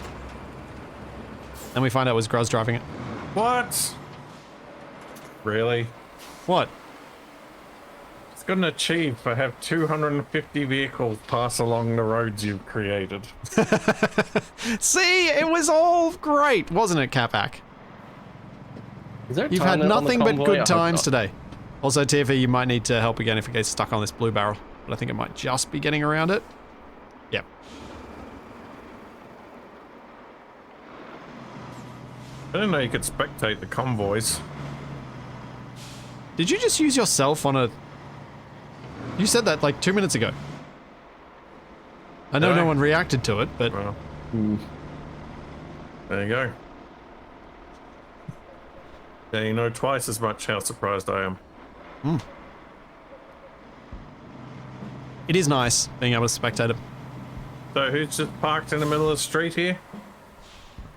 And we find out it was Gruz driving it. What? Really? What? It's got an achieve for have 250 vehicles pass along the roads you've created. See, it was all great, wasn't it, Capac? Is there a You've time had limit on the nothing but convoy? I good hope times not. today. Also, TFE, you might need to help again if it gets stuck on this blue barrel. But I think it might just be getting around it. Yep. I didn't know you could spectate the convoys. Did you just use yourself on a... You said that like 2 minutes ago. I know Did I? no one reacted to it, but... Well, there you go. Now you know twice as much how surprised I am. It is nice being able to spectate it. So who's just parked in the middle of the street here?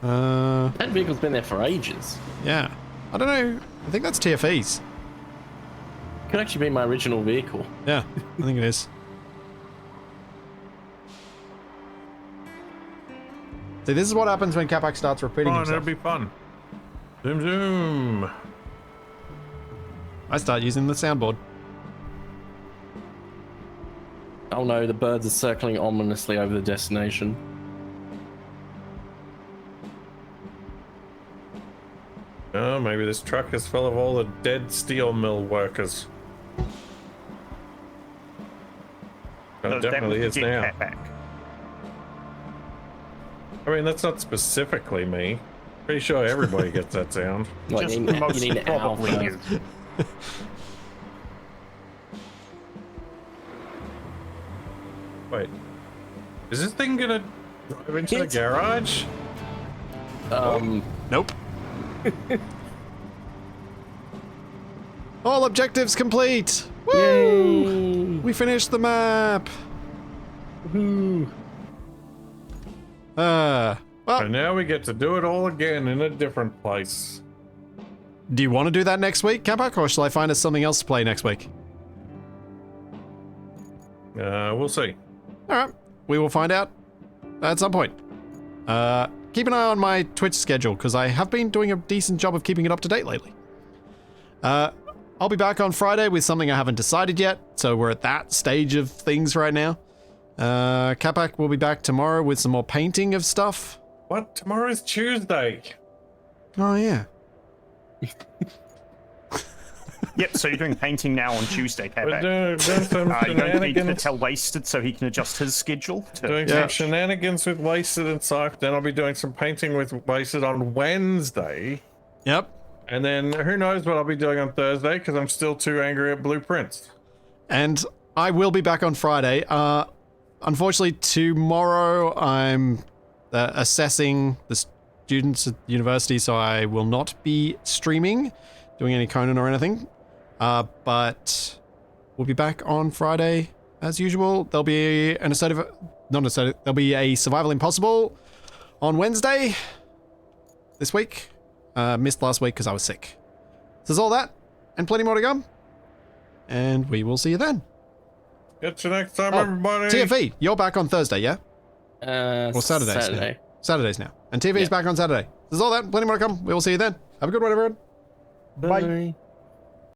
That vehicle's been there for ages. Yeah. I don't know. I think that's TFE's. Could actually be my original vehicle. Yeah, I think it is. See, this is what happens when Capac starts repeating Oh, that'll himself. be fun. Zoom zoom. I start using the soundboard. Oh no, the birds are circling ominously over the destination. Oh, maybe this truck is full of all the dead steel mill workers. Oh, it definitely is now. Capac. I mean, that's not specifically me. Pretty sure everybody gets that sound. Like, Just you need, most you need an probably alpha. you. Wait, is this thing gonna drive into the It's- garage? Nope. All objectives complete! Woo! Yay! We finished the map! Woohoo! Well, And now we get to do it all again in a different place. do you want to do that next week, Capac, or shall I find us something else to play next week? We'll see. Alright, we will find out at some point. Keep an eye on my Twitch schedule, because I have been doing a decent job of keeping it up to date lately. I'll be back on Friday with something I haven't decided yet, so we're at that stage of things right now. Capac will be back tomorrow with some more painting of stuff. What? Tomorrow's Tuesday. Oh, yeah. Yep, so you're doing painting now on Tuesday, We're Capac. doing some You're going to need to shenanigans. tell Wasted so he can adjust his schedule. Doing Yeah. some shenanigans with Wasted and Syph. Then I'll be doing some painting with Wasted on Wednesday. Yep. And then who knows what I'll be doing on Thursday because I'm still too angry at blueprints. And I will be back on Friday. Unfortunately, tomorrow I'm assessing the students at the university, so I will not be streaming, doing any Conan or anything. But we'll be back on Friday as usual. There'll be there'll be a Survival Impossible on Wednesday this week. Missed last week because I was sick. So there's all that and plenty more to come. And we will see you then. Catch you next time, Oh, everybody. TFE, you're back on Thursday, yeah? Or Saturdays now. Saturday. Saturdays now. And TFE's Yeah. back on Saturday. There's all that, plenty more to come. We will see you then. Have a good one, everyone. Bye. Bye.